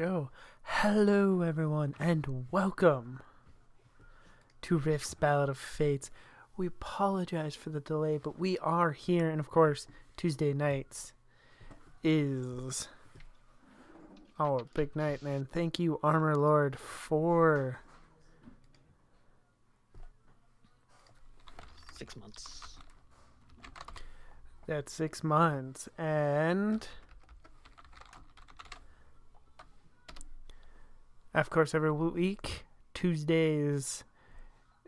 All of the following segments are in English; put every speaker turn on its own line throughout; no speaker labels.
Go. Hello, everyone, and welcome to Rift's Ballad of Fates. We apologize for the delay, but we are here, and of course, Tuesday nights is our big night, man. Thank you, Armor Lord, for
6 months.
that 6 months. And of course, every week, Tuesdays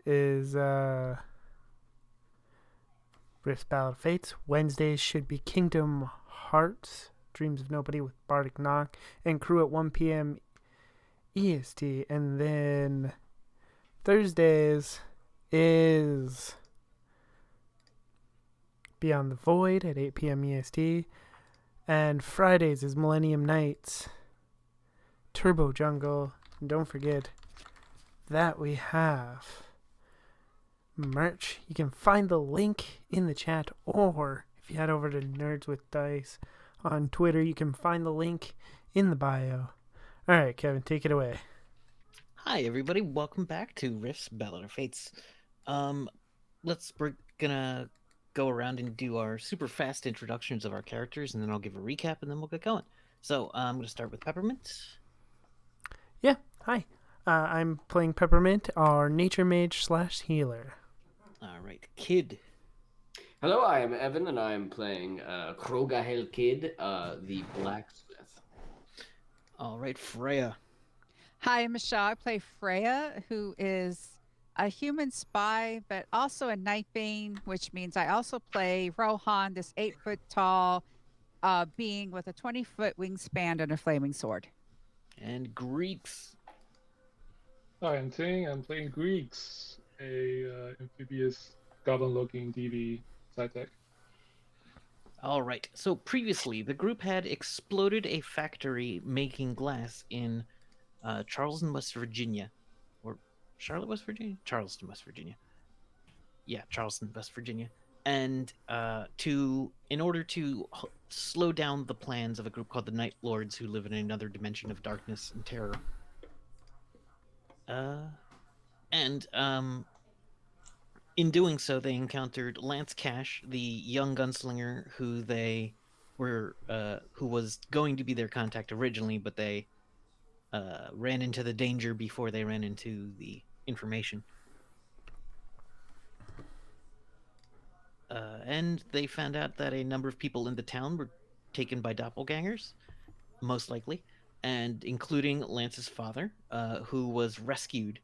is Rift's Ballad of Fates. Wednesdays should be Kingdom Hearts, Dreams of Nobody with Bardic Knock and crew at 1 p.m. EST. And then Thursdays is Beyond the Void at 8 p.m. EST. And Fridays is Millennium Nights, Turbo Jungle. And don't forget that we have merch. You can find the link in the chat, or if you head over to Nerds with Dice on Twitter, you can find the link in the bio. All right, Kevin, take it away.
Hi, everybody. Welcome back to Rift's Ballad of Fates. We're gonna go around and do our super fast introductions of our characters, and then I'll give a recap, and then we'll get going. So I'm gonna start with Peppermint.
Yeah, hi. I'm playing Peppermint, our nature mage / healer.
All right, Kid.
Hello, I am Evan, and I am playing Krogahel Kid, the blacksmith.
All right, Freya.
Hi, I'm Michelle. I play Freya, who is a human spy, but also a Nightbane, which means I also play Rohan, this 8-foot tall being with a 20-foot wingspan and a flaming sword.
And Greeks.
Hi, I'm Ting. I'm playing Greeks, a amphibious goblin-looking DV side tech.
All right. So previously, the group had exploded a factory making glass in Charleston, West Virginia, or Charlotte, West Virginia, Charleston, West Virginia. Yeah, Charleston, West Virginia. And in order to slow down the plans of a group called the Night Lords, who live in another dimension of darkness and terror. In doing so, they encountered Lance Cash, the young gunslinger who was going to be their contact originally, but they ran into the danger before they ran into the information. And they found out that a number of people in the town were taken by doppelgangers, most likely, and including Lance's father, who was rescued,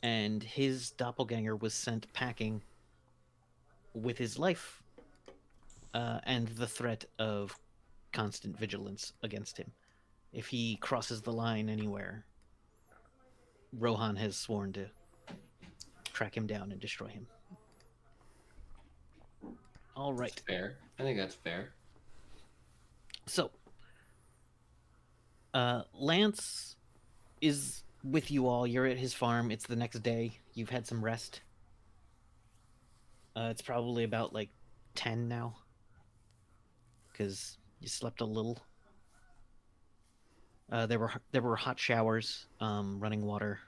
and his doppelganger was sent packing with his life and the threat of constant vigilance against him. If he crosses the line anywhere, Rohan has sworn to track him down and destroy him. All right.
That's fair. I think that's fair.
So, Lance is with you all. You're at his farm. It's the next day. You've had some rest. It's probably about 10 now, because you slept a little. There were hot showers, running water.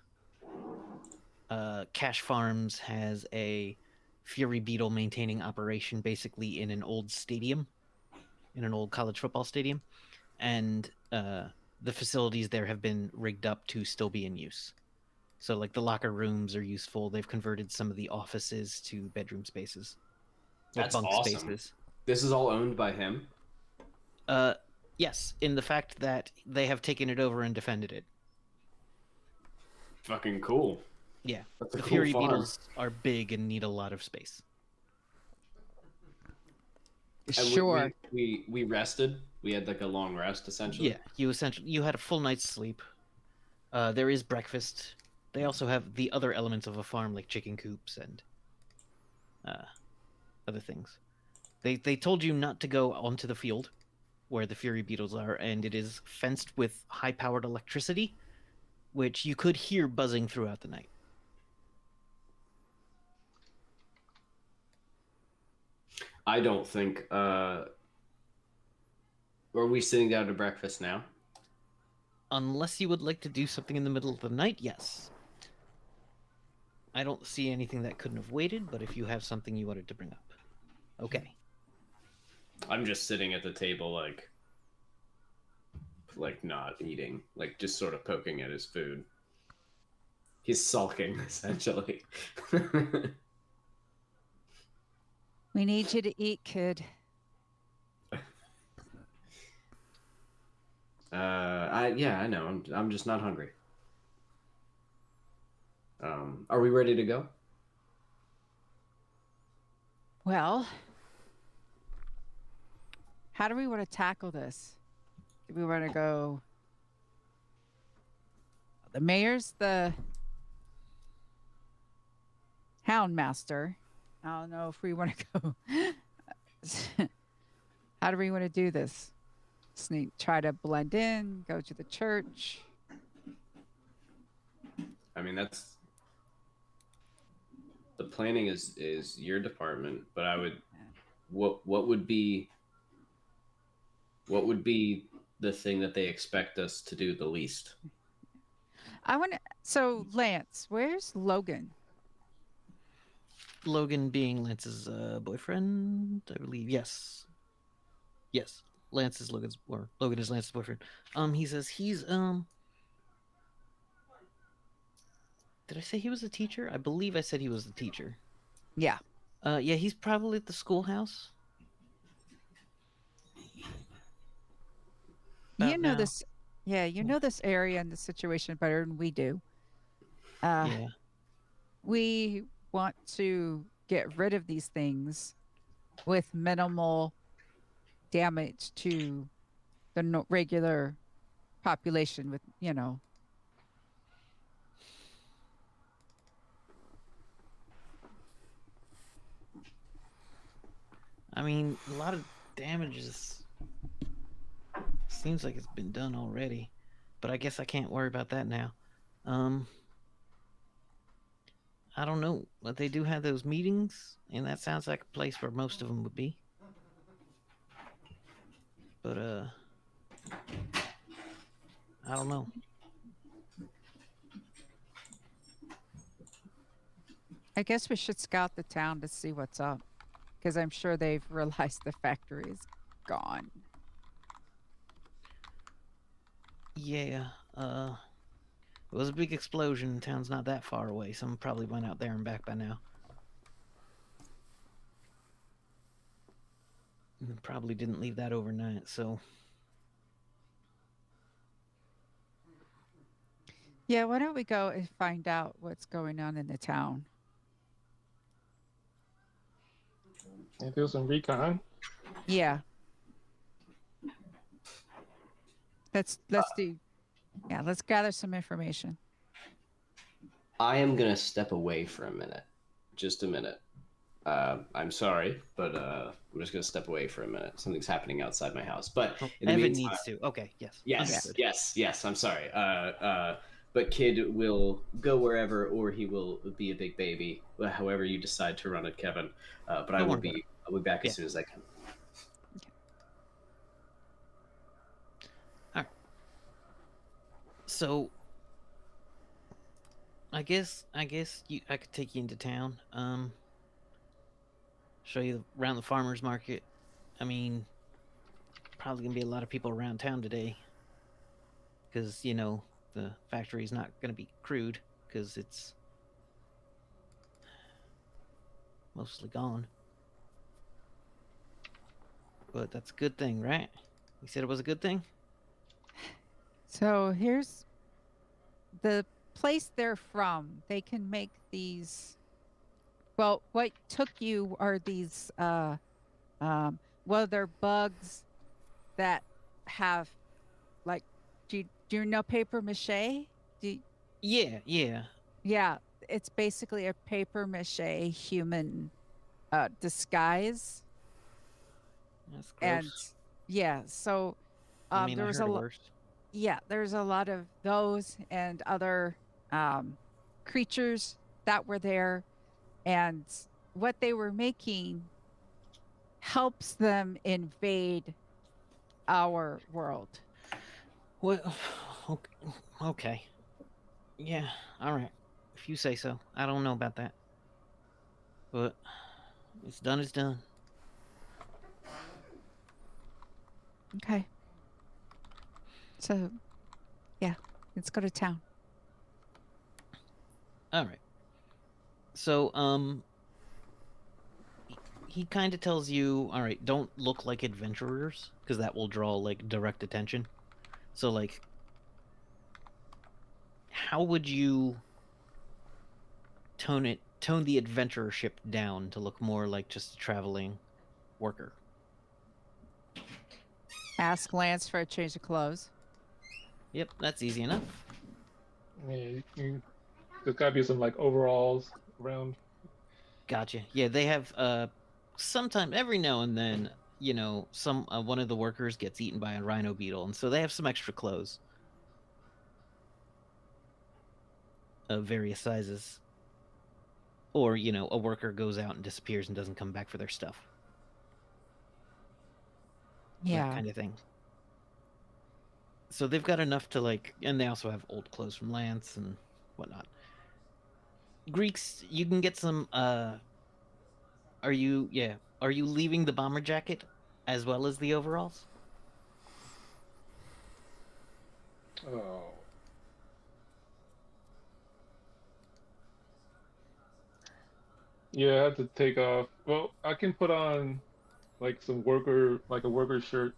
Cash Farms has a Fury Beetle maintaining operation basically in an old stadium, in an old college football stadium, and the facilities there have been rigged up to still be in use. So the locker rooms are useful. They've converted some of the offices to bedroom spaces.
That's
bunk
awesome.
Spaces.
This is all owned by him?
Yes, in the fact that they have taken it over and defended it.
Fucking cool.
Yeah,
That's a
the
cool
Fury
farm.
Beetles are big and need a lot of space.
And
Sure.
We rested. We had a long rest, essentially.
Yeah, you had a full night's sleep. There is breakfast. They also have the other elements of a farm, like chicken coops and other things. They told you not to go onto the field where the Fury Beetles are, and it is fenced with high-powered electricity, which you could hear buzzing throughout the night.
I don't think... Are we sitting down to breakfast now?
Unless you would like to do something in the middle of the night, yes. I don't see anything that couldn't have waited, but if you have something you wanted to bring up. Okay.
I'm just sitting at the table, like not eating, like just sort of poking at his food. He's sulking, essentially.
We need you to eat, kid.
I know. I'm just not hungry. Are we ready to go?
Well, how do we want to tackle this? Do we want to go? The mayor's the houndmaster. I don't know if we want to go. How do we want to do this? Sneak, try to blend in, go to the church.
I mean, that's the planning is your department, but I would what would be the thing that they expect us to do the least?
I want to. So, Lance, where's Logan?
Logan being Lance's boyfriend, I believe. Yes. Yes. Lance is Logan's, or Logan is Lance's boyfriend. He says he's Did I say he was a teacher? I believe I said he was the teacher.
Yeah.
Yeah, he's probably at the schoolhouse.
You
About
know
now.
this. Yeah, you know this area and the situation better than we do.
Yeah.
We want to get rid of these things with minimal damage to the regular population with,
I mean, a lot of damages. Seems like it's been done already, but I guess I can't worry about that now. I don't know, but they do have those meetings, and that sounds like a place where most of them would be. But I don't know.
I guess we should scout the town to see what's up because I'm sure they've realized the factory is gone.
Yeah, it was a big explosion. Town's not that far away. Someone probably went out there and back by now. And probably didn't leave that overnight, so.
Yeah, why don't we go and find out what's going on in the town?
And do some recon.
Yeah. Let's do. Yeah, let's gather some information.
I am gonna step away for a minute, just a minute. I'm sorry, but I'm just gonna step away for a minute. Something's happening outside my house. But in the
Evan
meantime,
needs to. Okay, yes.
yes,
Understood.
yes. I'm sorry. But Kid will go wherever, or he will be a big baby, however you decide to run it, Kevin. But I'll be back as soon as I can.
All right. So, I guess I could take you into town. Show you around the farmers market. I mean, probably gonna be a lot of people around town today, because the factory's not gonna be crewed because it's mostly gone. But that's a good thing, right? You said it was a good thing?
So here's the place they're from. They can make these. Well, what took you are these. Well, they're bugs that have, like, do you know paper mache?
Yeah.
Yeah, it's basically a paper mache human disguise.
That's gross.
And yeah, so
I mean,
there
I
was
heard
a
worse.
yeah, there's a lot of those and other creatures that were there, and what they were making helps them invade our world.
Well, okay. Yeah, all right. if you say so. I don't know about that. But it's done is done.
Okay. So, yeah, let's go to town.
All right. So, he kind of tells you, all right, don't look like adventurers because that will draw like direct attention. So, like, how would you tone the adventurership down to look more like just a traveling worker?
Ask Lance for a change of clothes.
Yep, that's easy enough.
Yeah, there's gotta be some like overalls around.
Gotcha. Yeah, they have sometime every now and then, some one of the workers gets eaten by a rhino beetle, and so they have some extra clothes of various sizes. Or, a worker goes out and disappears and doesn't come back for their stuff.
Yeah.
That kind of thing. So they've got enough to like, and they also have old clothes from Lance and whatnot. Greeks, you can get some. Are you leaving the bomber jacket as well as the overalls?
Oh. Yeah, I have to take off. Well, I can put on like like a worker shirt,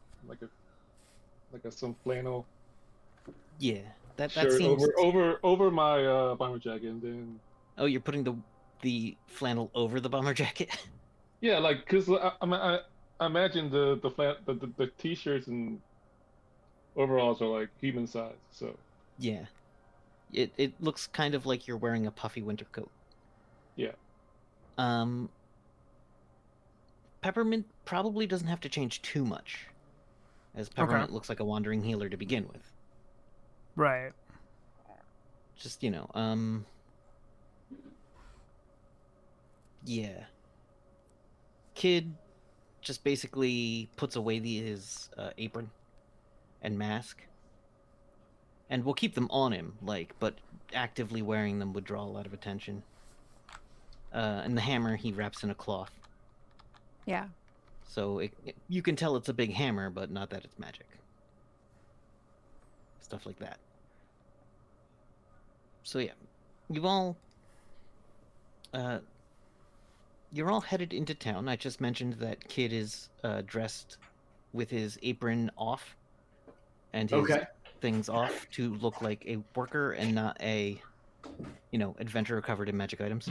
some flannel
Yeah, that
shirt
seems.
over my bomber jacket, and then
Oh, you're putting the flannel over the bomber jacket.
yeah, like cause I imagine the t-shirts and overalls are like human size, so
Yeah, it looks kind of like you're wearing a puffy winter coat.
yeah.
Um, Peppermint probably doesn't have to change too much, as Peppermint looks like a wandering healer to begin with.
Right.
Just, yeah. Kid just basically puts away his apron and mask. And we'll keep them on him, but actively wearing them would draw a lot of attention. And the hammer he wraps in a cloth.
Yeah.
So you can tell it's a big hammer, but not that it's magic. Stuff like that. So yeah, you're all headed into town. I just mentioned that Kid is dressed with his apron off and his things off to look like a worker and not a, adventurer covered in magic items.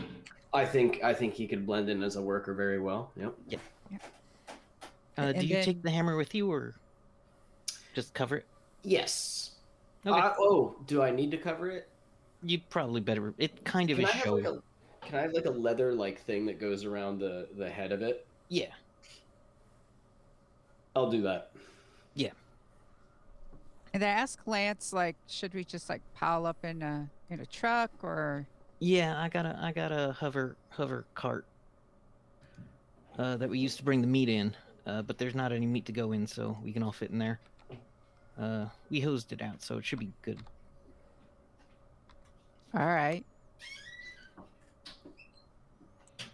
I think he could blend in as a worker very well. Yep.
Yeah. Do you take the hammer with you or just cover it?
Yes.
Okay.
Do I need to cover it?
You probably better. It kind of is showy.
Can I have like a leather like thing that goes around the head of it?
Yeah.
I'll do that.
Yeah.
And I ask Lance, like, should we just like pile up in a truck or?
Yeah, I got a hover cart that we used to bring the meat in, but there's not any meat to go in, so we can all fit in there. We hosed it out, so it should be good.
All right.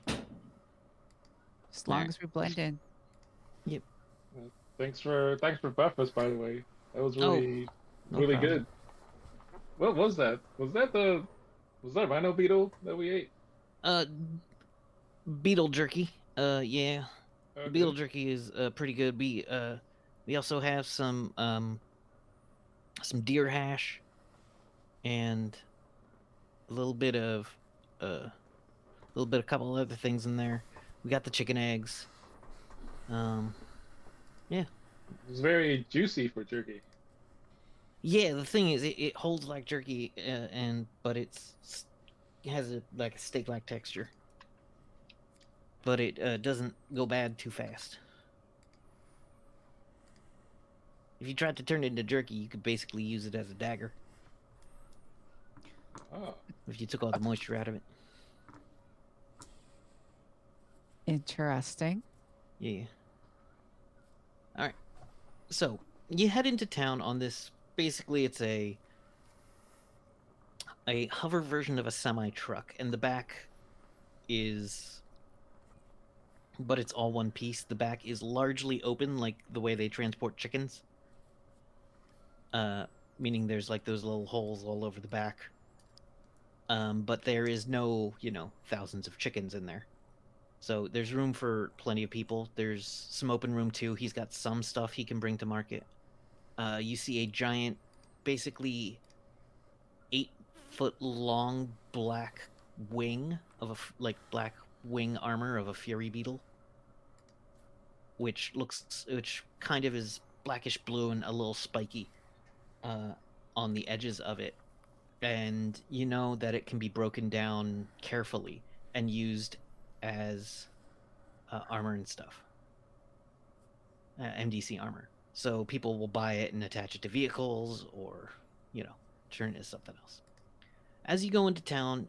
As long as we blend in.
Yep.
Thanks for breakfast, by the way. That was really really good. What was that? Was that rhino beetle that we ate?
Beetle jerky. Yeah.
Okay.
Beetle jerky is pretty good. We also have some deer hash and a little bit of a couple other things in there. We got the chicken eggs. Yeah.
It's very juicy for jerky.
Yeah, the thing is, it holds like jerky, but it has a steak-like texture. But it doesn't go bad too fast. If you tried to turn it into jerky, you could basically use it as a dagger.
Oh.
If you took all the moisture out of it.
Interesting.
Yeah. All right. So you head into town on this. Basically, it's a a hover version of a semi-truck, and the back is, but it's all one piece. The back is largely open, like the way they transport chickens. Meaning there's like those little holes all over the back. But there is no, thousands of chickens in there. So there's room for plenty of people. There's some open room too. He's got some stuff he can bring to market. You see a giant, basically 8-foot long black wing of black wing armor of a fury beetle, which kind of is blackish blue and a little spiky on the edges of it. And you know that it can be broken down carefully and used as armor and stuff. MDC armor. So people will buy it and attach it to vehicles or, turn it into something else. As you go into town,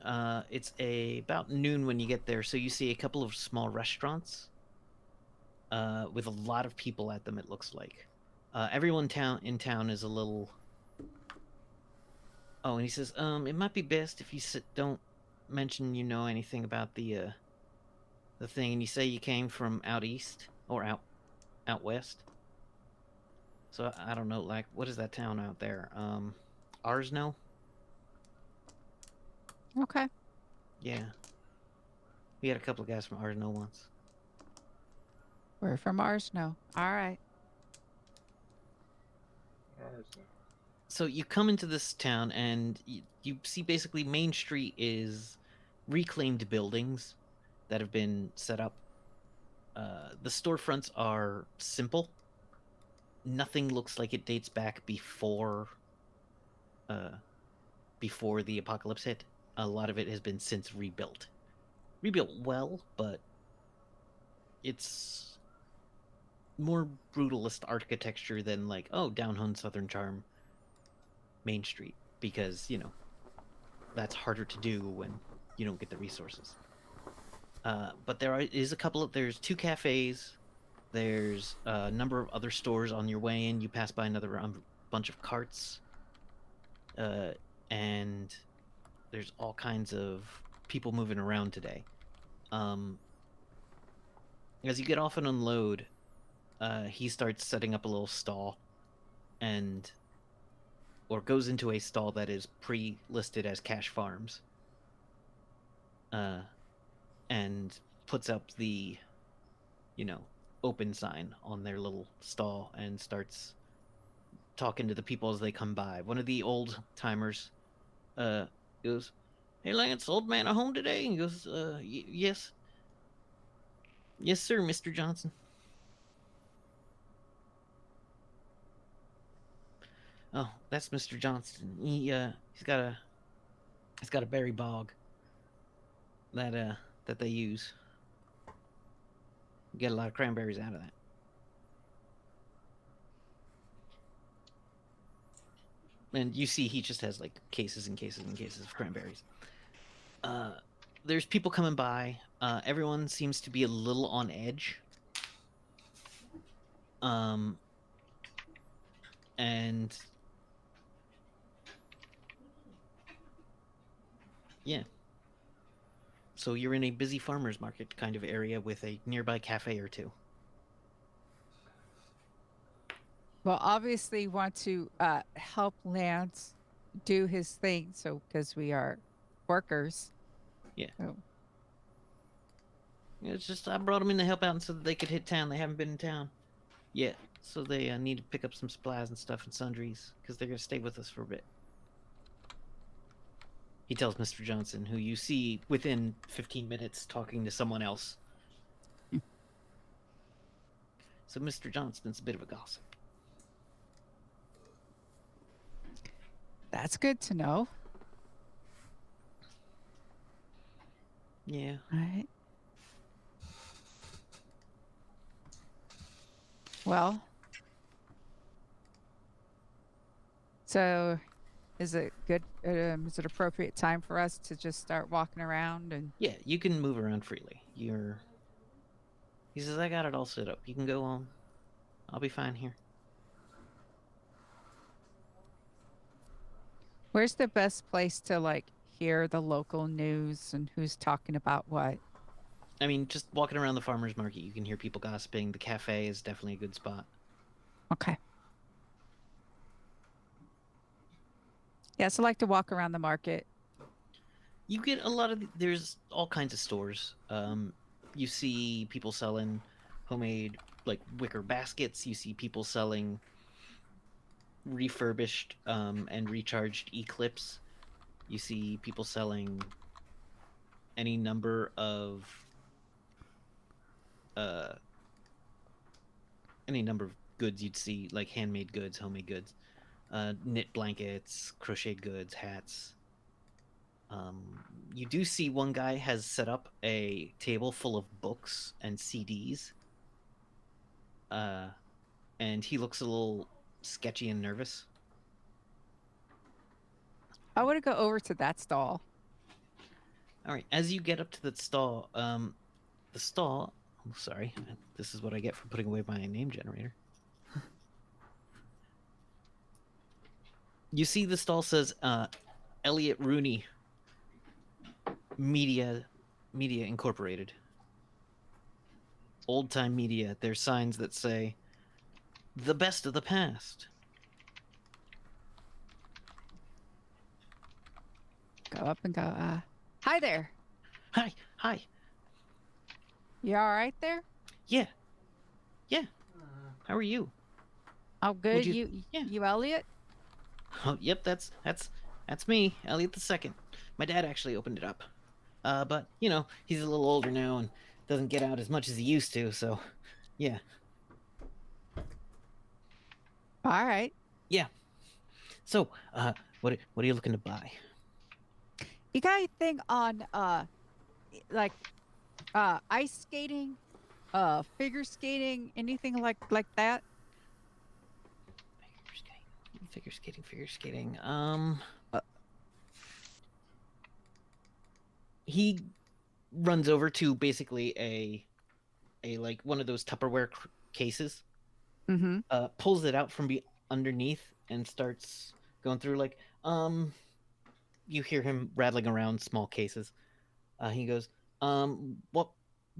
it's about noon when you get there, so you see a couple of small restaurants with a lot of people at them, it looks like. Everyone in town is a little... Oh, and he says, it might be best if you don't mention you know anything about the thing, and you say you came from out east, or out west. So, I don't know, like, what is that town out there? Arsno?
Okay.
Yeah. We had a couple of guys from Arsno once.
We're from Arsno. All right.
So you come into this town, and you see basically Main Street is reclaimed buildings that have been set up. The storefronts are simple. Nothing looks like it dates back before the apocalypse hit. A lot of it has been since rebuilt. Rebuilt well, but it's more brutalist architecture than like, down home Southern charm Main Street, because, that's harder to do when you don't get the resources. But there's 2 cafes, there's a number of other stores on your way in. You pass by another bunch of carts, and there's all kinds of people moving around today. As you get off and unload, he starts setting up a little stall, or goes into a stall that is pre-listed as Cash Farms, and puts up the, open sign on their little stall and starts talking to the people as they come by. One of the old timers goes, "Hey Lance, old man at home today?" And he goes, "Yes. Yes, sir, Mr. Johnson." "Oh, that's Mr. Johnson. He's got a berry bog that they use. Get a lot of cranberries out of that." And you see he just has like cases and cases and cases of cranberries. There's people coming by. Everyone seems to be a little on edge. And yeah. So you're in a busy farmer's market kind of area with a nearby cafe or two.
Well, obviously, want to help Lance do his thing. So, because we are workers.
Yeah.
So.
It's just I brought them in to help out so that they could hit town. They haven't been in town yet, so they need to pick up some supplies and stuff and sundries because they're gonna stay with us for a bit. He tells Mr. Johnson, who you see within 15 minutes talking to someone else. So Mr. Johnson's a bit of a gossip.
That's good to know.
Yeah.
All right. Well, so is it good? Is it appropriate time for us to just start walking around and?
Yeah, you can move around freely. He says, "I got it all set up. You can go on. I'll be fine here."
Where's the best place to like hear the local news and who's talking about what?
I mean, just walking around the farmer's market, you can hear people gossiping. The cafe is definitely a good spot.
Okay. Yes, I like to walk around the market.
You get a lot of there's all kinds of stores. You see people selling homemade like wicker baskets. You see people selling refurbished and recharged eclipse. You see people selling any number of uh goods you'd see, like handmade goods, homemade goods, knit blankets, crocheted goods, hats. You do see one guy has set up a table full of books and CDs, uh, and he looks a little sketchy and nervous.
I want to go over to that stall.
All right, as you get up to the stall, the stall. Oh, sorry, this is what I get for putting away my name generator. You see, the stall says Elliot Rooney Media Incorporated. Old time media. There's signs that say the best of the past.
Go up and go, hi there.
Hi.
You all right there?
Yeah. How are you?
Oh, good.
you- yeah.
You Elliot?
Oh, yep, that's me, Elliot the Second. My dad actually opened it up. But you know, he's a little older now and doesn't get out as much as he used to, so yeah.
All right.
Yeah. So, what are you looking to buy?
You got anything on like ice skating, figure skating, anything like that?
Figure skating. He runs over to basically a like one of those Tupperware cases.
Mm-hmm.
Pulls it out from underneath and starts going through like you hear him rattling around small cases. He goes, what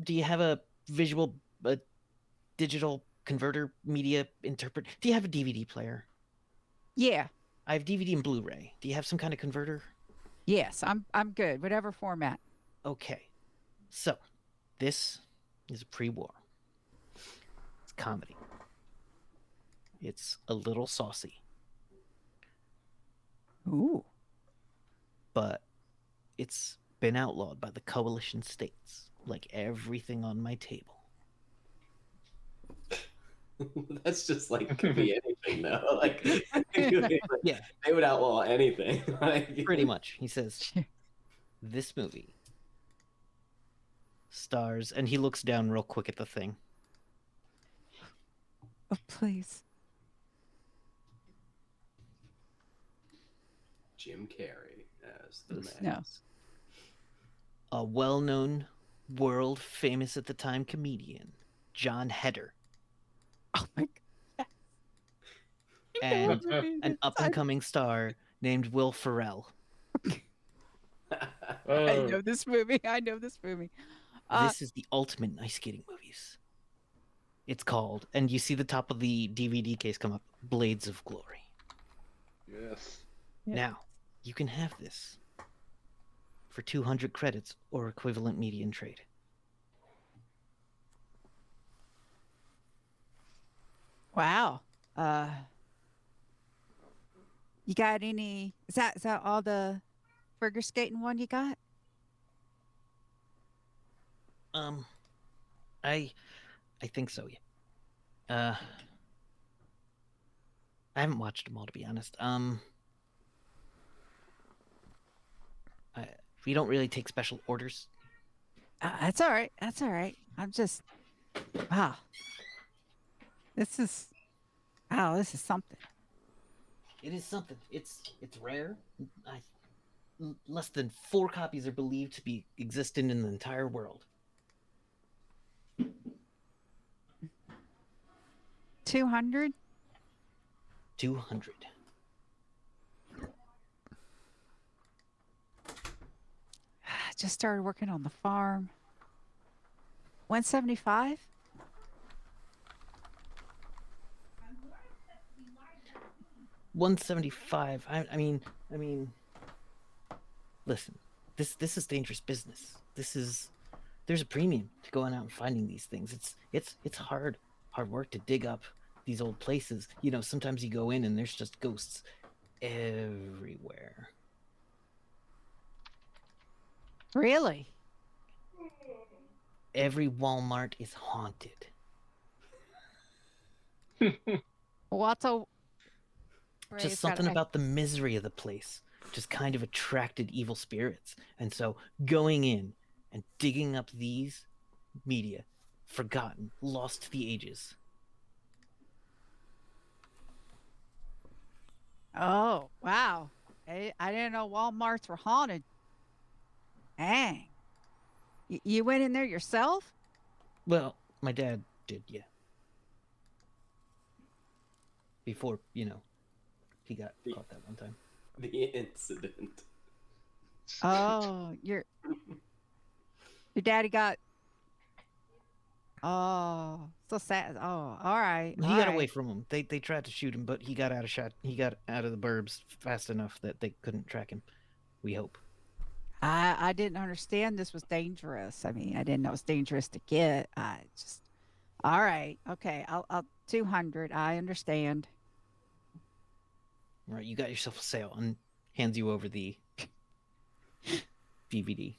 do you have a visual digital converter media interpret? Do you have a DVD player?
Yeah.
I have DVD and Blu-ray. Do you have some kind of converter?
Yes, I'm good. Whatever format.
Okay. So, this is a pre-war. It's comedy. It's a little saucy,
Ooh.
but it's been outlawed by the coalition states, like everything on my table.
That's just like could be anything though. Like,
Yeah,
they would outlaw anything. Like,
pretty much. He says, this movie stars, and he looks down real quick at the thing.
Oh, please.
Jim Carrey as the man.
No.
A well-known, world-famous at the time comedian, John Heder,
Oh my God.
and
movie
an
it is.
up-and-coming star named Will Ferrell.
I
Oh,
know this movie.
This is the ultimate ice skating movies. It's called, and you see the top of the DVD case come up, Blades of Glory.
yes.
Yeah.
Now, you can have this for 200 credits or equivalent median trade.
Wow. You got any? Is that all the figure skating one you got?
I think so, yeah. I haven't watched them all, to be honest. We don't really take special orders.
That's all right. That's all right. I'm just, wow. This is something.
It is something. It's rare. Less than 4 copies are believed to be existent in the entire world.
200.
200.
just started working on the farm. 175?
$175. I mean, listen, this is dangerous business. There's a premium to going out and finding these things. It's hard work to dig up these old places. You know, sometimes you go in and there's just ghosts everywhere.
Really?
Every Walmart is haunted.
What's a
Just something about the misery of the place just kind of attracted evil spirits. And so going in and digging up these media, forgotten, lost to the ages.
Oh, wow. I didn't know Walmarts were haunted. Dang. You went in there yourself?
Well, my dad did, yeah. Before, you know, he got caught that one time.
The incident.
Oh, your daddy got. Oh, so sad. Oh, all right.
He got away from him. They tried to shoot him, but he got out of shot. He got out of the burbs fast enough that they couldn't track him. We hope.
I didn't understand this was dangerous. I mean, I didn't know it was dangerous to get. I just. All right. Okay. I'll 200. I understand.
All right, you got yourself a sale, and hands you over the DVD.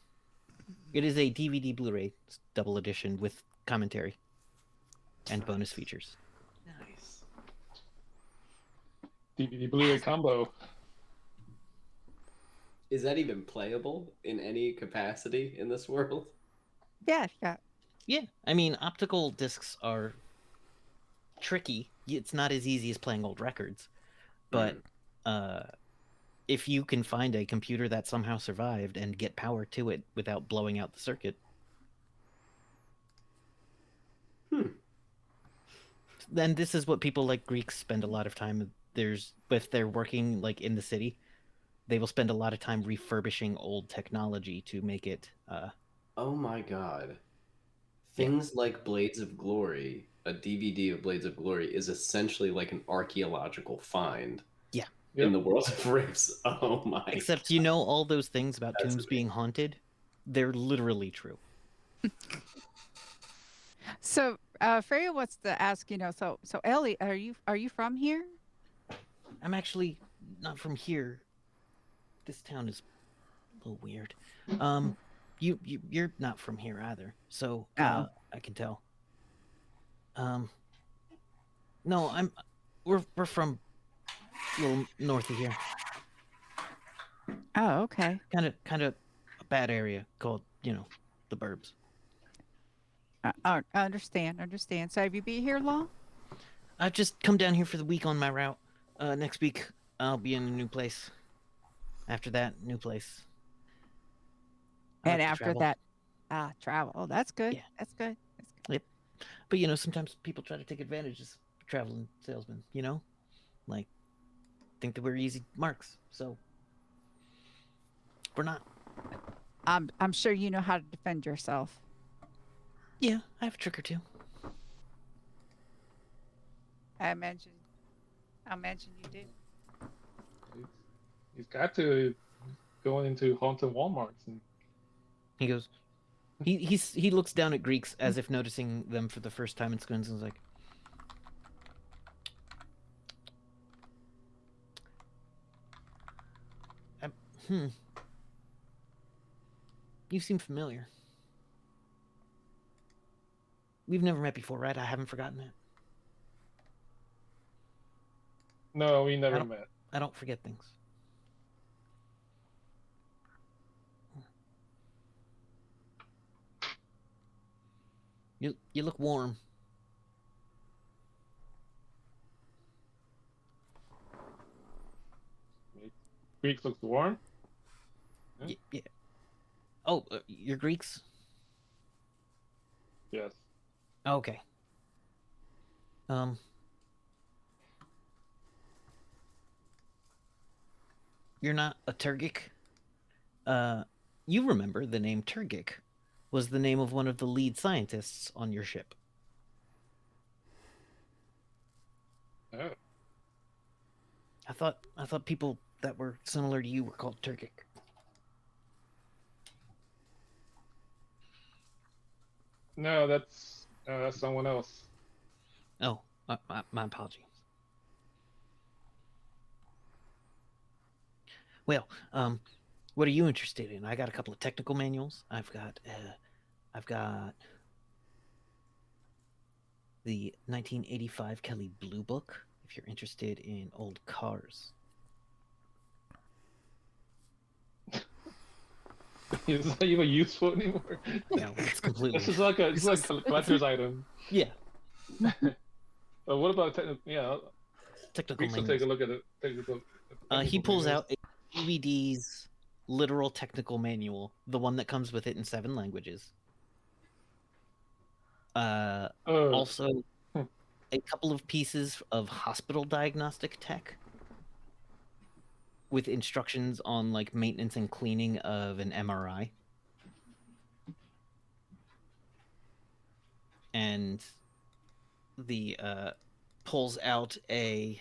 It is a DVD Blu-ray double edition with commentary and bonus features.
Nice.
DVD Blu-ray combo.
Is that even playable in any capacity in this world?
Yeah. Yeah.
Yeah, I mean, optical discs are tricky. It's not as easy as playing old records, but if you can find a computer that somehow survived and get power to it without blowing out the circuit, then this is what people like Greeks spend a lot of time. If they're working like in the city, they will spend a lot of time refurbishing old technology to make it.
Oh my god. Things like Blades of Glory, a DVD of Blades of Glory, is essentially like an archaeological find.
Yeah.
In the world of Rips. Oh my
Except,
god.
you know, all those things about
That's
tombs being haunted, they're literally true.
So, Freya wants to ask, so Ellie, are you from here?
I'm actually not from here. This town is a little weird. You're not from here either, so
No.
I can tell. No, we're from a little north of here.
Oh, okay.
Kind of a bad area called, the Burbs.
I understand. So, have you been here long?
I've just come down here for the week on my route. Next week I'll be in a new place. After that, new place.
And after that, travel. Oh, that's good.
Yeah.
That's good.
Yep. But sometimes people try to take advantage of traveling salesmen. Like think that we're easy marks. So we're not.
I'm sure you know how to defend yourself.
Yeah, I have a trick or two.
I imagine you do.
He's got to going into haunted Walmarts and
He goes. He looks down at Greeks as if noticing them for the first time and squints and is like, You seem familiar. We've never met before, right? I haven't forgotten that.
no, we never met.
I don't forget things. You look warm.
Greeks looks warm.
Yeah. Oh, you're Greeks?
Yes.
Okay. You're not a Turgic? You remember the name Turgic was the name of one of the lead scientists on your ship.
Oh.
I thought people that were similar to you were called Turgic.
No, that's someone else.
Oh, my apologies. Well, what are you interested in? I got a couple of technical manuals. I've got the 1985 Kelly Blue Book. If you're interested in old cars.
Is that even useful anymore?
No, it's completely.
It's just like a collector's item.
Yeah.
What about technical? Yeah,
Technical
we still
manuals.
take a look at it.
He pulls out a DVD's literal technical manual, the one that comes with it in 7 languages. Also, a couple of pieces of hospital diagnostic tech with instructions on like maintenance and cleaning of an MRI. And the pulls out a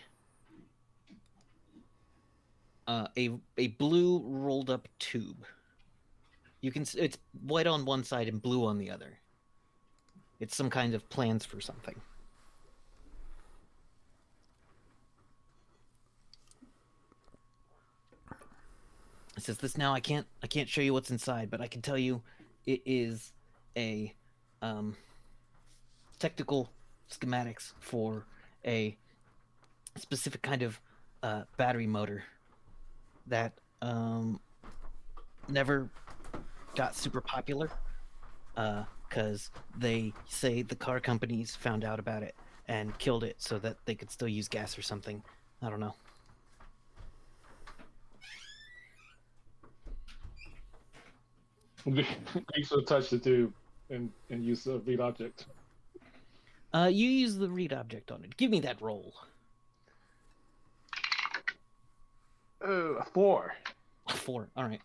blue rolled up tube. It's white on one side and blue on the other. It's some kind of plans for something. It says this now. I can't show you what's inside, but I can tell you it is a technical schematics for a specific kind of battery motor that never got super popular because they say the car companies found out about it and killed it so that they could still use gas or something. I don't know.
You should touch the tube and use the read object.
You use the read object on it. Give me that roll.
4.
4. All right.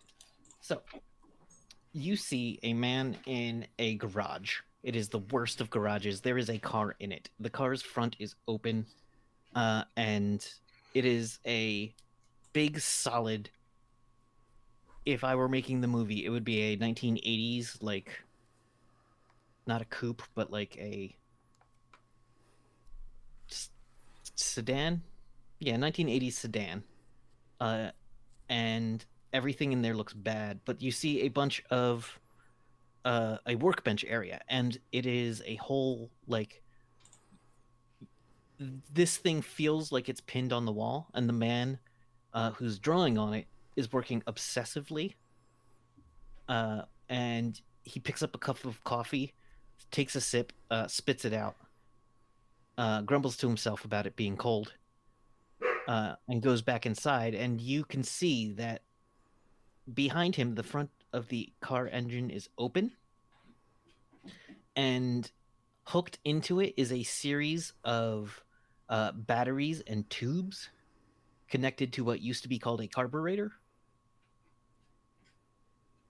So you see a man in a garage. It is the worst of garages. There is a car in it. The car's front is open, and it is a big, solid. If I were making the movie, it would be a 1980s, like, not a coupe, but like a sedan. Yeah, 1980s sedan. And everything in there looks bad, but you see a bunch of a workbench area, and it is a whole, like, this thing feels like it's pinned on the wall, and the man who's drawing on it is working obsessively, and he picks up a cup of coffee, takes a sip, spits it out, grumbles to himself about it being cold, and goes back inside, and you can see that behind him, the front of the car engine is open, and hooked into it is a series of batteries and tubes connected to what used to be called a carburetor.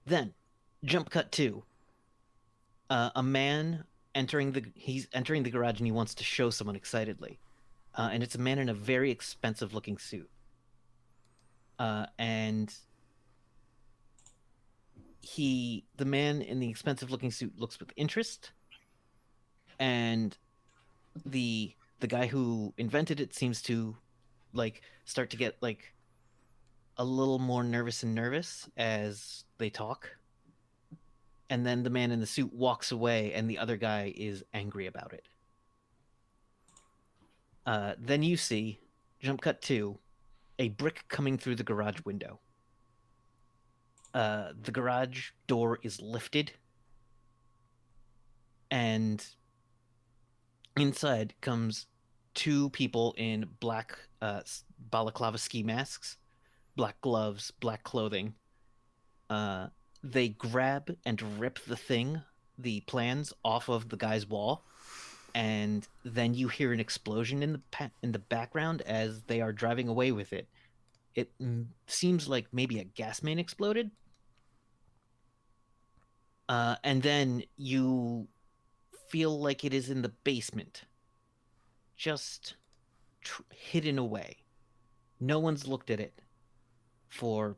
Then, jump cut 2. A man he's entering the garage, and he wants to show someone excitedly. And it's a man in a very expensive looking suit. And the man in the expensive looking suit looks with interest, and the guy who invented it seems to like start to get like a little more nervous as they talk. And then the man in the suit walks away, and the other guy is angry about it. Then you see, jump cut 2, a brick coming through the garage window. The garage door is lifted, and inside comes 2 people in black balaclava ski masks, black gloves, black clothing. They grab and rip the plans off of the guy's wall, and then you hear an explosion in the background as they are driving away with it. It seems like maybe a gas main exploded. And then you feel like it is in the basement, just hidden away. No one's looked at it for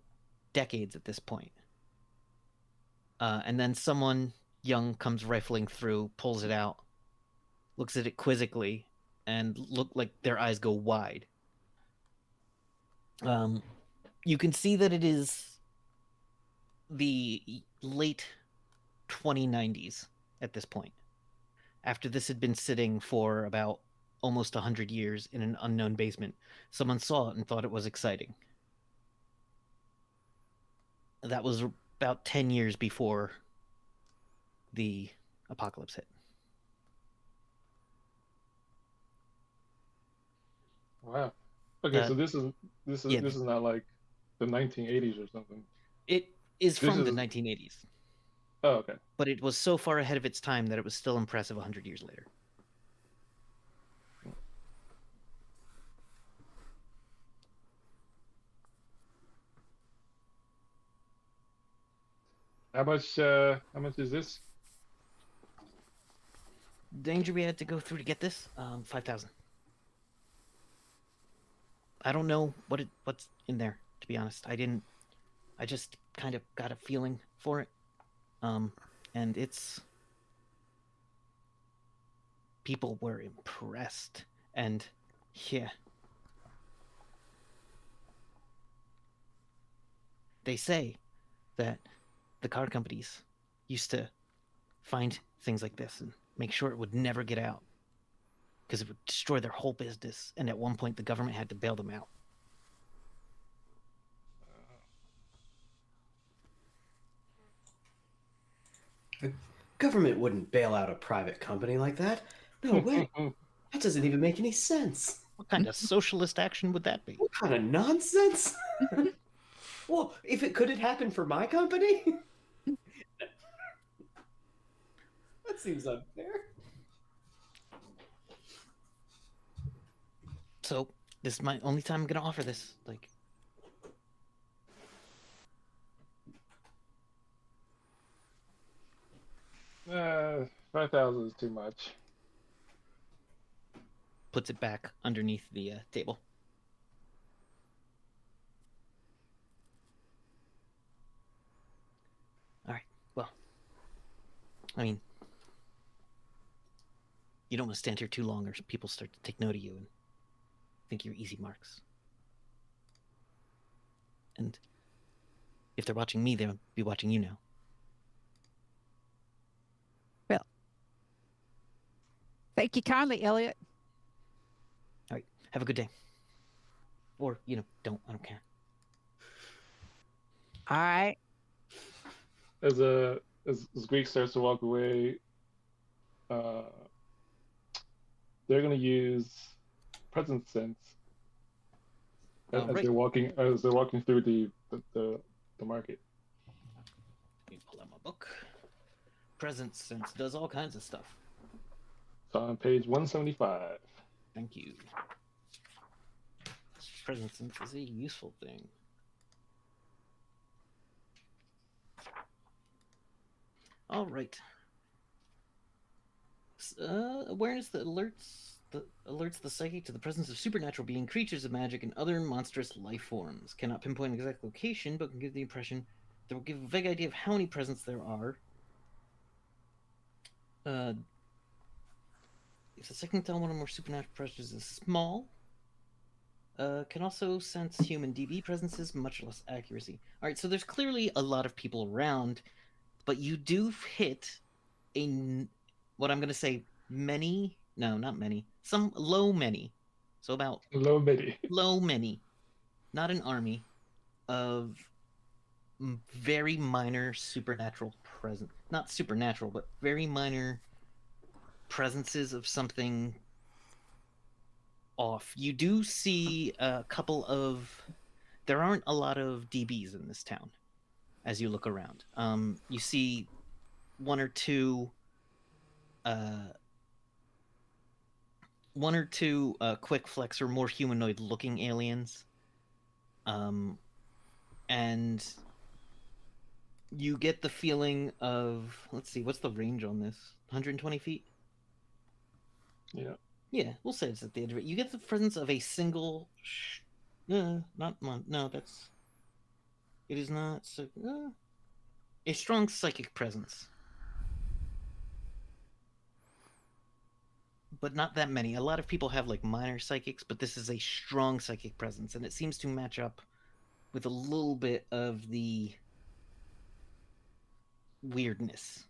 decades at this point. And then someone young comes rifling through, pulls it out, looks at it quizzically, and look like their eyes go wide. You can see that it is the late 2090s at this point. After this had been sitting for about almost 100 years in an unknown basement, someone saw it and thought it was exciting. That was about 10 years before the apocalypse hit.
Wow. Okay, so this is not like the 1980s or something.
It is from the 1980s.
Oh, okay.
But it was so far ahead of its time that it was still impressive 100 years later.
How much is this?
Danger we had to go through to get this? 5,000. I don't know what's in there, to be honest. I just kind of got a feeling for it. And it's... People were impressed. And, yeah. They say that the car companies used to find things like this and make sure it would never get out, because it would destroy their whole business, and at one point the government had to bail them out.
The government wouldn't bail out a private company like that. No way. That doesn't even make any sense.
What kind of socialist action would that be?
What kind of nonsense? Well, if it could have happened for my company? That seems unfair.
So, this is my only time I'm gonna offer this. Like,
5,000 is too much.
puts it back underneath the table. All right. Well, I mean, you don't want to stand here too long, or people start to take note of you and think you're easy marks. And if they're watching me, they'll be watching you now.
Well, thank you kindly, Elliot.
All right. Have a good day. Or, don't. I don't care.
All right.
As Greek starts to walk away, they're gonna use presence sense as they're walking through the market.
Let me pull out my book. Presence sense does all kinds of stuff.
It's on page 175.
Thank you. Presence sense is a useful thing. All right. Awareness that alerts the psychic to the presence of supernatural being, creatures of magic, and other monstrous life forms. Cannot pinpoint an exact location, but can give the impression that will give a vague idea of how many presents there are. If the psychic can tell one or more supernatural presences is small, can also sense human DB presences, much less accuracy. All right, so there's clearly a lot of people around, but you do hit what I'm going to say many, no, not many, some low many. So about
low
many, not an army of very minor supernatural presence, not supernatural, but very minor presences of something off. You do see a couple of, there aren't a lot of DBs in this town as you look around. You see one or two quick flex or more humanoid looking aliens, and You get the feeling of, let's see, what's the range on this? 120 feet?
Yeah.
Yeah, we'll say it's at the edge of it. You get the presence of a single. Not one. No, that's. It is not. A strong psychic presence. But not that many. A lot of people have like minor psychics, but this is a strong psychic presence, and it seems to match up with a little bit of the weirdness.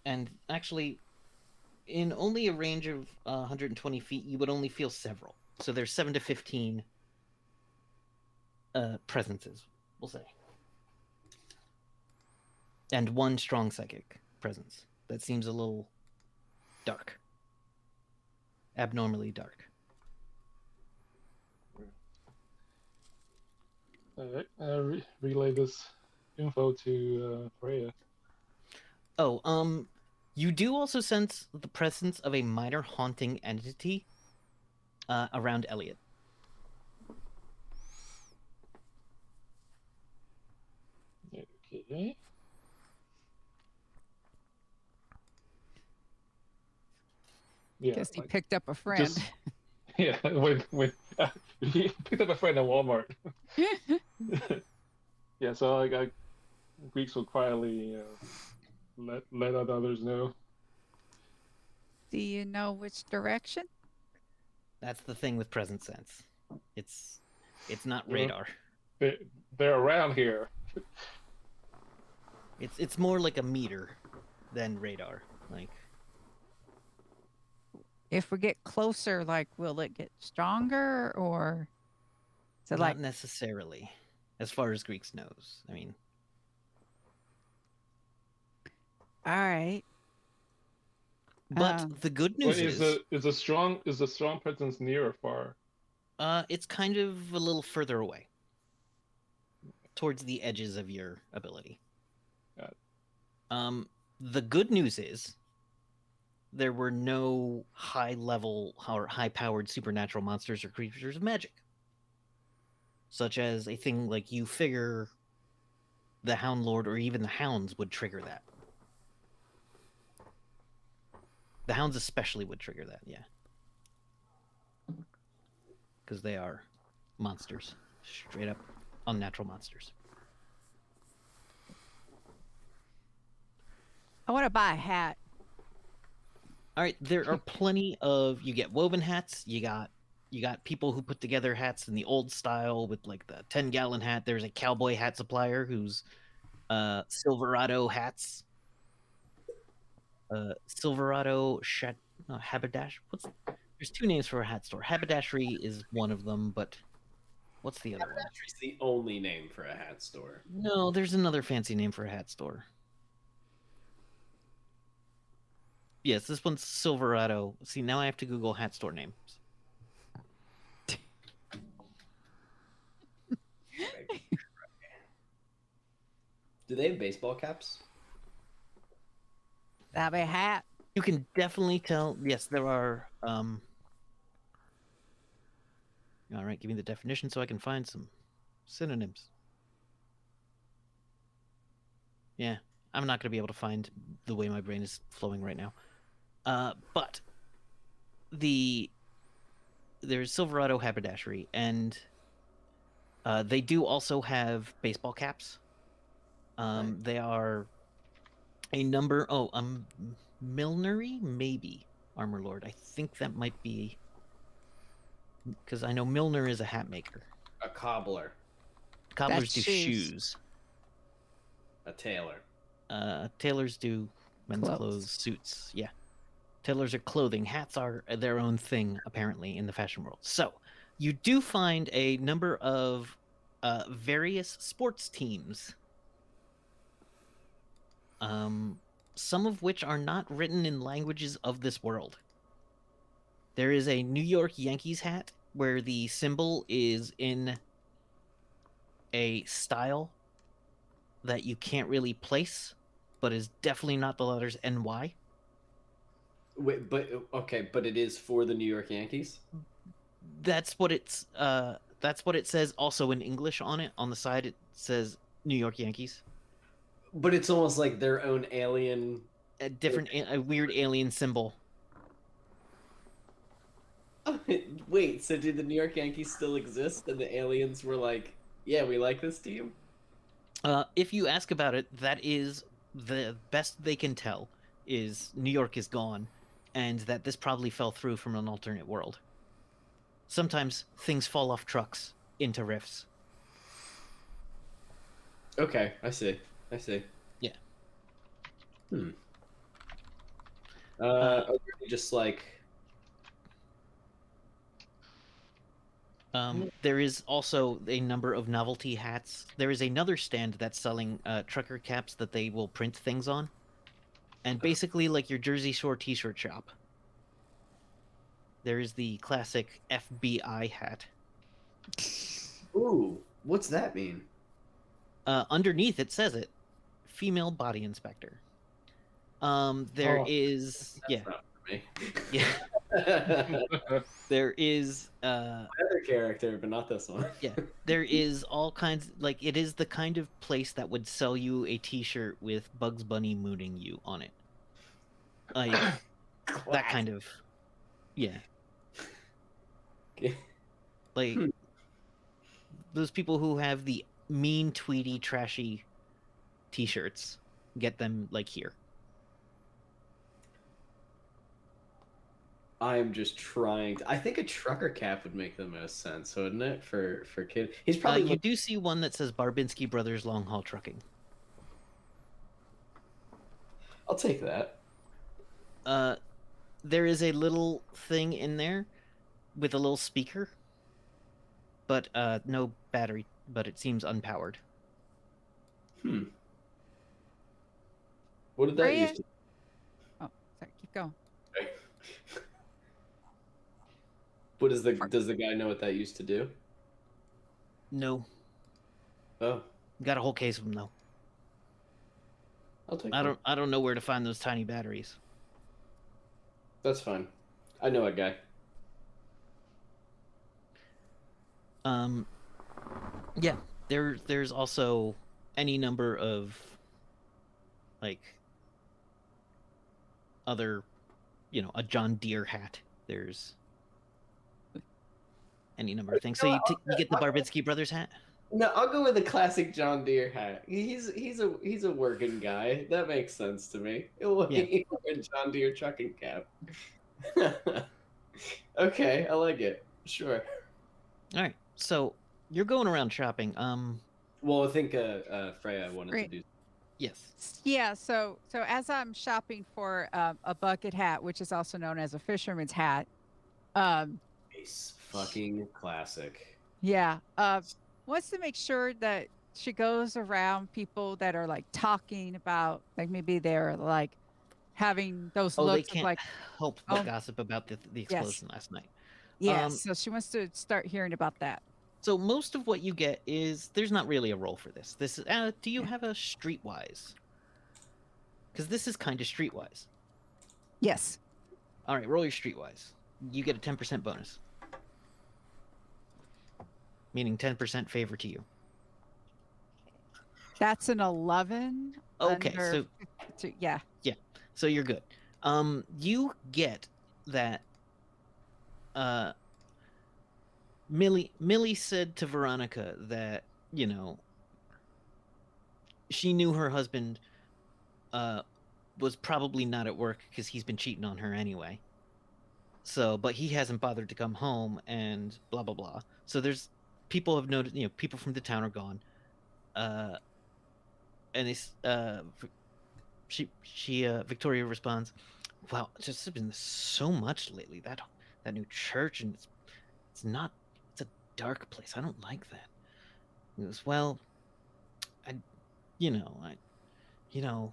And actually, in only a range of 120 feet, you would only feel several. So there's 7 to 15 presences, we'll say. And one strong psychic presence that seems a little dark. Abnormally dark.
Alright, relay this info to Freya.
Oh, you do also sense the presence of a minor haunting entity around Elliot.
Okay. Yeah.
Guess he
like,
picked up a friend.
just- yeah. When he picked up a friend at Walmart. Yeah. So like, Greeks will quietly let others know.
Do you know which direction?
That's the thing with present sense. It's not
Yeah.
radar.
They're around here.
It's more like a meter than radar. Like,
If we get closer, like, will it get stronger, or is it
not
like
necessarily, as far as Greeks knows. I mean,
all right?
but the good news
Is the strong presence near or far?
it's kind of a little further away, towards the edges of your ability.
Got it.
The good news is there were no high-level or high-powered supernatural monsters or creatures of magic, such as a thing like you figure the Hound Lord or even the Hounds would trigger that. The Hounds especially would trigger that, yeah. Because they are monsters. Straight up unnatural monsters.
I want to buy a hat.
All right, there are plenty of, you get woven hats, you got people who put together hats in the old style with like the 10-gallon hat. There's a cowboy hat supplier who's Silverado hats. Silverado Haberdash. There's two names for a hat store. Haberdashery is one of them, but what's the other one?
Haberdashery's the only name for a hat store.
No, there's another fancy name for a hat store. Yes, this one's Silverado. See, now I have to Google hat store names.
Do they have baseball caps?
That'll be a hat.
You can definitely tell. Yes, there are. All right, give me the definition so I can find some synonyms. Yeah, I'm not going to be able to find the way my brain is flowing right now. But there's Silverado Haberdashery, and they do also have baseball caps.
Right.
They are a number. Oh, millinery, maybe Armor Lord. I think that might be because I know Milner is a hat maker.
A cobbler.
Cobblers
That's
do
shoes.
shoes.
A tailor.
Tailors do men's clothes, suits. Yeah. Tailors are clothing. Hats are their own thing, apparently, in the fashion world. So, you do find a number of various sports teams. Some of which are not written in languages of this world. There is a New York Yankees hat where the symbol is in a style that you can't really place, but is definitely not the letters NY.
Wait, but okay, but it is for the New York Yankees.
That's what it's. That's what it says. Also in English on it, on the side, it says New York Yankees.
But it's almost like their own alien.
A weird alien symbol.
Wait, so do the New York Yankees still exist? And the aliens were like, "Yeah, we like this team."
If you ask about it, that is the best they can tell. Is New York is gone, and that this probably fell through from an alternate world. Sometimes things fall off trucks into rifts.
Okay, I see. I see.
Yeah.
Hmm. Just like.
There is also a number of novelty hats. There is another stand that's selling trucker caps that they will print things on. And basically like your Jersey Shore t-shirt shop. There is the classic FBI hat.
Ooh, what's that mean?
Underneath it says it. Female body inspector. There
Oh.
is
That's not for me.
yeah. There is
Another character, but not this one.
yeah. There is all kinds like it is the kind of place that would sell you a t-shirt with Bugs Bunny mooning you on it. Like that kind of yeah.
Okay.
Like those people who have the mean tweety trashy t-shirts get them like here.
I'm just trying to, I think a trucker cap would make the most sense, wouldn't it? For kid. He's probably
You do see one that says Barbinski Brothers Long Haul Trucking.
I'll take that.
There is a little thing in there with a little speaker, but no battery, but it seems unpowered.
What did that
Freya?
used to
Oh, sorry. Keep going.
be? Does the guy know what that used to do?
No,
Oh,
got a whole case of them though.
I'll take
I don't know where to find those tiny batteries.
That's fine. I know a guy.
Yeah, there's also any number of like other, a John Deere hat. There's any number of things. So you get the Barbinski Brothers hat.
No, I'll go with the classic John Deere hat. He's a working guy. That makes sense to me. He'll
Yeah.
wear a John Deere trucking cap. Okay, I like it. Sure.
All right, so you're going around shopping.
Well, I think Freya wanted
Great.
to do.
Yes.
Yeah, so as I'm shopping for a bucket hat, which is also known as a fisherman's hat,
Ace fucking classic.
yeah, wants to make sure that she goes around people that are like talking about, like maybe they're like having those
Oh, they
looks of
can't
like,
help but gossip about the explosion last night.
yeah. So she wants to start hearing about that.
So most of what you get is there's not really a role for this. This is do you have a streetwise? Because this is kind of streetwise.
Yes.
All right, roll your streetwise. You get a 10% bonus, meaning 10% favor to you.
That's an 11.
Okay,
under
so
52. Yeah.
so you're good. You get that. Millie said to Veronica that she knew her husband was probably not at work because he's been cheating on her anyway. So, but he hasn't bothered to come home and blah blah blah. So there's people have noticed, people from the town are gone. And they Victoria responds, "Wow, it's just been so much lately. That new church, and it's not. It's a dark place. I don't like that." He goes, "Well,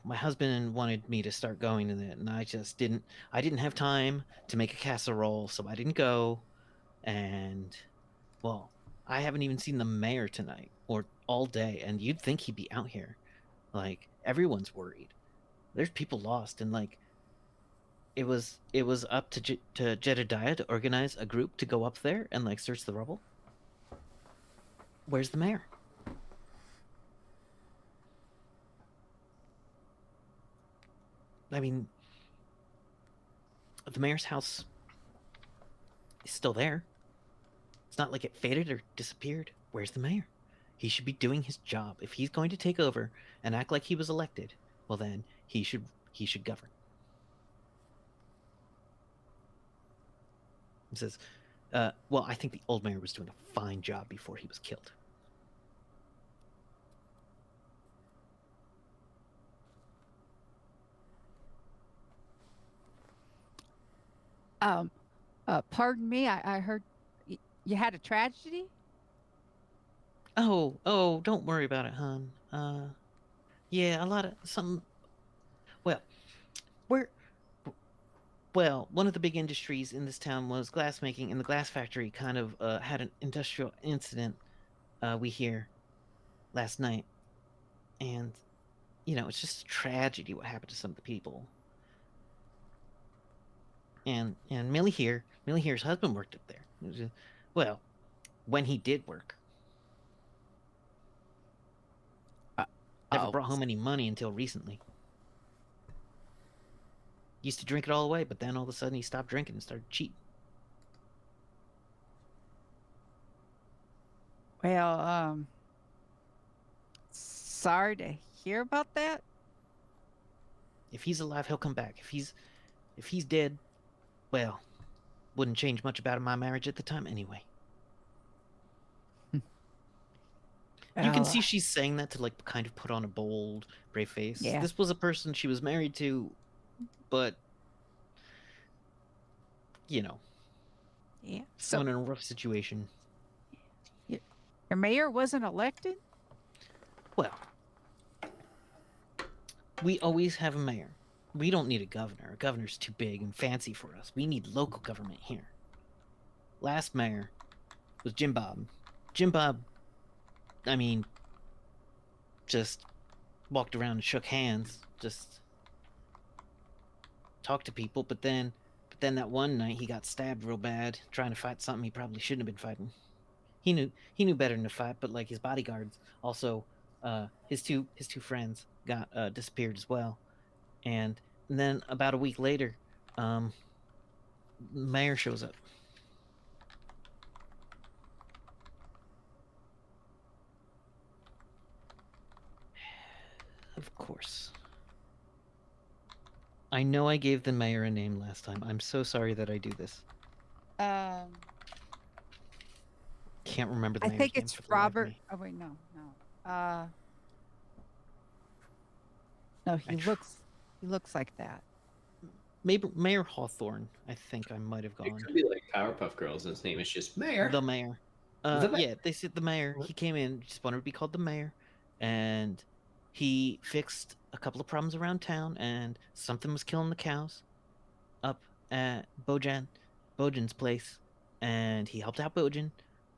my husband wanted me to start going to it, and I just didn't. I didn't have time to make a casserole, so I didn't go. And well, I haven't even seen the mayor tonight or all day, and you'd think he'd be out here. Like everyone's worried. There's people lost, and like it was up to Jedediah to organize a group to go up there and like search the rubble. Where's the mayor? I mean, the mayor's house is still there. It's not like it faded or disappeared. Where's the mayor? He should be doing his job. If he's going to take over and act like he was elected, well then he should govern. He says, well, I think the old mayor was doing a fine job before he was killed.
Pardon me. I heard you had a tragedy.
Oh, don't worry about it, hon. Yeah, a lot of some. Well, we're well, one of the big industries in this town was glassmaking, and the glass factory kind of had an industrial incident. We hear last night, and it's just a tragedy what happened to some of the people. And Millie here's husband worked up there. Well, when he did work, never brought home any money until recently. Used to drink it all away, but then all of a sudden he stopped drinking and started cheating.
Well, sorry to hear about that.
If he's alive, he'll come back. If he's dead, well, wouldn't change much about my marriage at the time anyway. You can see she's saying that to like kind of put on a bold, brave face.
Yeah.
This was a person she was married to, but
Yeah.
someone in a rough situation.
Your mayor wasn't elected?
Well, we always have a mayor. We don't need a governor. A governor's too big and fancy for us. We need local government here. Last mayor was Jim Bob. Jim Bob, I mean, just walked around and shook hands, just talked to people, but then that one night he got stabbed real bad trying to fight something he probably shouldn't have been fighting. He knew better than to fight, but like his bodyguards also, his two friends got disappeared as well, and then about a week later, the mayor shows up. Of course. I know I gave the mayor a name last time. I'm so sorry that I do this. Can't remember the
I
mayor's
think
name
it's
for the life of
Robert.
me.
Oh wait, no. No, he looks like that.
Maybe Mayor Hawthorne. I think I might have
It
gone.
could be like Powerpuff Girls. His name is just Mayor.
The mayor.
The mayor.
Yeah, they said the mayor. He came in, just wanted to be called the mayor, and he fixed a couple of problems around town, and something was killing the cows up at Bojan's place, and he helped out Bojan,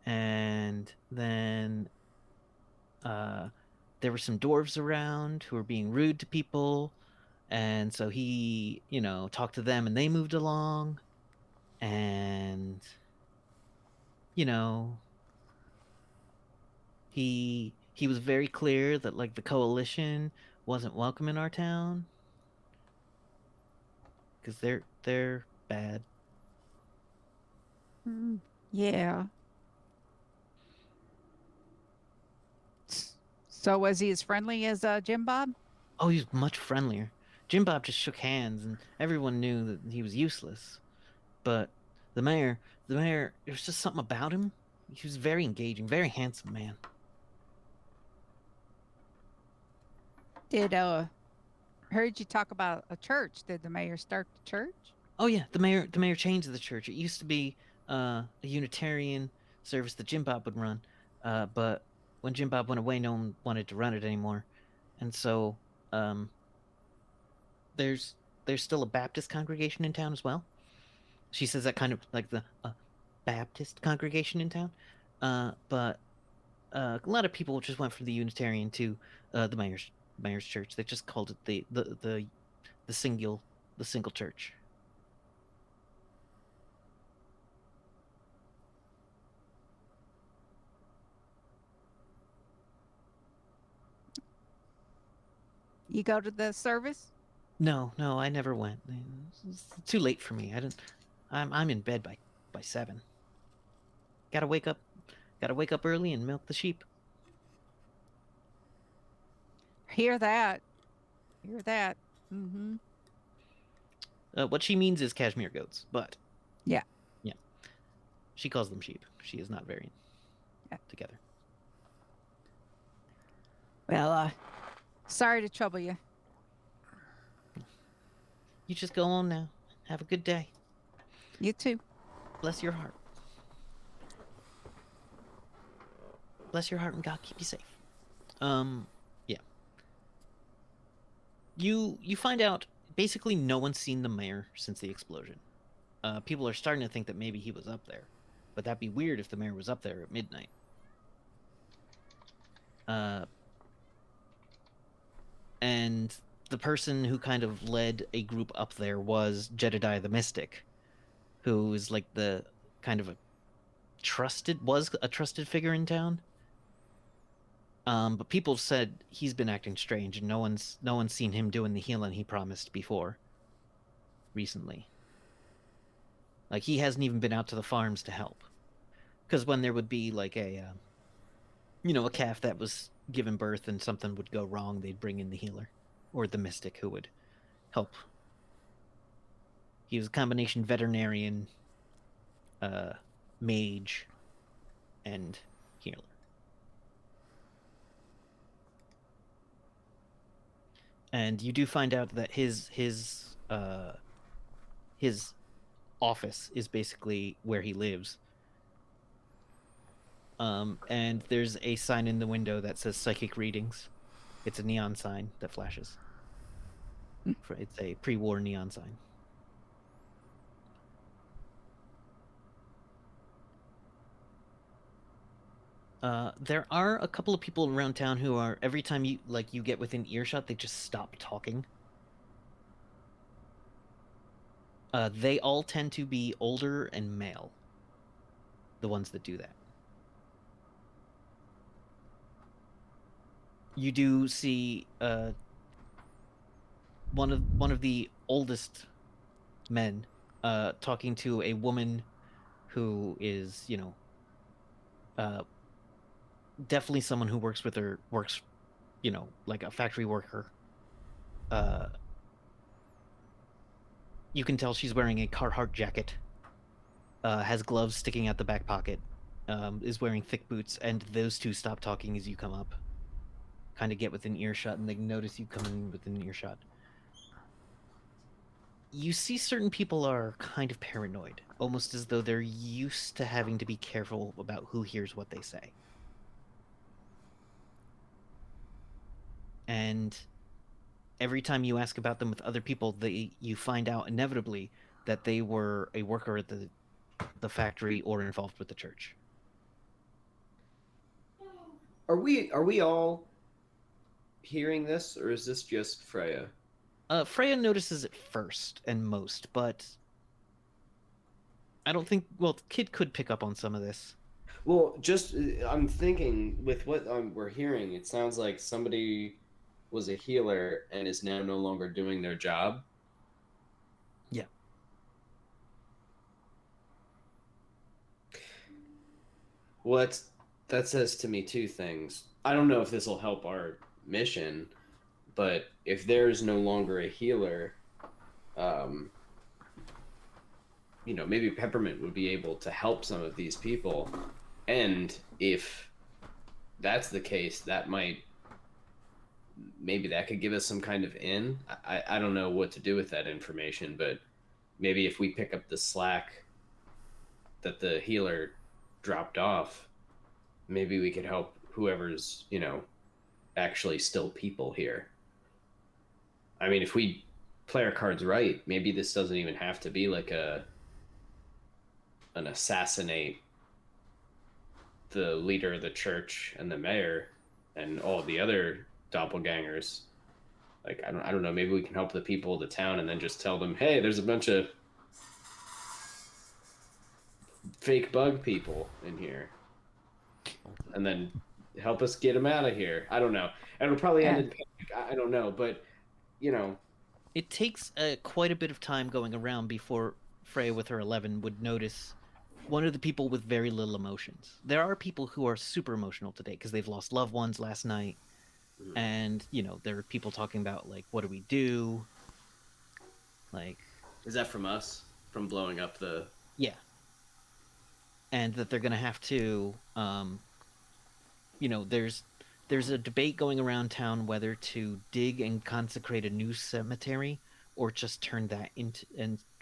and then there were some dwarves around who were being rude to people, and so he, talked to them, and they moved along, and he was very clear that like the coalition wasn't welcome in our town because they're bad.
Yeah. So was he as friendly as Jim Bob?
Oh, he was much friendlier. Jim Bob just shook hands, and everyone knew that he was useless. But the mayor, there was just something about him. He was very engaging, very handsome man.
Did heard you talk about a church? Did the mayor start the church?
Oh yeah, the mayor changed the church. It used to be a Unitarian service that Jim Bob would run, but when Jim Bob went away, no one wanted to run it anymore, and so there's still a Baptist congregation in town as well. She says that kind of like the Baptist congregation in town, but a lot of people just went from the Unitarian to the mayor's church. They just called it the single church.
You go to the service?
No, I never went. It's too late for me. I didn't. I'm in bed by 7. Gotta wake up. Gotta wake up early and milk the sheep.
Hear that? Hear that? Mm-hmm.
What she means is cashmere goats, but
Yeah.
yeah, she calls them sheep. She is not very together.
Well, sorry to trouble you.
You just go on now. Have a good day.
You too.
Bless your heart. Bless your heart and God keep you safe. Yeah. You find out basically no one's seen the mayor since the explosion. People are starting to think that maybe he was up there, but that'd be weird if the mayor was up there at midnight. And the person who kind of led a group up there was Jedediah the Mystic, who is like the kind of a trusted figure in town. But people said he's been acting strange, and no one's seen him doing the healing he promised before. Recently, like he hasn't even been out to the farms to help, because when there would be like a calf that was given birth and something would go wrong, they'd bring in the healer or the mystic who would help. He was a combination veterinarian, mage, and healer. And you do find out that his office is basically where he lives. And there's a sign in the window that says psychic readings. It's a neon sign that flashes. It's a pre-war neon sign. There are a couple of people around town who are, every time you get within earshot, they just stop talking. They all tend to be older and male. The ones that do that. You do see one of the oldest men talking to a woman who is, definitely someone who works, like a factory worker. You can tell she's wearing a Carhartt jacket, has gloves sticking out the back pocket, is wearing thick boots, and those two stop talking as you come up. Kind of get within earshot, and they notice you coming within earshot. You see certain people are kind of paranoid, almost as though they're used to having to be careful about who hears what they say. And every time you ask about them with other people, you find out inevitably that they were a worker at the factory or involved with the church.
Are we all hearing this, or is this just Freya?
Freya notices it first and most, but I don't think. Well, the kid could pick up on some of this.
Well, just I'm thinking with what we're hearing, it sounds like somebody was a healer and is now no longer doing their job.
Yeah.
What that says to me two things. I don't know if this will help our mission, but if there is no longer a healer, maybe Peppermint would be able to help some of these people. And if that's the case, maybe that could give us some kind of in. I don't know what to do with that information, but maybe if we pick up the slack that the healer dropped off, maybe we could help whoever's, actually still people here. I mean, if we play our cards right, maybe this doesn't even have to be like an assassinate the leader of the church and the mayor and all the other doppelgangers. Like, I don't know, maybe we can help the people of the town and then just tell them, hey, there's a bunch of fake bug people in here. And then help us get him out of here. I don't know. And it'll probably end
Yeah.
in panic. I don't know, but you know,
It takes quite a bit of time going around before Freya, with her 11, would notice one of the people with very little emotions. There are people who are super emotional today because they've lost loved ones last night,
Mhm.
and there are people talking about like, what do we do? Like,
is that from us? From blowing up the?
yeah, and that they're gonna have to, there's a debate going around town whether to dig and consecrate a new cemetery or just turn that into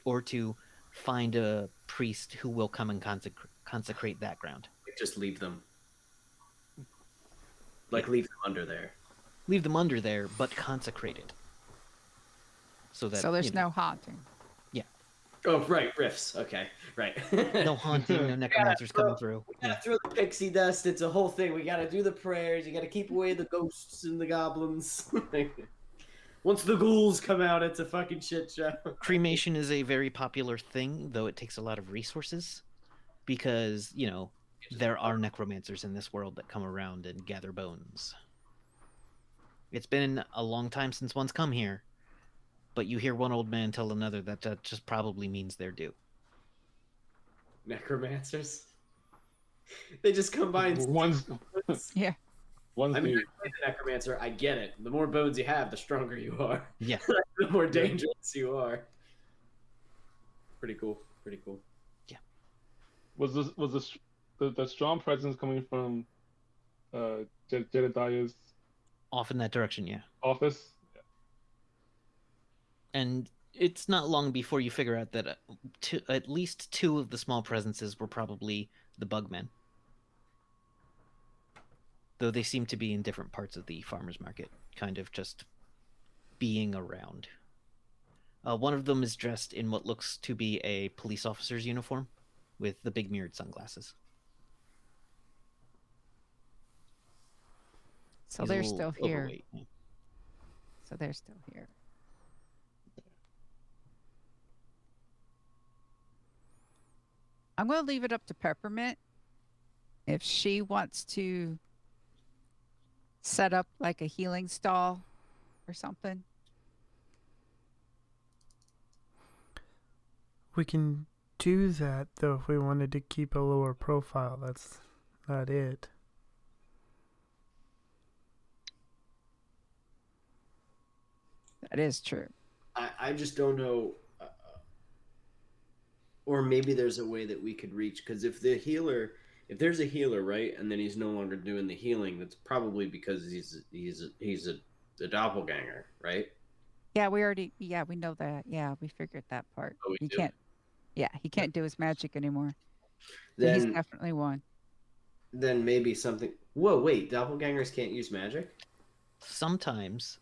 or to find a priest who will come and consecrate that ground.
Just leave them. Like leave them under there.
Leave them under there, but consecrate it. So that
there's no haunting.
Oh, right, riffs. Okay, right.
No haunting, no necromancers coming through.
We gotta throw the pixie dust. It's a whole thing. We gotta do the prayers. You gotta keep away the ghosts and the goblins. Once the ghouls come out, it's a fucking shit show.
Cremation is a very popular thing, though it takes a lot of resources because, there are necromancers in this world that come around and gather bones. It's been a long time since one's come here, but you hear one old man tell another that just probably means they're due.
Necromancers? They just come by and
One's
Yeah.
one's
I mean,
new.
I play the necromancer. I get it. The more bones you have, the stronger you are.
Yeah.
The more dangerous you are. Pretty cool. Pretty cool.
Was the strong presence coming from Jedediah's
Off in that direction, yeah.
office?
And it's not long before you figure out that at least two of the small presences were probably the Bugmen. Though they seem to be in different parts of the farmer's market, kind of just being around. One of them is dressed in what looks to be a police officer's uniform with the big mirrored sunglasses.
So
He's a
they're
little
still here.
overweight, yeah.
So they're still here. I'm going to leave it up to Peppermint if she wants to set up like a healing stall or something.
We can do that, though, if we wanted to keep a lower profile. That's not it.
That is true.
I just don't know. Or maybe there's a way that we could reach, because if there's a healer, right, and then he's no longer doing the healing, that's probably because he's a doppelganger, right?
Yeah, we know that. Yeah, we figured that part.
Oh, we
He
do?
can't. Yeah, he can't do his magic anymore. So he's
Then
definitely one.
then maybe something. Whoa, wait, doppelgangers can't use magic?
Sometimes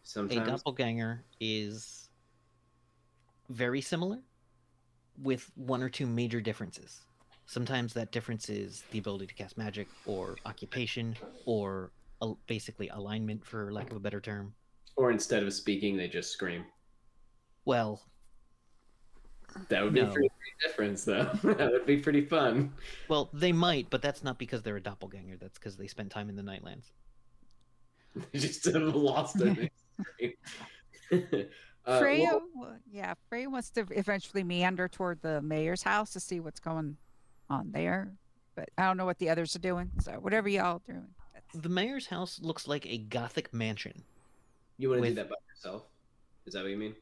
a
Sometimes.
doppelganger is very similar with one or two major differences. Sometimes that difference is the ability to cast magic or occupation or basically alignment, for lack of a better term.
Or instead of speaking, they just scream.
Well,
That would be
No.
pretty big difference, though. That would be pretty fun.
well, they might, but that's not because they're a doppelganger. That's because they spent time in the Nightlands.
Just lost it.
Freya, Freya wants to eventually meander toward the mayor's house to see what's going on there. But I don't know what the others are doing. So whatever y'all are doing.
The mayor's house looks like a Gothic mansion.
You want to do
with-
that by yourself? Is that what you mean?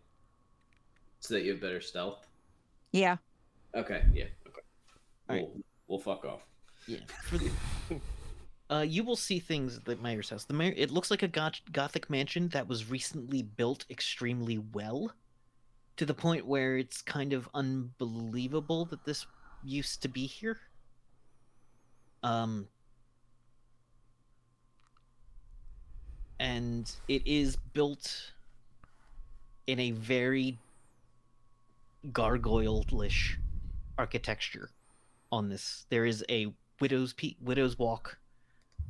So that you have better stealth?
Yeah.
Okay, yeah. Okay.
Alright.
We'll fuck off.
Yeah. You will see things at the mayor's house. It looks like a Gothic mansion that was recently built extremely well, to the point where it's kind of unbelievable that this used to be here. And it is built in a very gargoyle-ish architecture on this. There is a widow's walk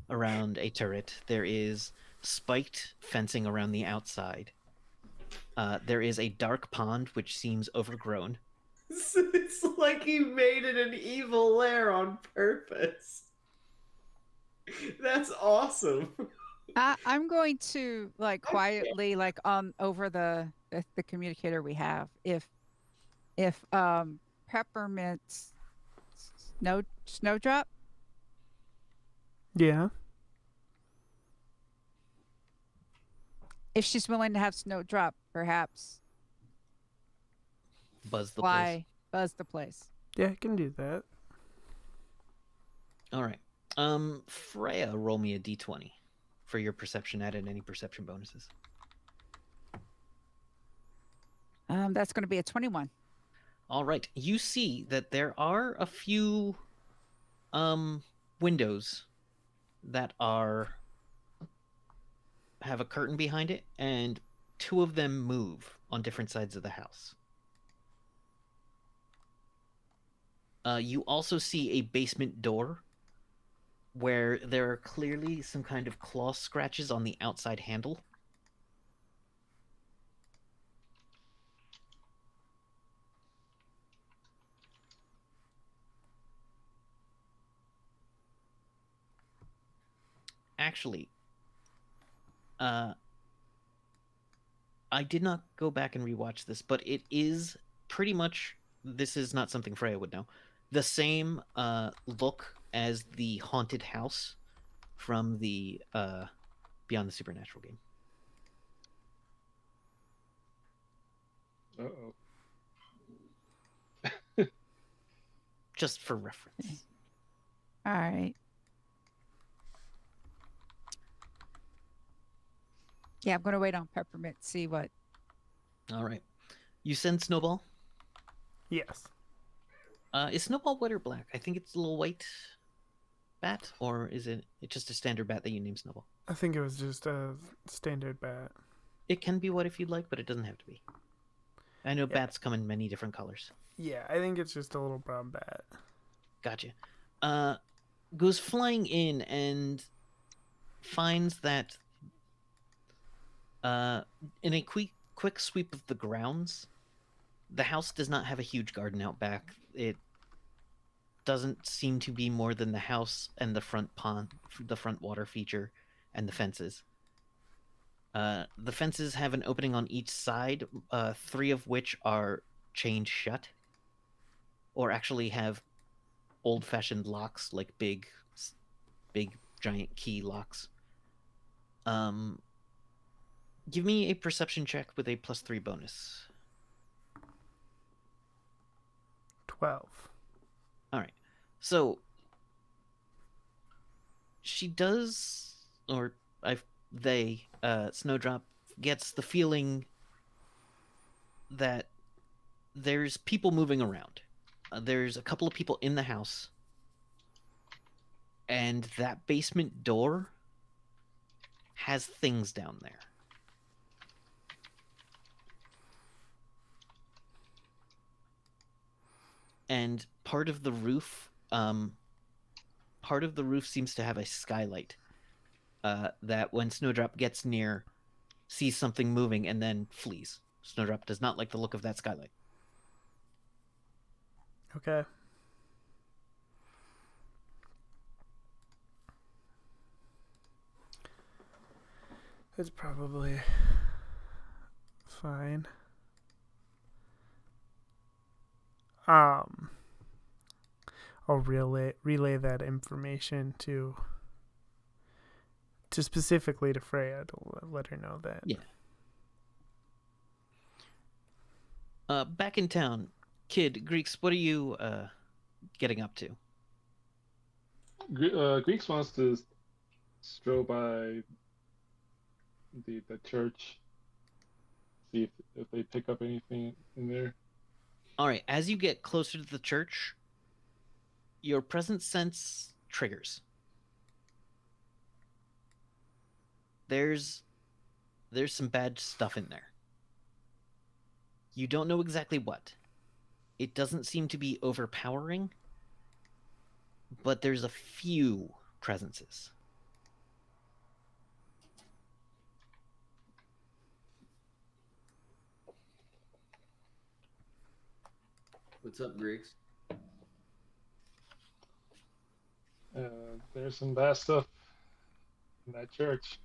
around a turret. There is spiked fencing around the outside. There is a dark pond which seems overgrown.
It's like he made it an evil lair on purpose. That's awesome.
I'm going to like quietly like over the communicator we have. If Peppermint's Snowdrop,
Yeah.
if she's willing to have Snowdrop, perhaps
Buzz the place.
fly buzz the place.
Yeah, I can do that.
All right. Freya, roll me a d20 for your perception. Add in any perception bonuses.
That's going to be a 21.
All right. You see that there are a few windows that have a curtain behind it, and 2 of them move on different sides of the house. You also see a basement door where there are clearly some kind of claw scratches on the outside handle. Actually, I did not go back and rewatch this, but it is pretty much, this is not something Freya would know, the same look as the haunted house from the Beyond the Supernatural game.
Uh-oh.
Just for reference.
All right. Yeah, I'm going to wait on Peppermint, see what.
All right. You send Snowball.
Yes.
Is Snowball white or black? I think it's a little white bat, or is it just a standard bat that you name Snowball?
I think it was just a standard bat.
It can be white if you'd like, but it doesn't have to be. I know bats come in many different colors.
Yeah, I think it's just a little brown bat.
Gotcha. Goes flying in and finds that in a quick sweep of the grounds, the house does not have a huge garden out back. It doesn't seem to be more than the house and the front pond, the front water feature, and the fences. The fences have an opening on each side, 3 of which are chained shut, or actually have old-fashioned locks, like big giant key locks. Give me a perception check with a +3 bonus.
12.
All right. So she does, or Snowdrop gets the feeling that there's people moving around. There's a couple of people in the house, and that basement door has things down there. And part of the roof seems to have a skylight that when Snowdrop gets near, sees something moving and then flees. Snowdrop does not like the look of that skylight.
Okay. It's probably fine. I'll relay that information to specifically to Freya to let her know that.
Yeah. Back in town, Kid, Greeks, what are you getting up to?
Greeks wants to stroll by the church, see if they pick up anything in there.
All right, as you get closer to the church, your present sense triggers. There's some bad stuff in there. You don't know exactly what. It doesn't seem to be overpowering, but there's a few presences.
What's up, Greeks?
There's some bad stuff in that church.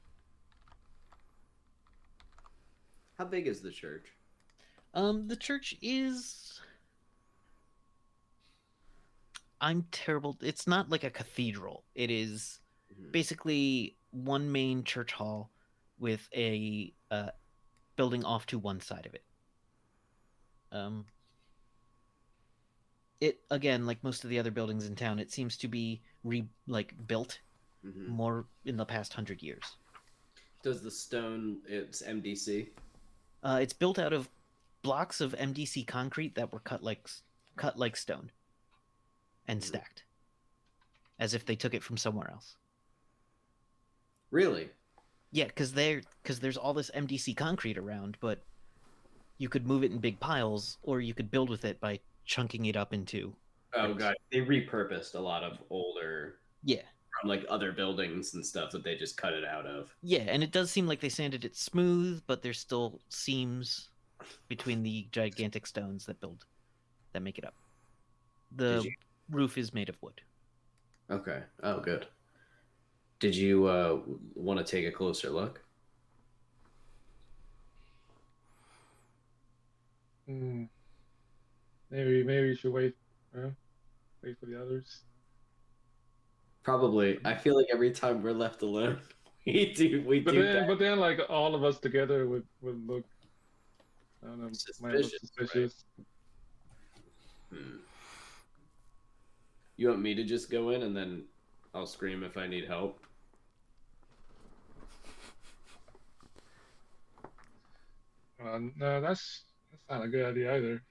How big is the church?
The church is. I'm terrible. It's not like a cathedral. It is basically one main church hall with a building off to one side of it. It again, like most of the other buildings in town, it seems to be built more in the past 100 years.
Does the stone? It's MDC.
It's built out of blocks of MDC concrete that were cut like stone and stacked, as if they took it from somewhere else.
Really?
Yeah, because there's all this MDC concrete around, but you could move it in big piles, or you could build with it by chunking it up into.
Oh god, they repurposed a lot of older.
Yeah.
From like other buildings and stuff that they just cut it out of.
Yeah, and it does seem like they sanded it smooth, but there's still seams between the gigantic stones that make it up. The roof is made of wood.
Okay. Oh, good. Did you want to take a closer look?
Maybe we should wait. Wait for the others.
Probably. I feel like every time we're left alone, we do.
But then, like all of us together would look. I don't know. Might look suspicious.
Right? You want me to just go in and then I'll scream if I need help?
No, that's not a good idea either.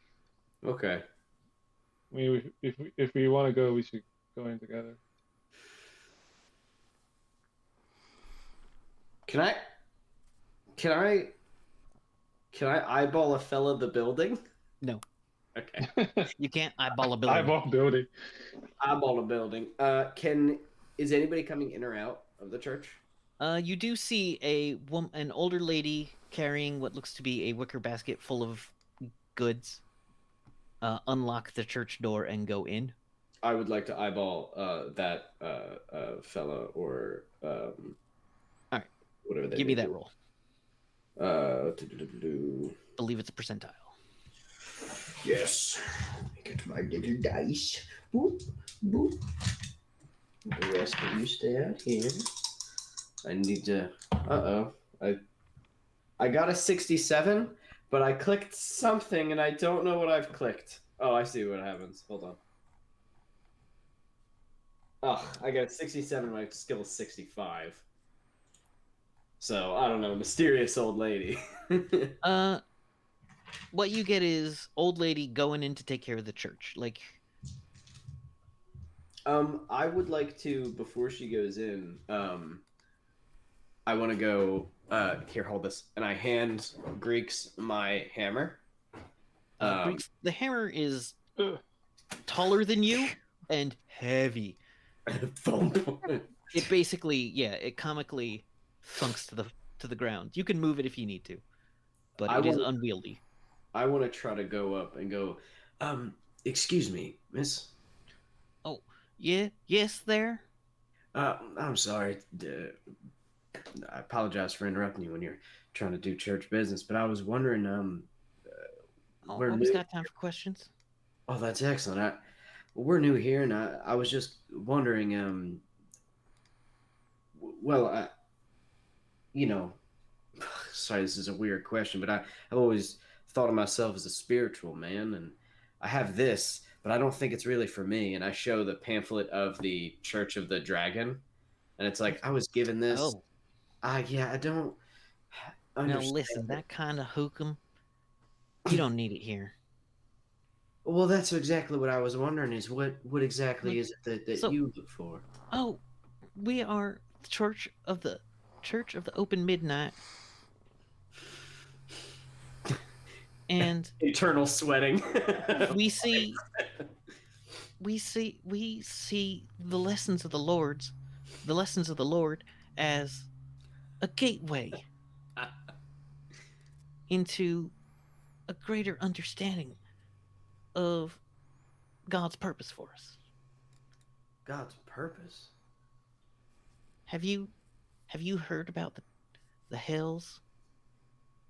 Okay.
I mean, if we want to go, we should go in together.
Can I eyeball a fella the building?
No.
Okay.
You can't eyeball a building.
Eyeball building.
Eyeball a building. Is anybody coming in or out of the church?
You do see an older lady carrying what looks to be a wicker basket full of goods. Unlock the church door and go in.
I would like to eyeball that fella or
all right,
whatever they
give me that roll. Believe it's a percentile.
Yes. Get my little dice. Boop, boop. The rest of you stay out here. I need to. I got a 67, but I clicked something and I don't know what I've clicked. Oh, I see what happens. Hold on. Oh, I got a 67. My skill is 65. So I don't know, mysterious old lady.
What you get is old lady going in to take care of the church. Like,
I would like to, before she goes in, I want to go. Here, hold this, and I hand Greeks my hammer.
Greeks, the hammer is taller than you and heavy. It basically, it comically thunks to the ground. You can move it if you need to, but it is unwieldy.
I want to try to go up and go, excuse me, miss.
Oh, yeah, yes, there.
I'm sorry. I apologize for interrupting you when you're trying to do church business, but I was wondering,
I always got time for questions.
Oh, that's excellent. We're new here, and I was just wondering, sorry, this is a weird question, but I've always thought of myself as a spiritual man, and I have this, but I don't think it's really for me. And I show the pamphlet of the Church of the Dragon, and it's like I was given this.
Oh,
yeah, I don't understand.
Now listen, that kind of hook'em, you don't need it here.
Well, that's exactly what I was wondering. Is what exactly is it that you look for?
Oh, we are the Church of the Open Midnight. And
eternal sweating.
we see the lessons of the Lord as a gateway into a greater understanding of God's purpose for us.
God's purpose?
Have you have you heard about the hells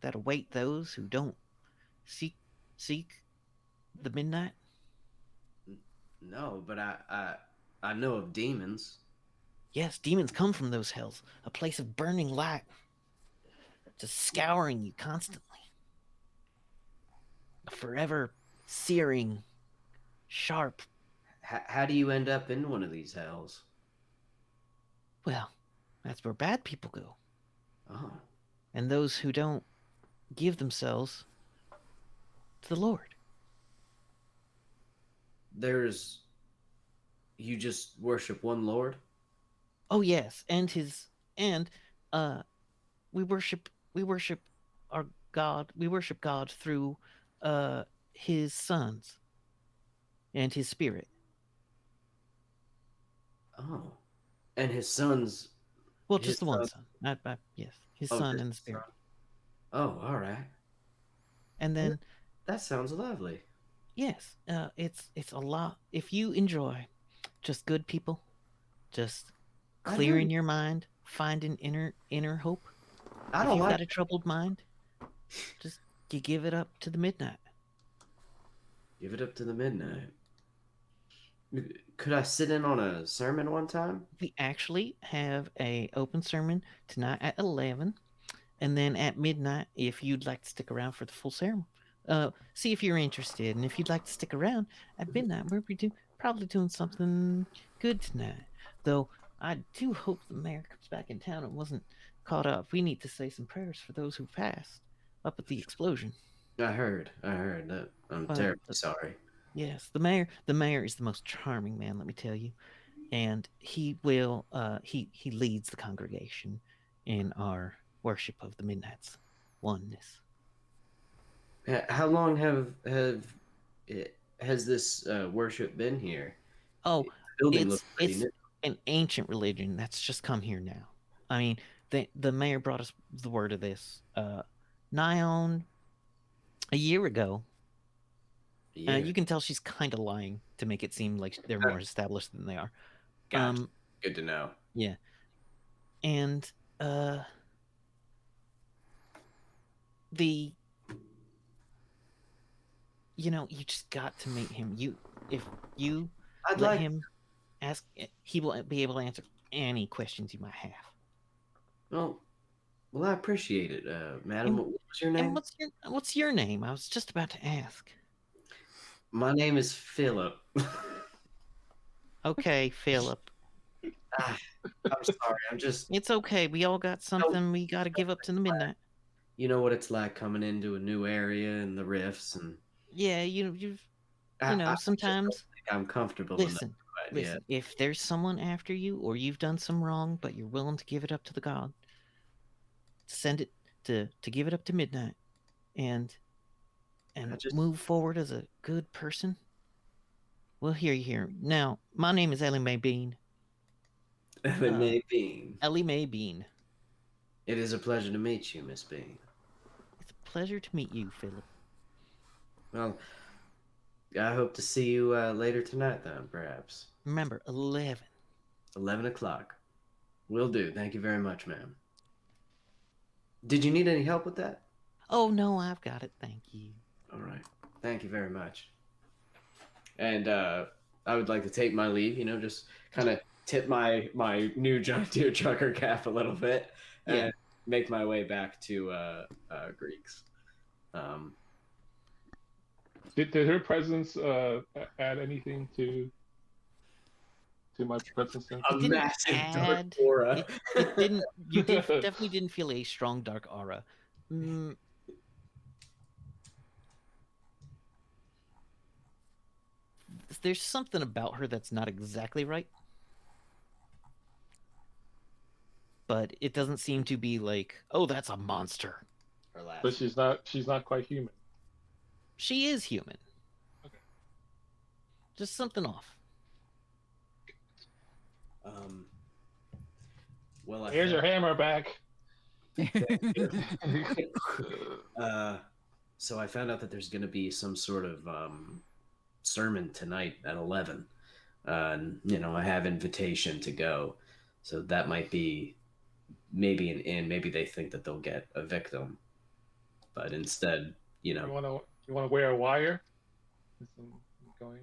that await those who don't seek the midnight?
No, but I know of demons.
Yes, demons come from those hells, a place of burning light, just scouring you constantly, a forever searing, sharp.
How do you end up in one of these hells?
Well, that's where bad people go,
Oh,
and those who don't give themselves to the Lord.
there's you just worship one Lord?
Oh yes, and uh we worship our God. We worship God through his sons and his spirit.
Oh, and his sons.
Well,
His
just the one
son.
son. Yes, his
Oh,
son
just
and the
his son.
spirit.
Oh, all right.
And then
That sounds lovely.
yes, it's a lot. If you enjoy just good people, just
I know.
clearing your mind, finding inner hope.
I
If
don't
you've
like.
got a troubled mind, just you give it up to the midnight.
Give it up to the midnight. Could I sit in on a sermon one time?
We actually have a open sermon tonight at 11, and then at midnight, if you'd like to stick around for the full ceremony. See if you're interested, and if you'd like to stick around at midnight, probably doing something good tonight. Though I do hope the mayor comes back in town and wasn't caught up. We need to say some prayers for those who passed up at the explosion.
I heard. That. I'm
But
terribly sorry.
yes, the mayor is the most charming man, let me tell you, and he will he leads the congregation in our worship of the midnight's oneness.
How long has this worship been here?
Oh,
The building
it's
looks pretty
it's
new.
an ancient religion that's just come here now. I mean, the mayor brought us the word of this nigh on a year ago.
Yeah.
You can tell she's kind of lying to make it seem like they're more established than they are.
Gotcha. Good to know.
Yeah, and the you just got to meet him. If you
I'd
let
like.
him ask, he will be able to answer any questions you might have.
Well, I appreciate it, madam.
And,
What was your
and
name?
what's your name? I was just about to ask.
My name is Philip.
Okay, Philip.
I'm sorry. I'm just.
It's okay. We all got something we got to give up to the midnight.
You know what it's like coming into a new area and the rifts, and
Yeah, you've
I just don't
sometimes.
think I'm comfortable enough.
Listen,
But yeah,
if there's someone after you or you've done some wrong, but you're willing to give it up to the God, send it to give it up to midnight, and
I just.
move forward as a good person. We'll hear you here. Now, my name is Ellie Mae Bean.
May Bean.
Ellie Mae Bean.
It is a pleasure to meet you, Miss Bean.
It's a pleasure to meet you, Philip.
Well, I hope to see you later tonight, then, perhaps.
Remember, 11.
11 o'clock. Will do. Thank you very much, ma'am. Did you need any help with that?
Oh, no, I've got it. Thank you.
All right. Thank you very much. And I would like to take my leave, just kind of tip my new John Deere trucker cap a little bit and
Yeah.
make my way back to Greeks.
Did her presence add anything to my presence?
A
It didn't
massive
add.
dark aura.
It didn't. You definitely didn't feel a strong dark aura. There's something about her that's not exactly right, but it doesn't seem to be like, oh, that's a monster.
Her last.
But she's not quite human.
She is human.
Okay.
Just something off.
Well,
Here's your hammer back.
So I found out that there's going to be some sort of sermon tonight at 11. And I have invitation to go, so that might be maybe an inn. Maybe they think that they'll get a victim, but instead,
You wanna wear a wire? Going.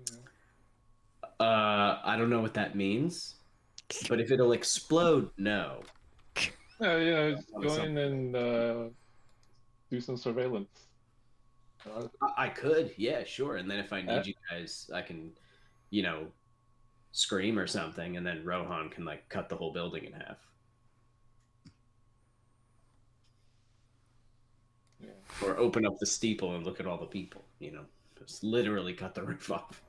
I don't know what that means, but if it'll explode, no.
Just go in and do some surveillance.
I could, yeah, sure. And then if I need you guys, I can, scream or something, and then Rohan can like cut the whole building in half.
Yeah.
Or open up the steeple and look at all the people, just literally cut the roof off.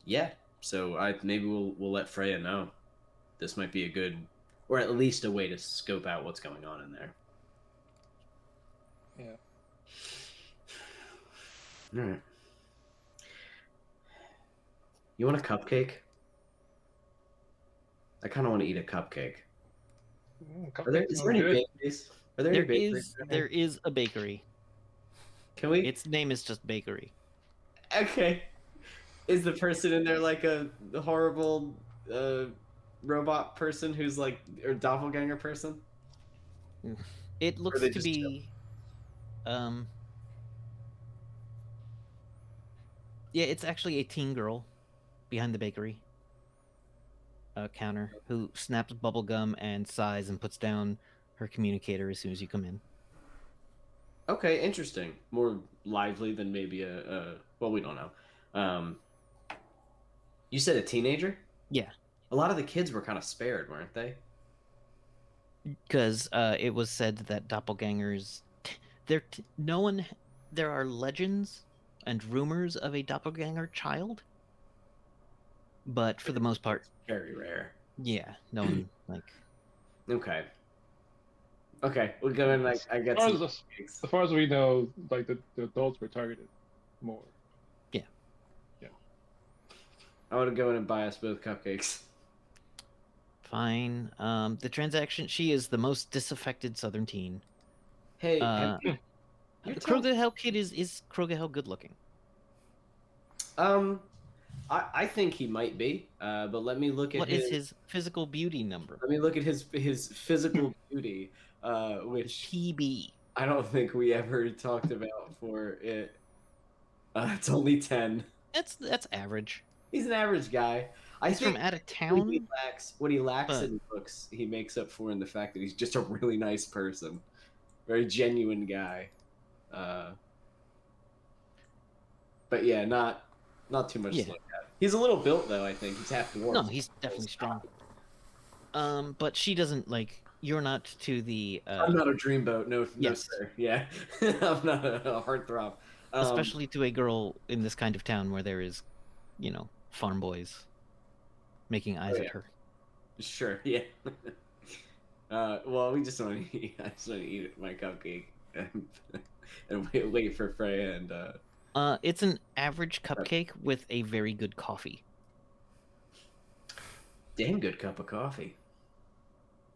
Yeah. So maybe we'll let Freya know. This might be a good, or at least a way to scope out what's going on in there.
Yeah.
All right. You want a cupcake? I kind of want to eat a cupcake. Is there any bakeries? Are there any bakeries?
There is a bakery.
Can we?
Its name is just bakery.
Okay. Is the person in there like a horrible robot person who's like, or doppelganger person?
It looks to be, yeah, it's actually a teen girl behind the bakery counter who snaps bubblegum and sighs and puts down her communicator as soon as you come in.
Okay, interesting. More lively than maybe well, we don't know. You said a teenager?
Yeah.
A lot of the kids were kind of spared, weren't they?
Because it was said that doppelgangers, there are legends and rumors of a doppelganger child, but for the most part,
very rare.
Yeah, no one like.
Okay, we'll go in. Like, I guess.
As far as we know, like the adults were targeted more.
Yeah.
I want to go in and buy us both cupcakes.
Fine. The transaction. She is the most disaffected Southern teen.
Hey,
Krogahel kid is Krogahel good looking?
I think he might be. But let me look at
what is his physical beauty number.
Let me look at his physical beauty, which
PB.
I don't think we ever talked about for it. It's only 10.
That's average.
He's an average guy.
He's from out of town.
What he lacks in looks, he makes up for in the fact that he's just a really nice person, very genuine guy. But yeah, not too much to look at. He's a little built though. I think he's half dwarf.
No, he's definitely strong. But she doesn't like. You're not to the.
I'm not a dreamboat. No, sir. Yeah, I'm not a heartthrob.
Especially to a girl in this kind of town where there is, farm boys making eyes at her.
Sure, yeah. Well, we just want to eat. I just want to eat my cupcake and wait for Freya and.
It's an average cupcake with a very good coffee.
Damn good cup of coffee.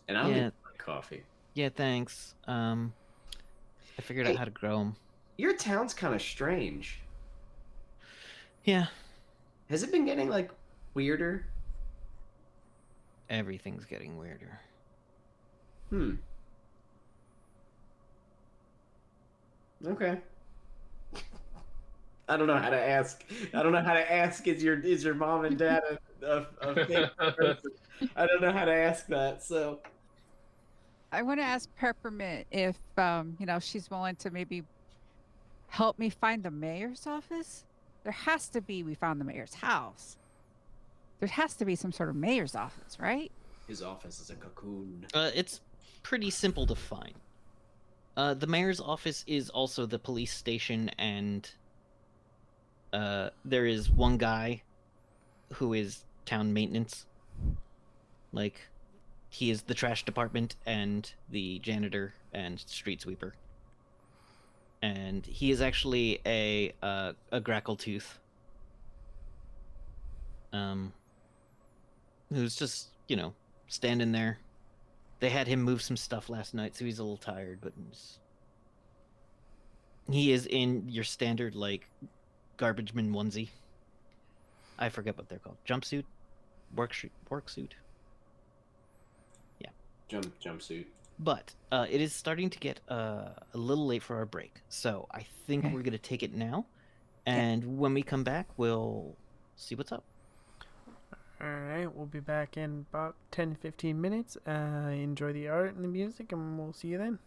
And I don't even like coffee.
Yeah, thanks. I figured out how to grow them.
Your town's kind of strange.
Yeah.
Has it been getting, like, weirder?
Everything's getting weirder.
Okay. I don't know how to ask. Is your mom and dad a famous person? I don't know how to ask that. So
I want to ask Peppermint if she's willing to maybe help me find the mayor's office. There has to be. We found the mayor's house. There has to be some sort of mayor's office, right?
His office is a cocoon.
It's pretty simple to find. The mayor's office is also the police station, and there is one guy who is town maintenance. Like, he is the trash department and the janitor and street sweeper. And he is actually a grackletooth. Who's just, standing there. They had him move some stuff last night, so he's a little tired, but he is in your standard, like, garbageman onesie. I forget what they're called. Jumpsuit? Work suit? Yeah.
jumpsuit.
But it is starting to get a little late for our break, so I think
Okay.
we're gonna take it now.
Yeah.
And when we come back, we'll see what's up.
All right, we'll be back in about 10 15 minutes. Enjoy the art and the music, and we'll see you then.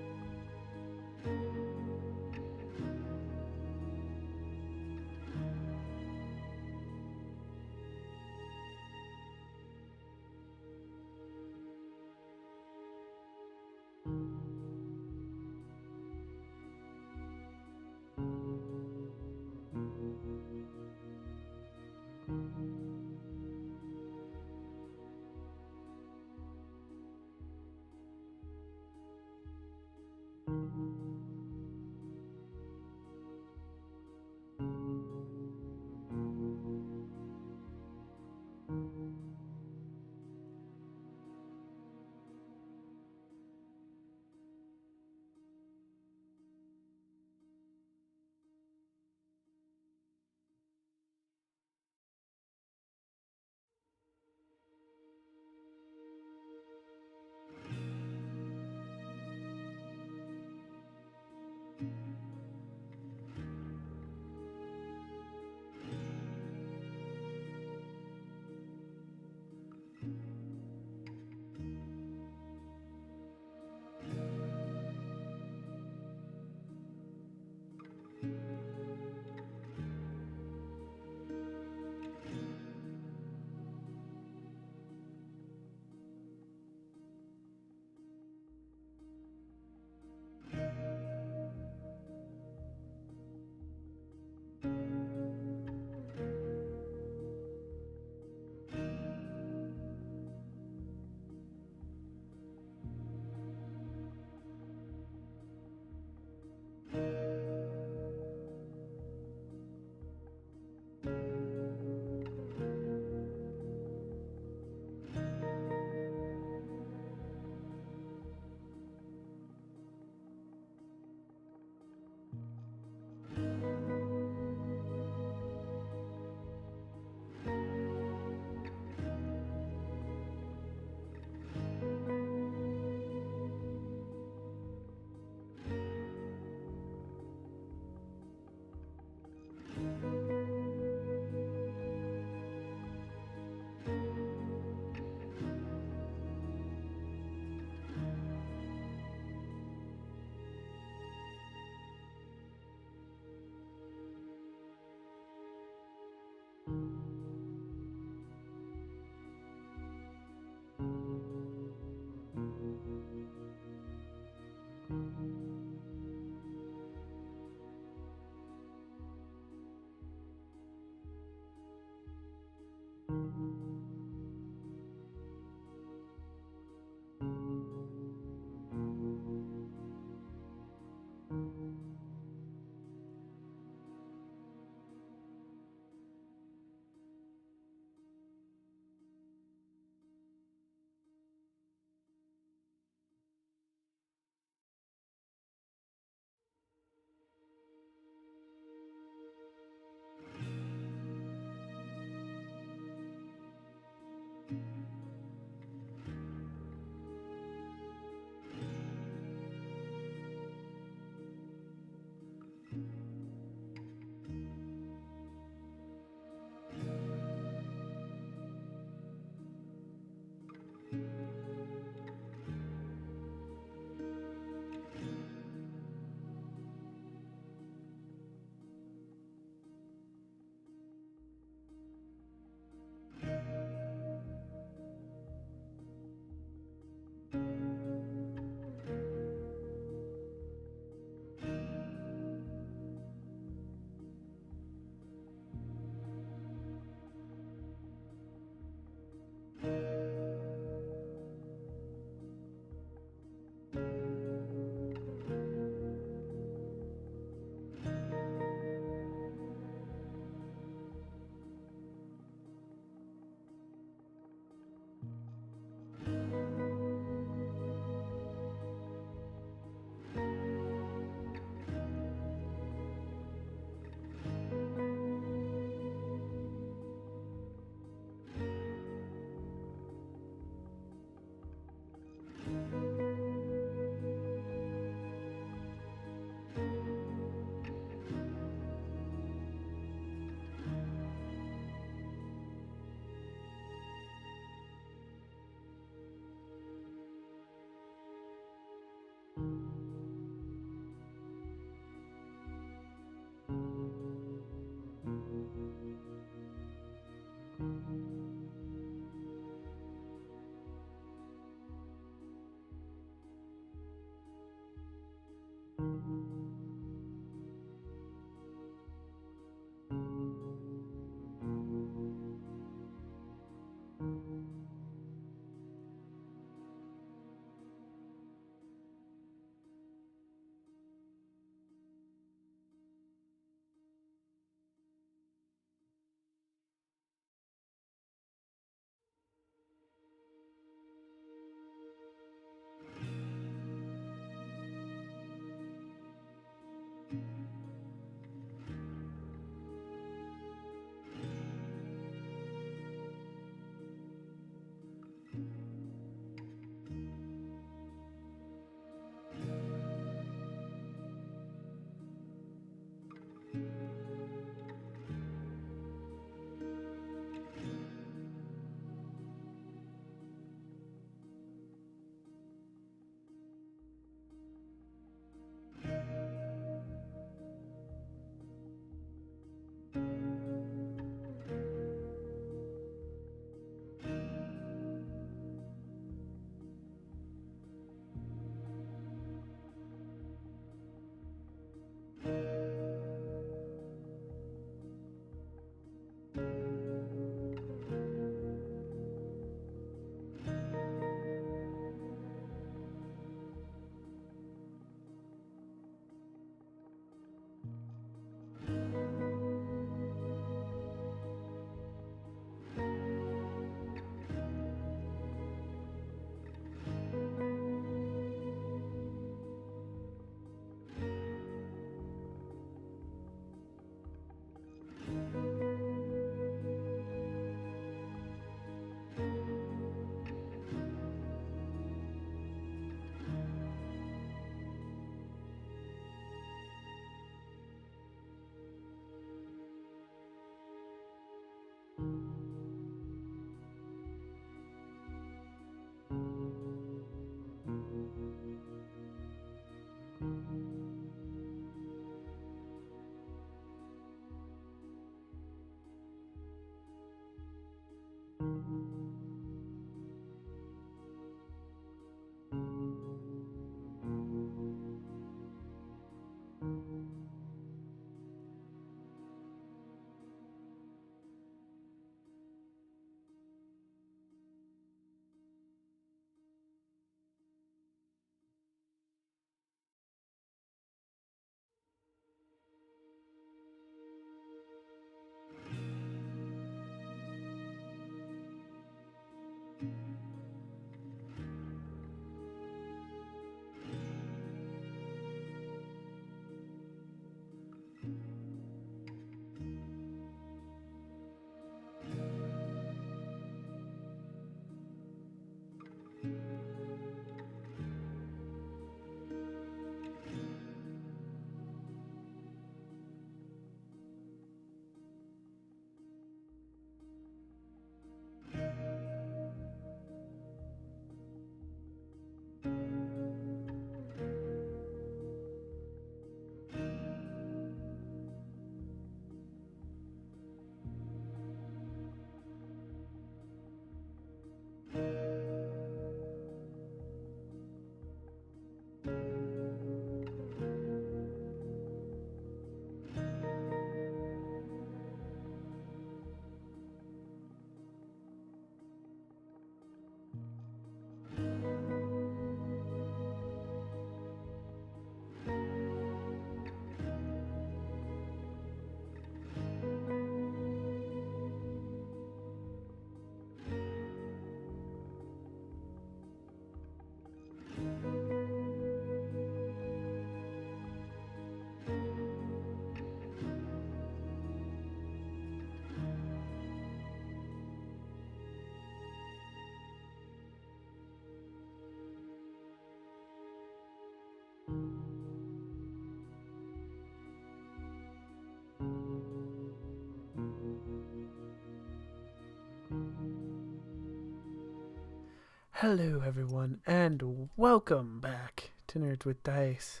Hello, everyone, and welcome back to Nerds with Dice.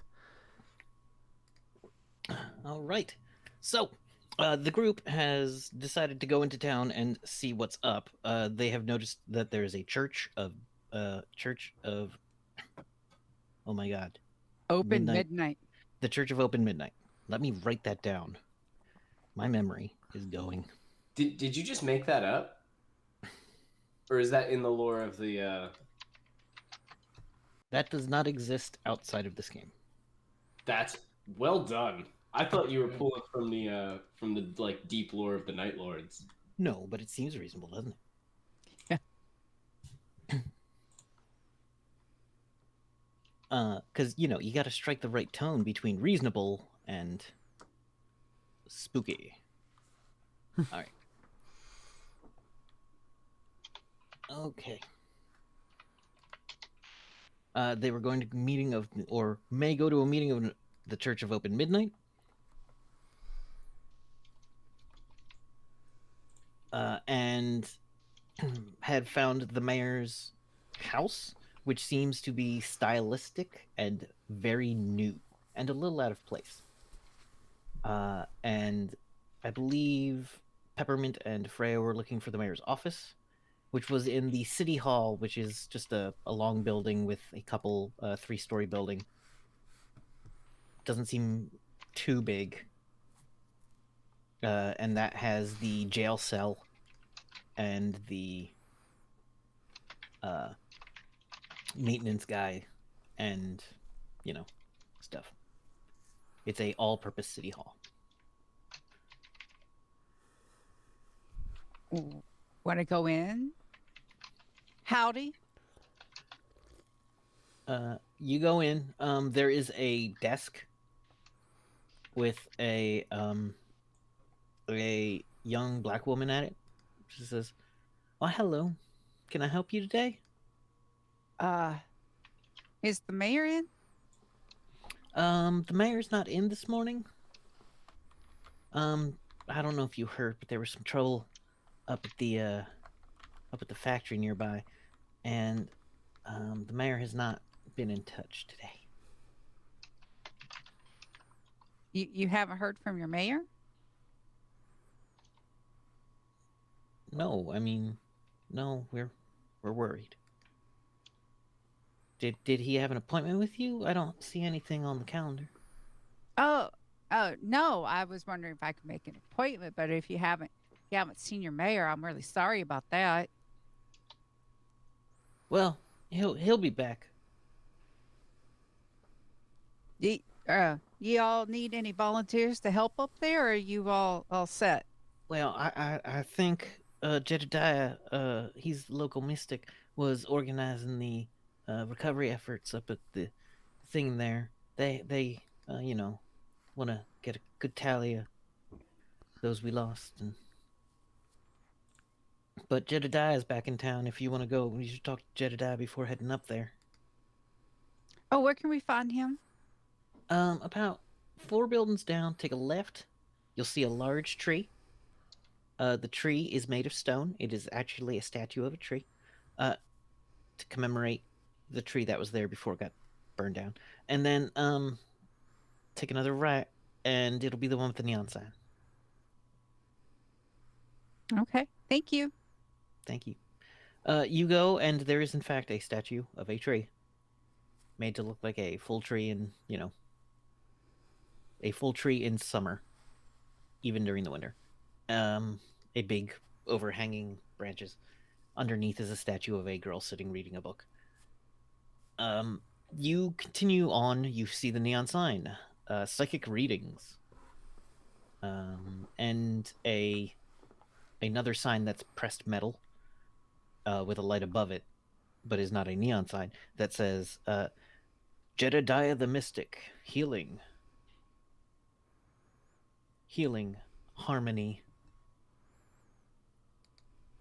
All right. So, the group has decided to go into town and see what's up. They have noticed that there is a church of, oh my god,
Open midnight.
The Church of Open Midnight. Let me write that down. My memory is going.
Did you just make that up? Or is that in the lore of the
That does not exist outside of this game.
That's well done. I thought you were pulling from the like deep lore of the Night Lords.
No, but it seems reasonable, doesn't it?
Yeah.
Because, you got to strike the right tone between reasonable and spooky. All right. Okay. They were going to a meeting of, or may go to a meeting of the Church of Open Midnight. And had found the mayor's house, which seems to be stylistic and very new and a little out of place. And I believe Peppermint and Freya were looking for the mayor's office, which was in the city hall, which is just a long building with a couple 3-story building. Doesn't seem too big. And that has the jail cell and the maintenance guy and, stuff. It's a all-purpose city hall.
Want to go in? Howdy.
You go in. There is a desk with a young black woman at it. She says, "Well, hello. Can I help you today?"
Is the mayor in?
The mayor's not in this morning. I don't know if you heard, but there was some trouble up at the factory nearby, and the mayor has not been in touch today.
You haven't heard from your mayor?
No, I mean, no, we're worried. Did he have an appointment with you? I don't see anything on the calendar.
Oh, no. I was wondering if I could make an appointment, but if you haven't seen your mayor, I'm really sorry about that.
Well, he'll be back.
You all need any volunteers to help up there, or are you all set?
Well, I think Jedediah, he's the local mystic, was organizing the recovery efforts up at the thing there. They you know, want to get a good tally of those we lost. But Jedediah's back in town. If you want to go, you should talk to Jedediah before heading up there.
Oh, where can we find him?
About 4 buildings down, take a left. You'll see a large tree. The tree is made of stone. It is actually a statue of a tree, to commemorate the tree that was there before it got burned down. And then take another right, and it'll be the one with the neon sign.
Okay, thank you.
Thank you. You go, and there is in fact a statue of a tree, made to look like a full tree in, a full tree in summer, even during the winter. A big overhanging branches. Underneath is a statue of a girl sitting reading a book. You continue on. You see the neon sign, psychic readings, and another sign that's pressed metal, with a light above it, but is not a neon sign, that says Jedediah the Mystic, healing, harmony,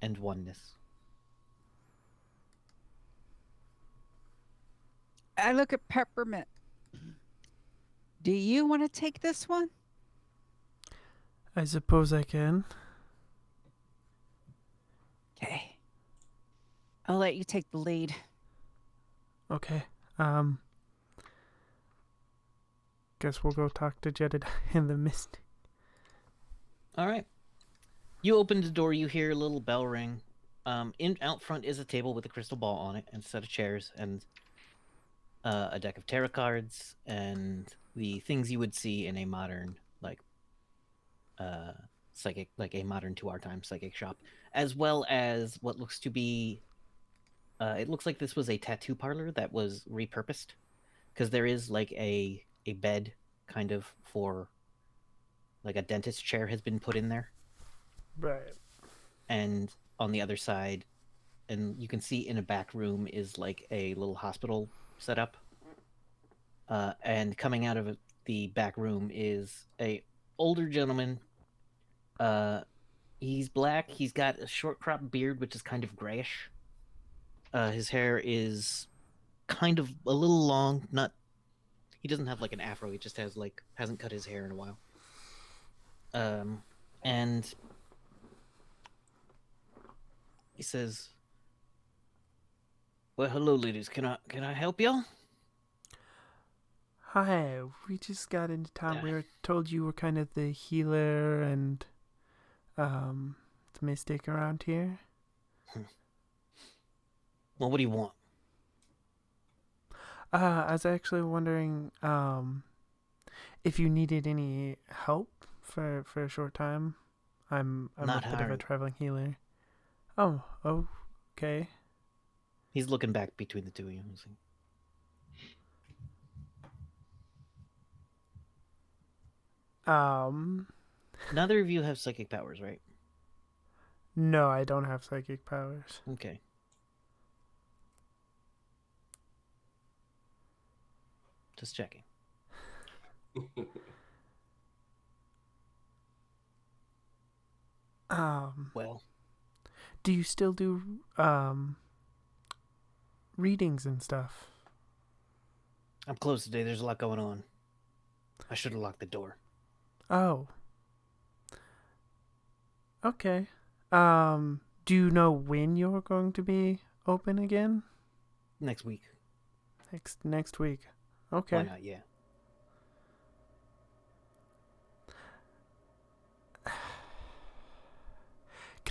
and oneness.
I look at Peppermint. Do you want to take this one?
I suppose I can.
Okay. I'll let you take the lead.
Okay. Guess we'll go talk to Jedediah in the mist.
All right. You open the door. You hear a little bell ring. Out front is a table with a crystal ball on it, and a set of chairs, and a deck of tarot cards, and the things you would see in a modern, psychic, like a modern to our time psychic shop, as well as what looks to be. It looks like this was a tattoo parlor that was repurposed, because there is like a bed, kind of, for like a dentist chair has been put in there.
Right.
And on the other side, and you can see in a back room is like a little hospital set up. And coming out of the back room is a older gentleman. He's black. He's got a short crop beard, which is kind of grayish. His hair is kind of a little long. He doesn't have like an afro. He just hasn't cut his hair in a while. And he says, "Well, hello, ladies. Can I help y'all?"
Hi, we just got into town. We were told you were kind of the healer and the mystic around here.
Well, what do you want?
I was actually wondering if you needed any help for a short time. I'm
Not
a bit of a
hiring.
traveling healer. Oh, okay.
He's looking back between the two of you. He's like, neither of you have psychic powers, right?
No, I don't have psychic powers.
Okay. Just checking. Well,
Do you still do readings and stuff?
I'm closed today. There's a lot going on. I should have locked the door.
Oh. Okay. Do you know when you're going to be open again?
Next week.
Next week. Okay.
Why not? Yeah.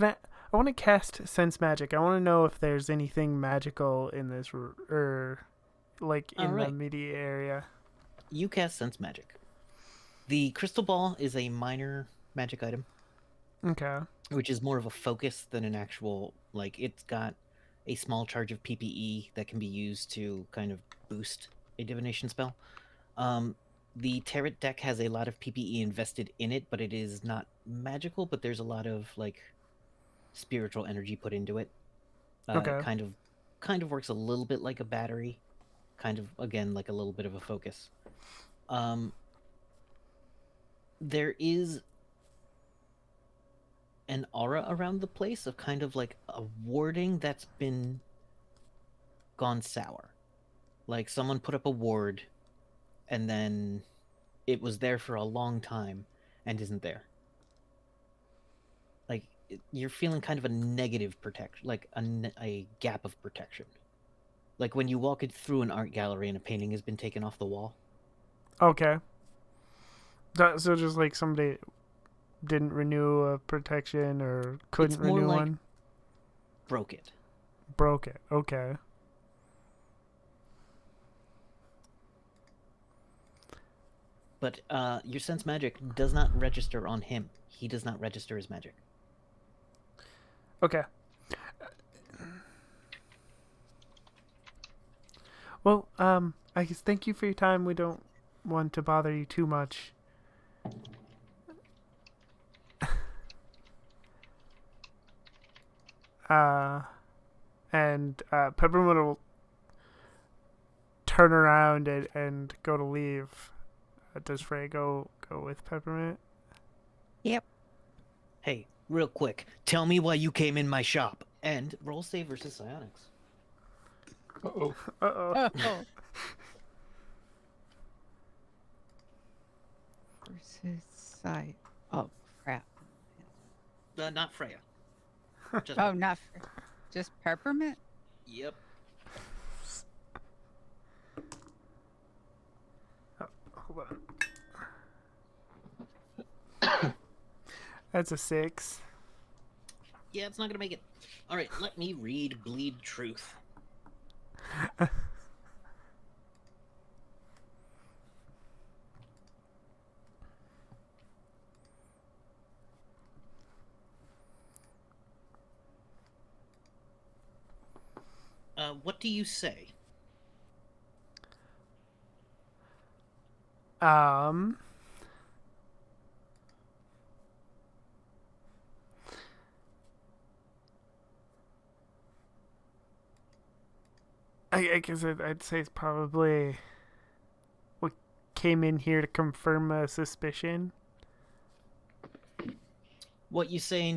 I want to cast sense magic. I want to know if there's anything magical in this, or like in the immediate area.
You cast sense magic. The crystal ball is a minor magic item.
Okay.
Which is more of a focus than an actual, like, it's got a small charge of PPE that can be used to kind of boost a divination spell. The Tarot deck has a lot of PPE invested in it, but it is not magical, but there's a lot of, like, spiritual energy put into it.
Okay.
It kind of works a little bit like a battery, kind of, again, like a little bit of a focus. There is an aura around the place of kind of like a warding that's been gone sour. Like someone put up a ward and then it was there for a long time and isn't there. Like you're feeling kind of a negative protection, like a gap of protection. Like when you walk it through an art gallery and a painting has been taken off the wall.
Okay. So just like somebody didn't renew a protection or couldn't
It's more
renew
like
one?
broke it.
Broke it. Okay.
But your sense magic does not register on him. He does not register as magic.
Okay. Well, I guess thank you for your time. We don't want to bother you too much. And Peppermint will turn around and go to leave. Does Frey go with Peppermint?
Yep.
Hey, real quick, tell me why you came in my shop. And roll save versus psionics.
Uh-oh.
Uh-oh.
Oh. Versus sight. Oh, crap.
Not Freya. Just
Oh, not just peppermint?
Yep.
Hold on. That's a 6.
Yeah, it's not gonna make it. All right, let me read Bleed Truth. What do you say?
I guess I'd say it's probably what came in here to confirm a suspicion.
What you say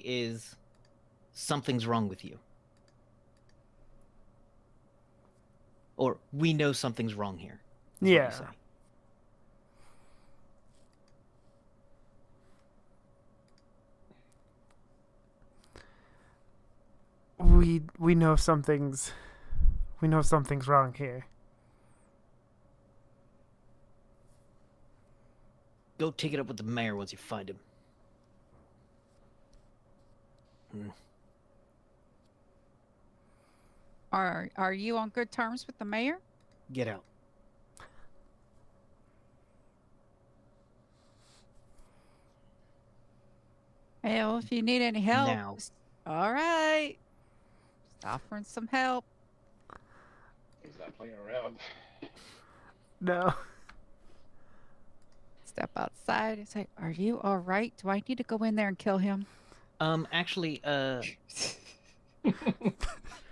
is something's wrong with you. Or we know something's wrong here. Is
Yeah.
What you say.
We know something's wrong here.
Go take it up with the mayor once you find him.
Are you on good terms with the mayor?
Get out.
Well, if you need any help.
Now.
All right. Just offering some help.
He's not playing around.
No.
Step outside and say, "Are you all right? Do I need to go in there and kill him?"
Actually,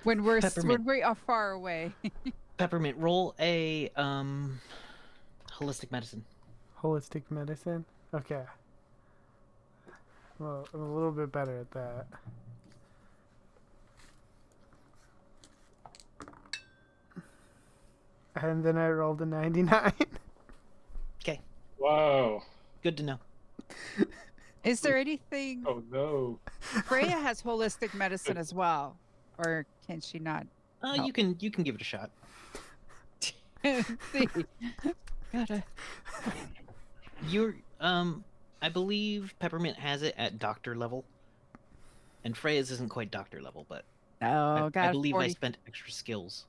when we
Peppermint.
are far away.
Peppermint, roll a holistic medicine.
Holistic medicine? Okay. Well, I'm a little bit better at that. And then I rolled a 99.
Okay.
Wow.
Good to know.
Is there anything?
Oh no.
Freya has holistic medicine as well, or can she not?
You can give it a shot.
See, gotta.
You're I believe Peppermint has it at doctor level, and Freya's isn't quite doctor level, but
Oh,
I
got
believe
40.
I spent extra skills.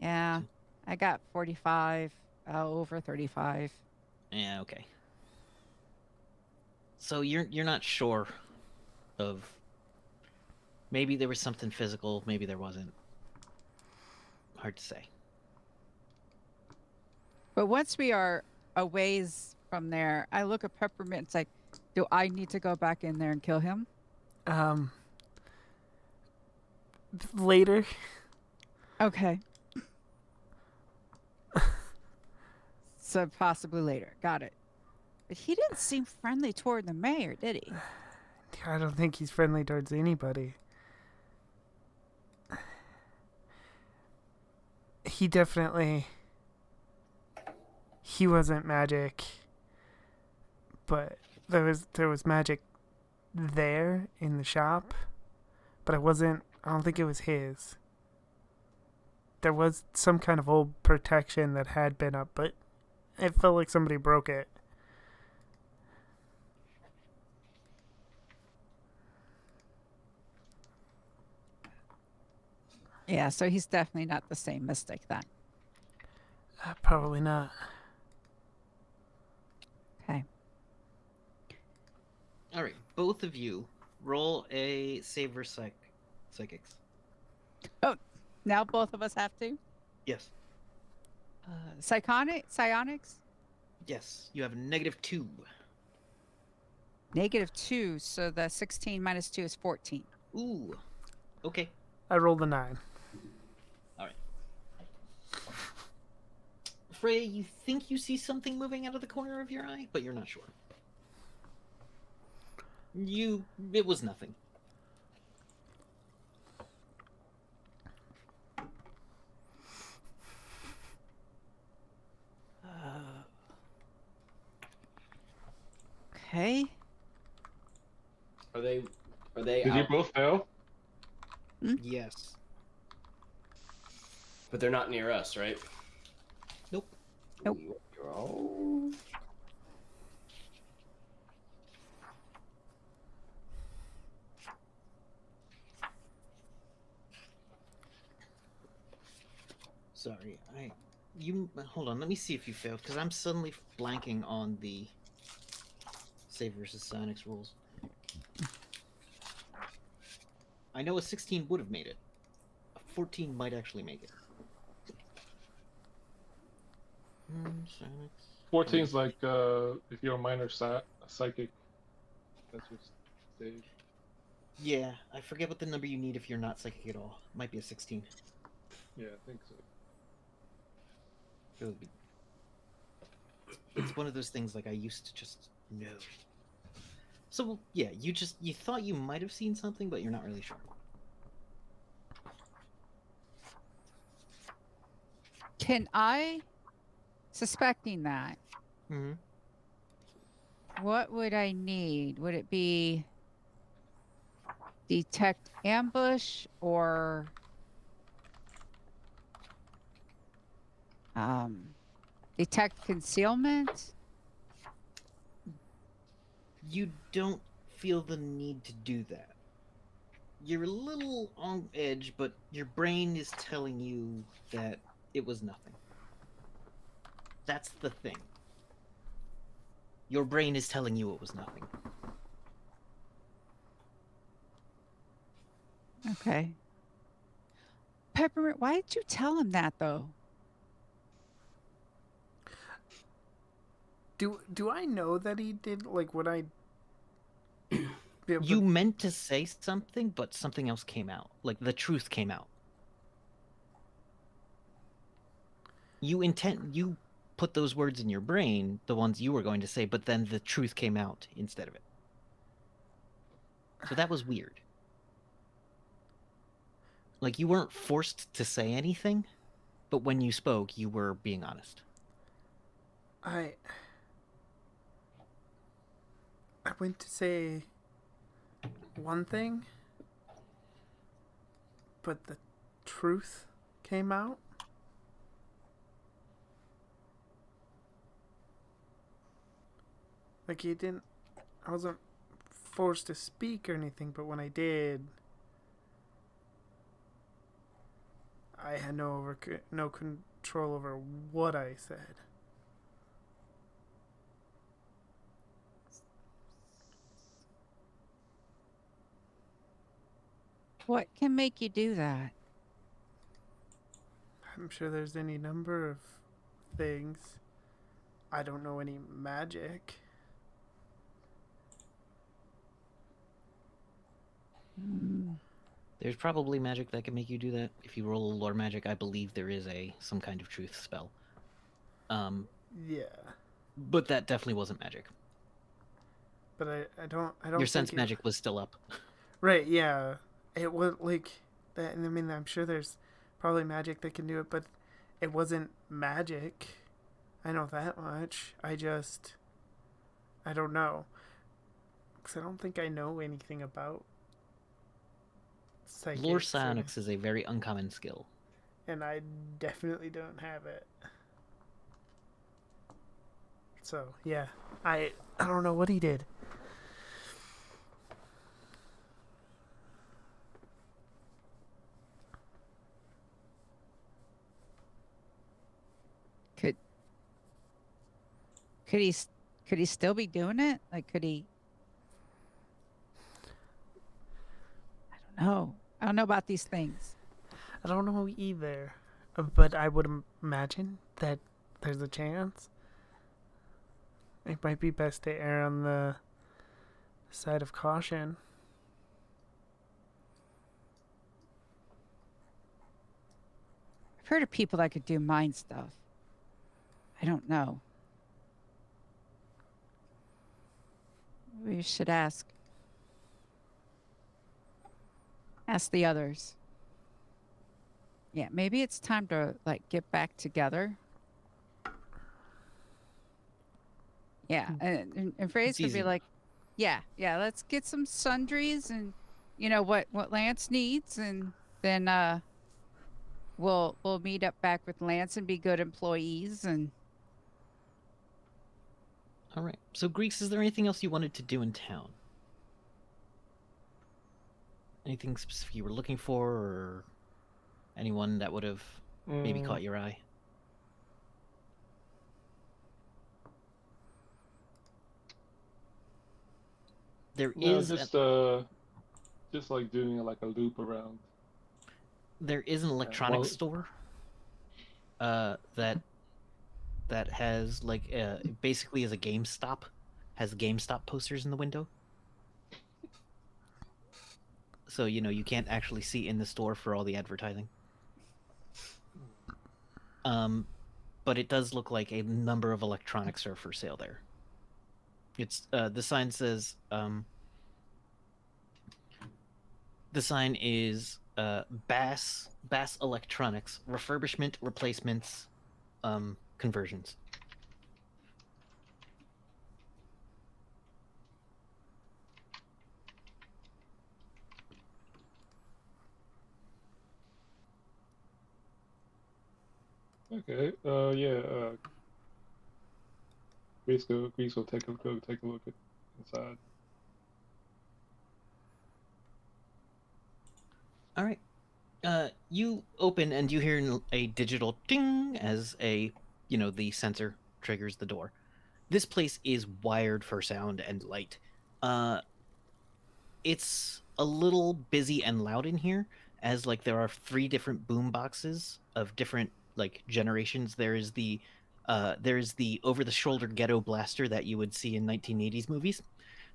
Yeah, I got 45. Over 35.
Yeah, okay. So you're not sure of, maybe there was something physical, maybe there wasn't. Hard to say.
But once we are a ways from there, I look at Peppermint. It's like, do I need to go back in there and kill him?
Later.
Okay. So possibly later. Got it. But he didn't seem friendly toward the mayor, did he?
I don't think he's friendly towards anybody. He definitely... He wasn't magic, but there was magic there in the shop, but it wasn't... I don't think it was his. There was some kind of old protection that had been up, but it felt like somebody broke it.
Yeah, so he's definitely not the same mystic then.
Probably not.
Okay.
All right, both of you roll a save for psychics.
Oh, now both of us have to?
Yes.
Psionics?
Yes, you have -2.
-2, so the 16 minus 2 is 14.
Ooh. Okay.
I rolled a 9.
All right. Freya, you think you see something moving out of the corner of your eye, but you're not sure. It was nothing.
Okay.
Are they
Did you
out?
both fail?
Yes.
But they're not near us, right?
Nope.
Nope.
You're all...
Sorry, hold on. Let me see if you failed, because I'm suddenly blanking on the save versus psionics rules. I know a 16 would have made it. A 14 might actually make it. Psionics.
14's like if you're a minor psychic. That's your stage.
Yeah, I forget what the number you need if you're not psychic at all. Might be a 16.
Yeah, I think so.
It would be. It's one of those things like I used to just know. So yeah, you thought you might have seen something, but you're not really sure.
Can I, suspecting that,
Mm-hmm.
what would I need? Would it be detect ambush or detect concealment?
You don't feel the need to do that. You're a little on edge, but your brain is telling you that it was nothing. That's the thing. Your brain is telling you it was nothing.
Okay. Peppermint, why did you tell him that though?
Do I know that he did, like, what I...
You meant to say something, but something else came out. Like, the truth came out. You put those words in your brain, the ones you were going to say, but then the truth came out instead of it. So that was weird. Like, you weren't forced to say anything, but when you spoke, you were being honest.
I went to say one thing, but the truth came out. Like, he didn't... I wasn't forced to speak or anything, but when I did, I had no control over what I said.
What can make you do that?
I'm sure there's any number of things. I don't know any magic.
There's probably magic that can make you do that. If you roll a lore magic, I believe there is some kind of truth spell.
Yeah,
But that definitely wasn't magic.
but I don't
Your
think
sense magic was still up.
Right, yeah. It was like that. I mean, I'm sure there's probably magic that can do it, but it wasn't magic. I know that much. I don't know. Because I don't think I know anything about psychics.
Lore psionics is a very uncommon skill.
And I definitely don't have it. So, yeah. I don't know what he did.
Could he still be doing it? Like, could he? I don't know. I don't know about these things.
I don't know either. But I would imagine that there's a chance. It might be best to err on the side of caution.
I've heard of people that could do mind stuff. I don't know. We should ask the others. Yeah, maybe it's time to like get back together. Yeah, and Freya's gonna be like, yeah, let's get some sundries and what Lance needs, and then we'll meet up back with Lance and be good employees. And
all right. So, Greeks, is there anything else you wanted to do in town? Anything specific you were looking for, or anyone that would have maybe caught your eye? There is
just like doing like a loop around.
There is an electronics store that has like basically is a GameStop, has GameStop posters in the window. So you can't actually see in the store for all the advertising. But it does look like a number of electronics are for sale there. It's the sign says the sign is Bass Electronics refurbishment, replacements, conversions.
Okay. Yeah. Grease will take a look at inside.
All right. You open and you hear a digital ding as the sensor triggers the door. This place is wired for sound and light. It's a little busy and loud in here, as like there are 3 different boom boxes of different like generations. There's the over-the-shoulder ghetto blaster that you would see in 1980s movies.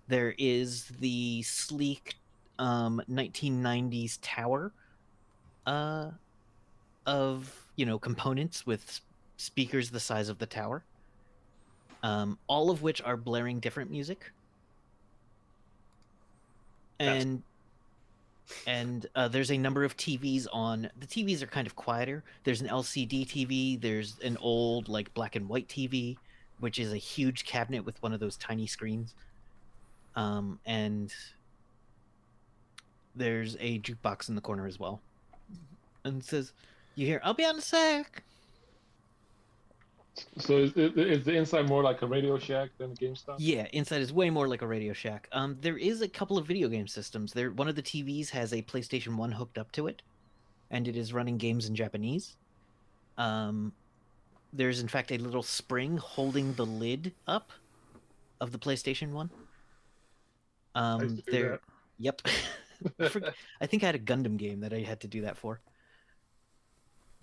There is the sleek 1990s tower of components with speakers the size of the tower, all of which are blaring different music. And there's a number of TVs on. The TVs are kind of quieter. There's an LCD TV. There's an old like black and white TV, which is a huge cabinet with one of those tiny screens. And there's a jukebox in the corner as well. And it says, you hear, "I'll be on a sec."
So is the inside more like a Radio Shack than GameStop?
Yeah, inside is way more like a Radio Shack. There is a couple of video game systems. One of the TVs has a PlayStation 1 hooked up to it, and it is running games in Japanese. There's in fact a little spring holding the lid up of the PlayStation 1.
I used to do
There,
that.
yep. I think I had a Gundam game that I had to do that for.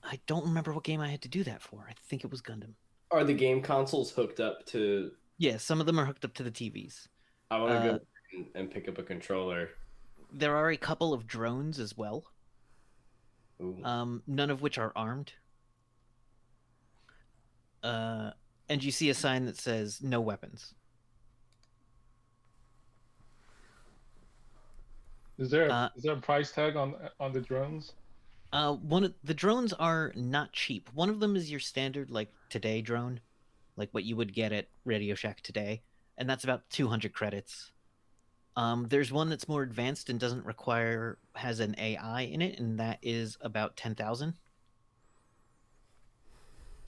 I don't remember what game I had to do that for. I think it was Gundam.
Are the game consoles hooked up to?
Yeah, some of them are hooked up to the TVs.
I want to go and pick up a controller.
There are a couple of drones as well.
Ooh.
None of which are armed. And you see a sign that says "No weapons."
Is there a price tag on the drones?
The drones are not cheap. One of them is your standard like Today drone, like what you would get at Radio Shack Today, and that's about 200 credits. There's one that's more advanced and has an AI in it, and that is about 10,000.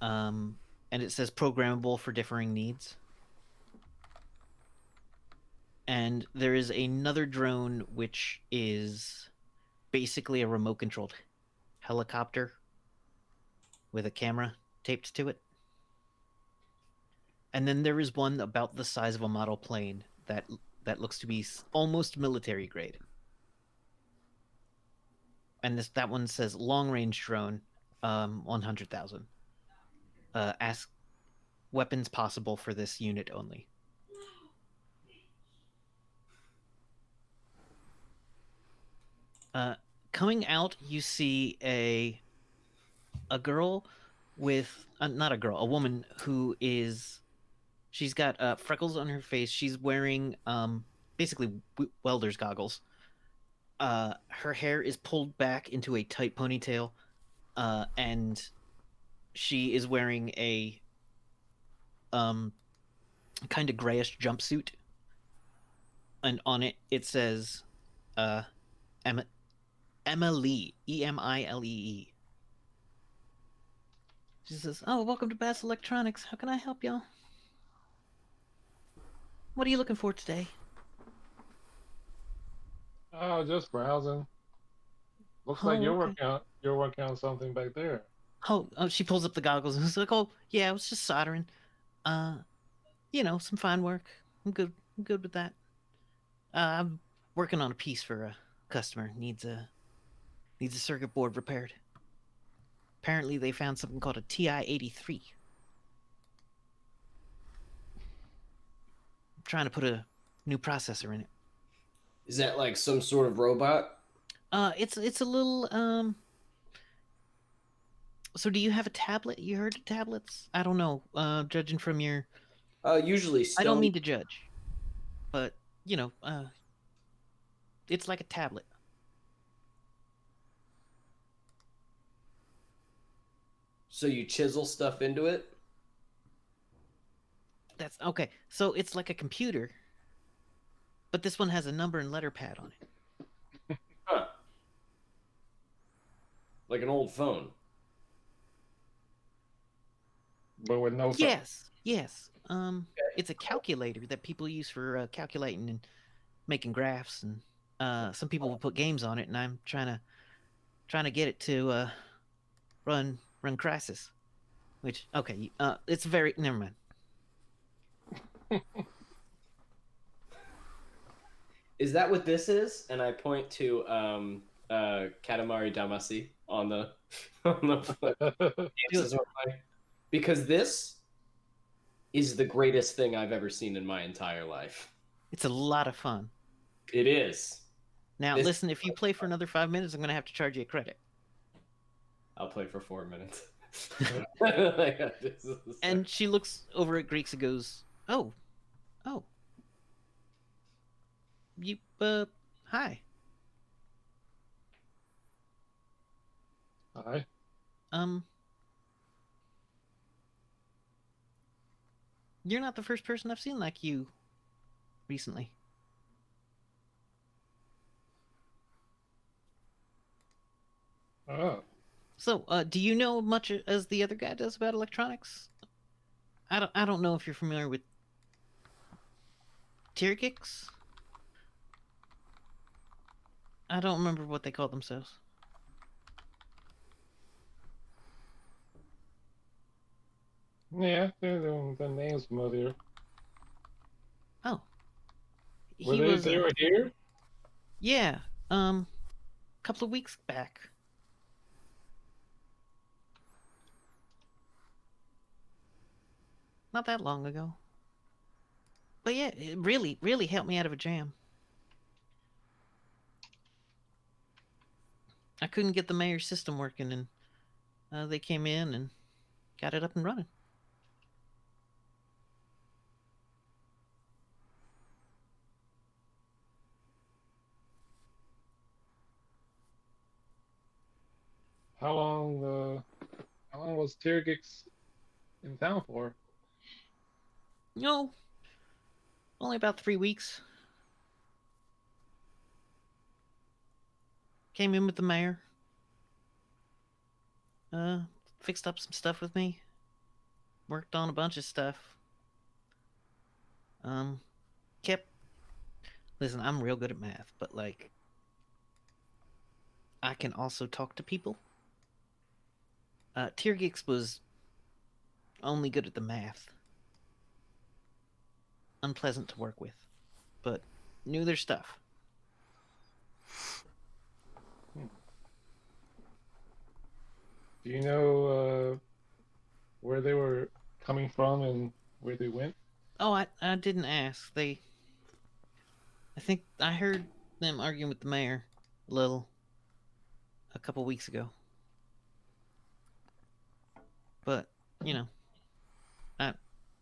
And it says programmable for differing needs. And there is another drone which is basically a remote controlled helicopter with a camera taped to it. And then there is one about the size of a model plane that looks to be almost military grade. And that one says long range drone, 100,000. Ask weapons possible for this unit only. Coming out, you see a girl with not a girl, a woman who is. She's got freckles on her face. She's wearing basically welder's goggles. Her hair is pulled back into a tight ponytail, and she is wearing a kind of grayish jumpsuit. And on it says Emily, Emilee. She says, "Oh, welcome to Bass Electronics. How can I help y'all? What are you looking for today?"
Oh, just browsing. Looks like you're working on something back there.
Oh, she pulls up the goggles and is like, "Oh, yeah, I was just soldering. Some fine work. I'm good with that. I'm working on a piece for a customer. Needs a circuit board repaired. Apparently, they found something called a TI-83. I'm trying to put a new processor in it.
Is that like some sort of robot?
It's a little So do you have a tablet? You heard of tablets? I don't know. Judging from your
Usually
I don't mean to judge, but it's like a tablet.
So you chisel stuff into it?
That's okay. So it's like a computer, but this one has a number and letter pad on it.
Huh. Like an old phone.
But with no phone.
Yes. It's a calculator that people use for calculating and making graphs, and some people will put games on it, and I'm trying to get it to run Crysis, which it's very never mind.
Is that what this is? And I point to Katamari Damacy on the because this is the greatest thing I've ever seen in my entire life.
It's a lot of fun.
It is.
Now, listen, if you play for another 5 minutes, I'm going to have to charge you a credit.
I'll play for 4 minutes.
And she looks over at Greeks and goes, Oh. You, hi.
Hi.
You're not the first person I've seen like you recently.
Oh.
So, do you know much as the other guy does about electronics? I don't know if you're familiar with Tyrgiks. I don't remember what they call themselves.
Yeah, the name's familiar.
Oh,
Were
he
they
was
they
a
were here?
yeah. Couple of weeks back. Not that long ago. But yeah, it really, really helped me out of a jam. I couldn't get the mayor's system working, and they came in and got it up and running.
How long was Tyrgix in town for?
No, only about 3 weeks. Came in with the mayor. Uh, Fixed up some stuff with me. Worked on a bunch of stuff. Um, Kept. Listen, I'm real good at math, but like, I can also talk to people. Tyrgix was only good at the math. Unpleasant to work with, but knew their stuff.
Do you know where they were coming from and where they went?
Oh, I didn't ask. I think I heard them arguing with the mayor a couple weeks ago. But, you know, I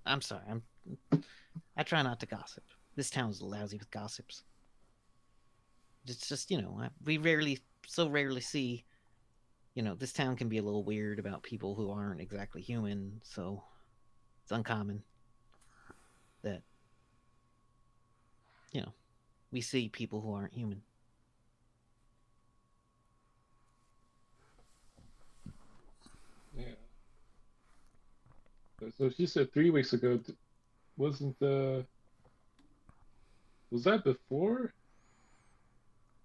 I'm sorry. I try not to gossip. This town's lousy with gossips. It's just, we rarely see, this town can be a little weird about people who aren't exactly human, so it's uncommon that, we see people who aren't human.
Yeah. So she said 3 weeks ago. Wasn't was that before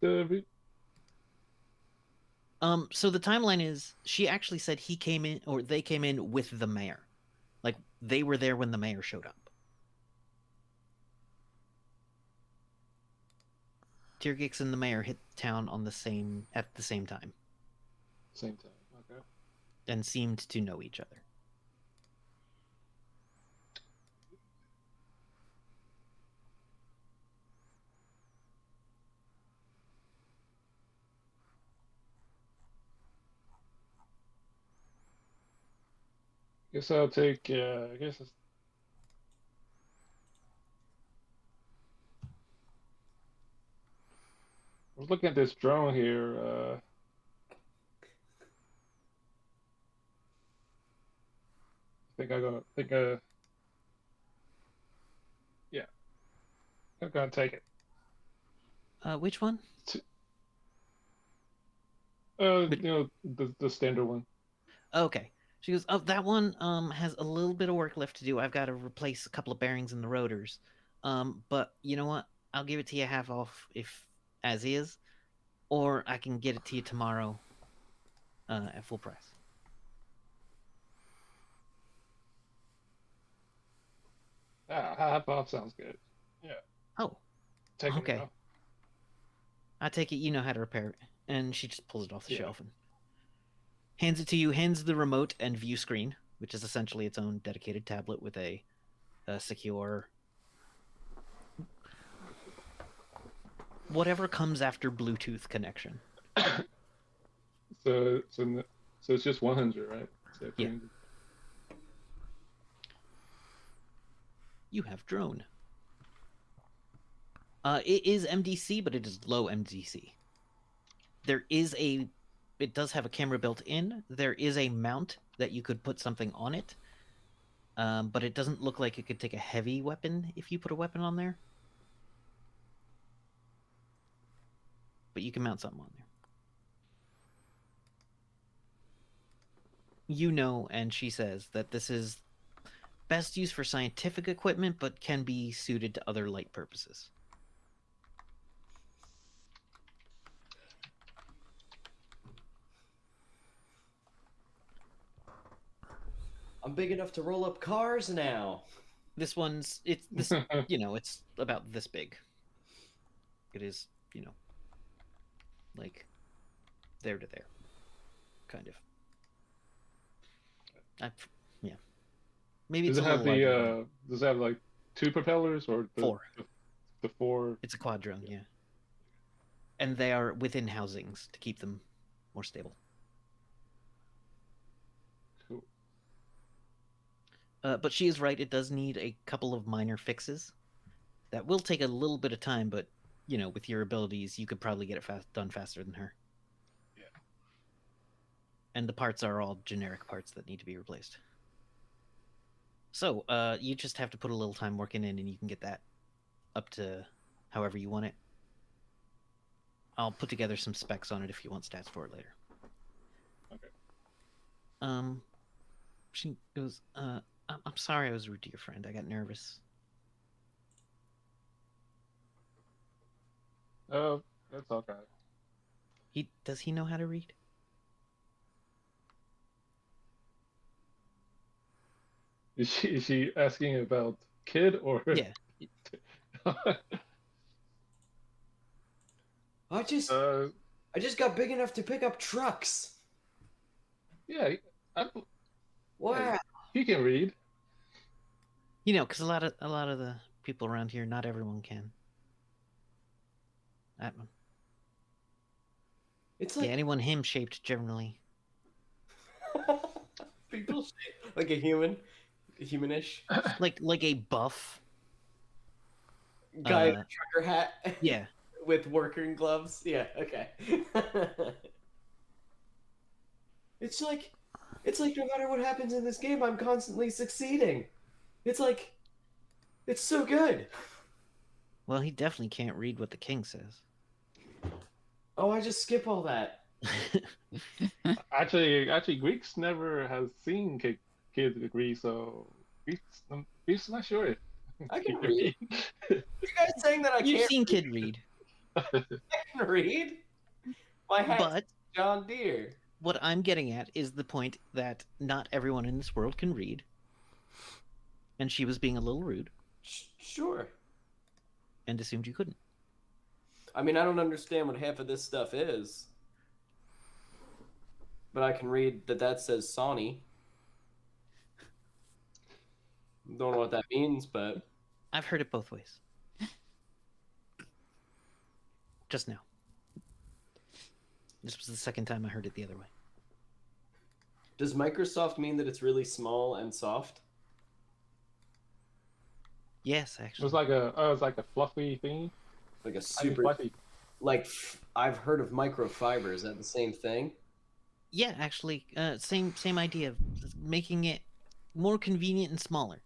the?
So the timeline is she actually said he came in or they came in with the mayor. Like they were there when the mayor showed up. Tyrgix and the mayor hit town at the same time
Same time. Okay.
and seemed to know each other.
Guess I'll take. I guess I was looking at this drone here. Think yeah, I'm gonna take it.
Which one?
T-
But,
the standard one.
okay. She goes, "Oh, that one has a little bit of work left to do. I've got to replace a couple of bearings in the rotors. But you know what? I'll give it to you half off if as is, or I can get it to you tomorrow at full price."
Half off sounds good. Yeah,
Oh,
taking it
okay.
off.
I take it you know how to repair it. And she just pulls it off the
Yeah.
shelf and hands it to you, hands the remote and view screen, which is essentially its own dedicated tablet with a secure whatever comes after Bluetooth connection.
So it's just 100, right? So
Yeah. You have drone. It is MDC, but it is low MDC. It does have a camera built in. There is a mount that you could put something on it. But it doesn't look like it could take a heavy weapon if you put a weapon on there. But you can mount something on there. And she says that this is best used for scientific equipment, but can be suited to other light purposes.
I'm big enough to roll up cars now.
It's this, it's about this big. It is, like there to there, kind of. Yeah. Maybe
Does
it's
it
a
have
little larger than
does it have like 2 propellers or
four.
The 4?
It's a quadrone, yeah. And they are within housings to keep them more stable.
Cool.
But she is right. It does need a couple of minor fixes. That will take a little bit of time, but with your abilities, you could probably get it done faster than her.
Yeah.
And the parts are all generic parts that need to be replaced. So you just have to put a little time working in, and you can get that up to however you want it. I'll put together some specs on it if you want stats for it later.
Okay.
She goes, I'm sorry I was rude to your friend. I got nervous.
Oh, that's okay.
Does he know how to read?
Is she asking about kid or?
Yeah.
I just got big enough to pick up trucks.
Yeah.
Wow.
Yeah, he can read.
Because a lot of the people around here, not everyone can.
It's like
anyone him-shaped generally.
people shape like a humanish
like a buff
guy in a trucker hat.
Yeah.
With working gloves. Yeah. Okay. It's like no matter what happens in this game, I'm constantly succeeding. It's like, it's so good.
Well, he definitely can't read what the king says.
Oh, I just skip all that.
Actually, Greeks never has seen kids agree, so Greeks not sure.
I can read. You guys saying that I can't?
You've seen Kid read.
I can read. My hat's
But
John Deere.
what I'm getting at is the point that not everyone in this world can read. And she was being a little rude.
Sure.
And assumed you couldn't.
I mean, I don't understand what half of this stuff is. But I can read that says Sony. Don't know what that means, but...
I've heard it both ways. Just now. This was the second time I heard it the other way.
Does Microsoft mean that it's really small and soft?
Yes, actually.
It was like a fluffy thing.
Like a super
fluffy.
Like I've heard of microfiber. Is that the same thing?
Yeah, actually, same idea of making it more convenient and smaller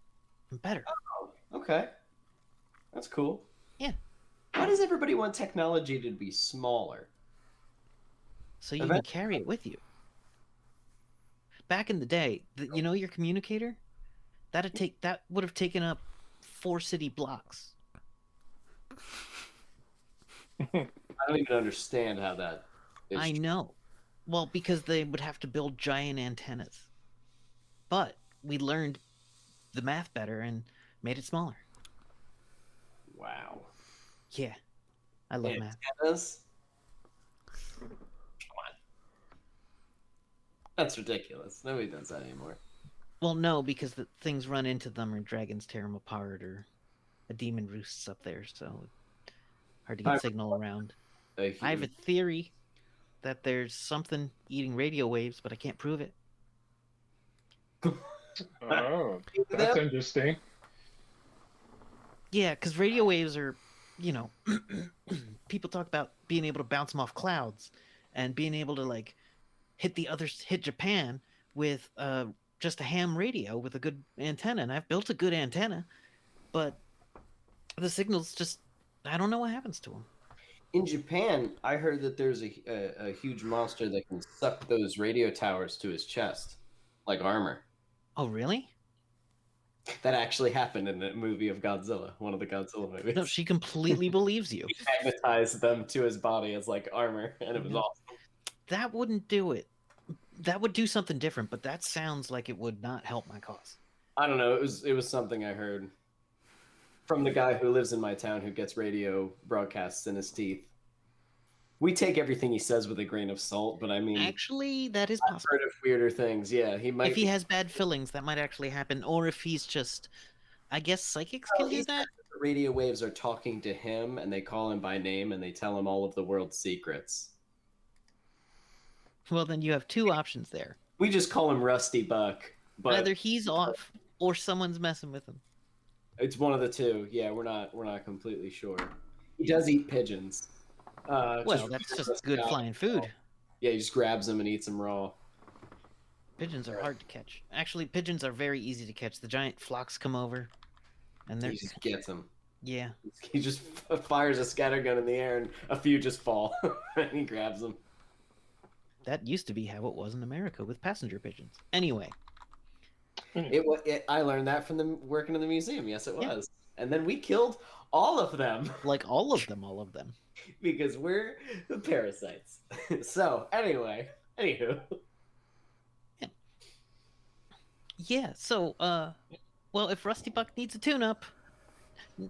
and better.
Oh, okay. That's cool.
Yeah.
Why does everybody want technology to be smaller?
So you can carry it with you. Back in the day, your communicator, that would have taken up 4 city blocks.
I don't even understand how that is.
I know. Well, because they would have to build giant antennas. But we learned the math better and made it smaller.
Wow.
Yeah. I love math.
Antennas? Come on. That's ridiculous. Nobody does that anymore.
Well, no, because the things run into them or dragons tear them apart or a demon roosts up there, so hard to get signal around. I have a theory that there's something eating radio waves, but I can't prove it.
Oh, that's interesting.
Yeah, because radio waves are, people talk about being able to bounce them off clouds and being able to hit Japan with just a ham radio with a good antenna. And I've built a good antenna, but the signals just, I don't know what happens to them.
In Japan, I heard that there's a huge monster that can suck those radio towers to his chest, like armor.
Oh, really?
That actually happened in a movie of Godzilla, one of the Godzilla movies.
No, she completely believes you.
He magnetized them to his body as like armor, and it was
Yeah.
awesome.
That wouldn't do it. That would do something different, but that sounds like it would not help my cause.
I don't know. It was something I heard from the guy who lives in my town who gets radio broadcasts in his teeth. We take everything he says with a grain of salt, but I mean,
Actually, that is
I've
possible.
heard of weirder things. Yeah, he might.
If he has bad fillings, that might actually happen. Or if he's just, I guess psychics
Well,
can do
he's
that.
the radio waves are talking to him, and they call him by name, and they tell him all of the world's secrets.
Well, then you have two options there.
We just call him Rusty Buck, but
Either he's off or someone's messing with him.
it's one of the two. Yeah, we're not completely sure. He does eat pigeons.
Well, that's just good flying food.
Yeah, he just grabs them and eats them raw.
Pigeons are hard to catch. Actually, pigeons are very easy to catch. The giant flocks come over, and they're
He just gets them.
yeah.
He just fires a scattergun in the air, and a few just fall, and he grabs them.
That used to be how it was in America with passenger pigeons. Anyway,
I learned that from working in the museum. Yes, it
Yeah.
was. And then we killed all of them
like all of them.
because we're the parasites. So anyway, anywho,
Yeah. So, well, if Rusty Buck needs a tune-up,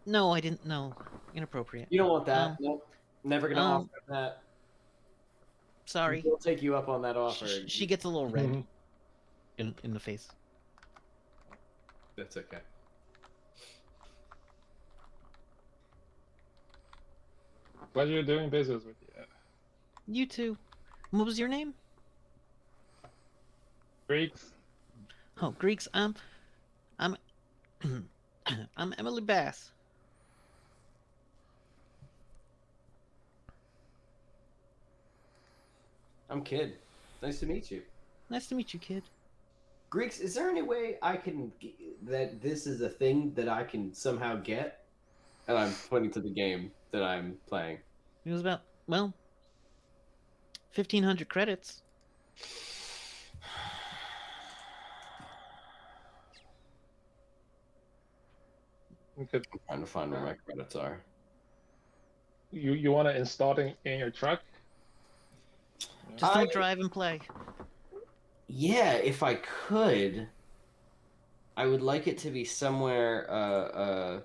no, I didn't. No, inappropriate.
you don't want that. Nope, never gonna
um,
offer that.
Sorry.
We'll take you up on that offer.
She gets a little red in the face.
That's okay.
Pleasure doing business with you.
You too. What was your name?
Greeks.
Oh, Greeks. I'm I'm Emily Bass.
I'm Kid. Nice to meet you.
Nice to meet you, kid.
Greeks, is there any way I can that this is a thing that I can somehow get? And I'm pointing to the game that I'm playing.
It was about 1,500 credits.
Okay.
I'm trying to find where my credits are.
You want to install it in your truck?
Just don't drive and play.
Yeah, if I could, I would like it to be somewhere.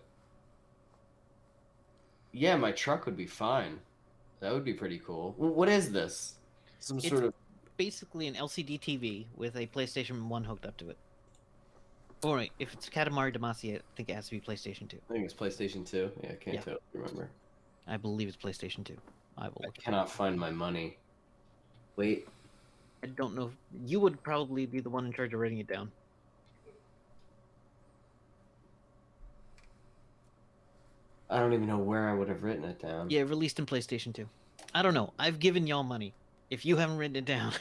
Yeah, my truck would be fine. That would be pretty cool. What is this? Some
It's
sort of.
basically an LCD TV with a PlayStation 1 hooked up to it. Alright, if it's Katamari Damacy, I think it has to be PlayStation 2.
I think it's PlayStation 2. Yeah, I can't
Yeah.
totally remember.
I believe it's PlayStation 2. I will
I
look.
cannot find my money. Wait,
I don't know. You would probably be the one in charge of writing it down.
I don't even know where I would have written it down.
Yeah, released in PlayStation 2. I don't know. I've given y'all money. If you haven't written it down,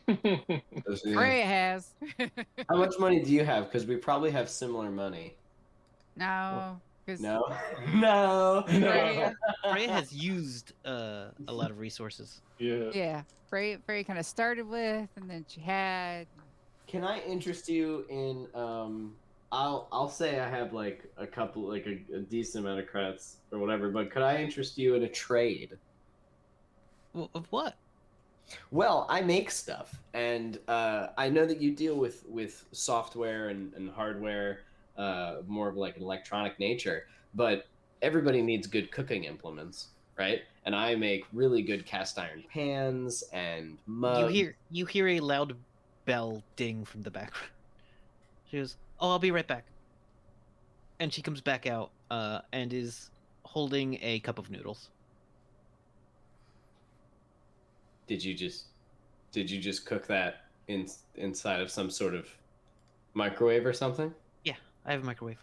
Yeah.
Freya has.
How much money do you have? Because we probably have similar money.
No, because
No, no,
Freya,
Freya has used a lot of resources.
Yeah.
yeah, Freya kind of started with, and then she had.
Can I interest you in? I'll say I have like a couple, like a decent amount of credits or whatever. But could I interest you in a trade?
Well, of what?
Well, I make stuff, and I know that you deal with software and hardware, more of like an electronic nature. But everybody needs good cooking implements, right? And I make really good cast iron pans and mugs.
You hear a loud bell ding from the background. She goes, "Oh, I'll be right back." And she comes back out and is holding a cup of noodles.
Did you just cook that inside of some sort of microwave or something?
Yeah, I have a microwave.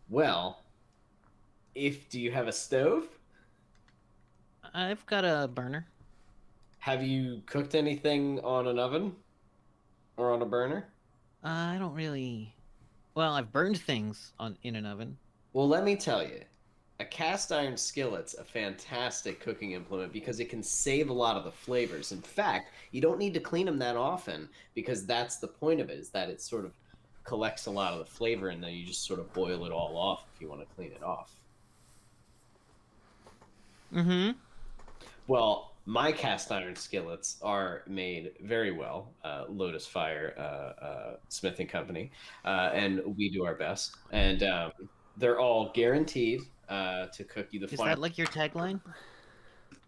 Well, do you have a stove?
I've got a burner.
Have you cooked anything on an oven or on a burner?
I don't really. Well, I've burned things in an oven.
Well, let me tell you. a cast iron skillet's a fantastic cooking implement because it can save a lot of the flavors. In fact, you don't need to clean them that often because that's the point of it, is that it sort of collects a lot of the flavor and then you just sort of boil it all off if you want to clean it off.
Mm-hmm.
Well, my cast iron skillets are made very well, Lotus Fire Smithing Company, and we do our best. And they're all guaranteed to cook you the
Is
final.
that like your tagline?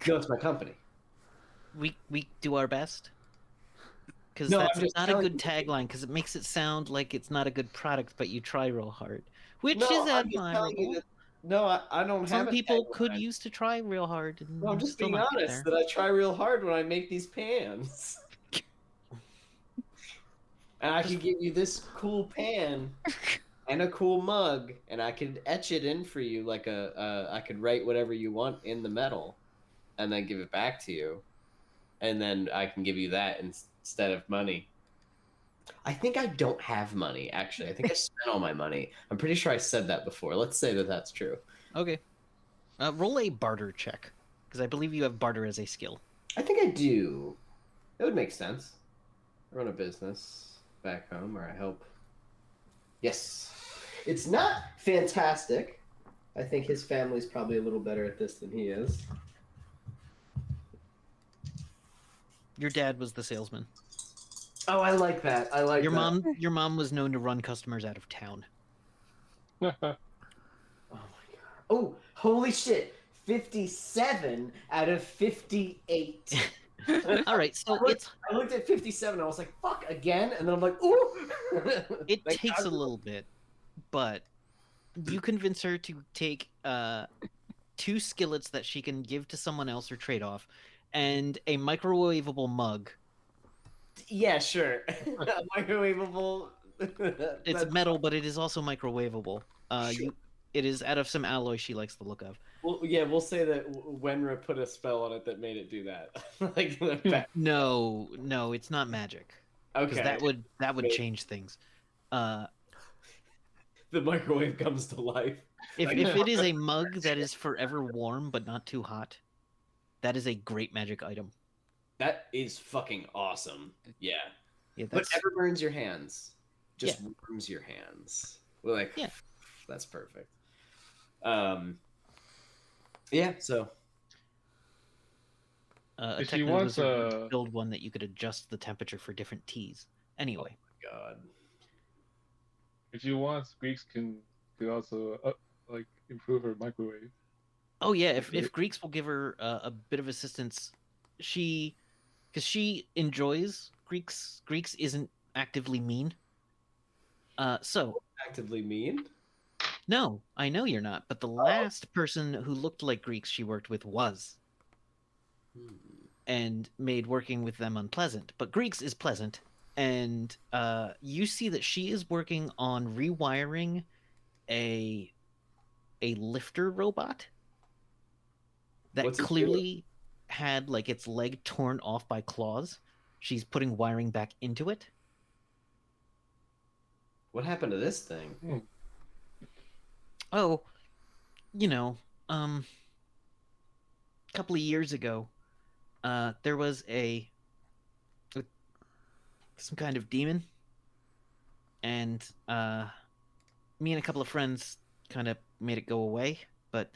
No, it's my company.
We do our best. Because
No,
that's
I'm just
not a
telling
good
you.
tagline. Because it makes it sound like it's not a good product, but you try real hard, which
No,
is
I'm just telling you
admirable.
that. No, I don't have
Some
a
people
tagline.
could use to try real hard and
No, I'm just
still
being
not get
honest
there.
that I try real hard when I make these pans. And I could give you this cool pan and a cool mug, and I could etch it in for you like I could write whatever you want in the metal, and then give it back to you, and then I can give you that instead of money. I think I don't have money, actually. I think I spent all my money. I'm pretty sure I said that before. Let's say that that's true.
Okay. Roll a barter check, because I believe you have barter as a skill.
I think I do. That would make sense. I run a business back home where I help. Yes. It's not fantastic. I think his family's probably a little better at this than he is.
Your dad was the salesman.
Oh, I like that. I like
Your
that.
mom was known to run customers out of town.
Oh my god. Oh, holy shit. 57 out of 58.
All right, so
I looked at 57 and I was like, fuck, again? And then I'm like, ooh.
it
Like,
takes a little bit, but you convince her to take 2 skillets that she can give to someone else or trade off, and a microwavable mug.
Yeah, sure. Microwavable.
It's metal, but it is also microwavable.
Sure.
It is out of some alloy she likes the look of.
Well, yeah, we'll say that Wenra put a spell on it that made it do that. Like
No, it's not magic. Because
okay,
that would
Wait.
change things.
The microwave comes to life.
If it is a mug that is forever warm but not too hot, that is a great magic item.
That is fucking awesome. Yeah,
Yeah,
but never burns your hands. Just
Yeah.
warms your hands. We're like,
Yeah.
That's perfect. Yeah. So
a
If she
techno
wants
wizard would build one that you could adjust the temperature for different teas. Anyway,
God.
if you want, Greeks can also like improve her microwave.
oh yeah, if Greeks will give her a bit of assistance, because she enjoys Greeks. Greeks isn't actively mean. So
Actively mean.
no, I know you're not. But the last person who looked like Greeks she worked with was, and made working with them unpleasant. But Greeks is pleasant, and you see that she is working on rewiring a lifter robot that
What's it
clearly had like its leg torn off by claws. She's putting wiring back into it.
What happened to this thing?
Oh, a couple of years ago, there was some kind of demon, and me and a couple of friends kind of made it go away, but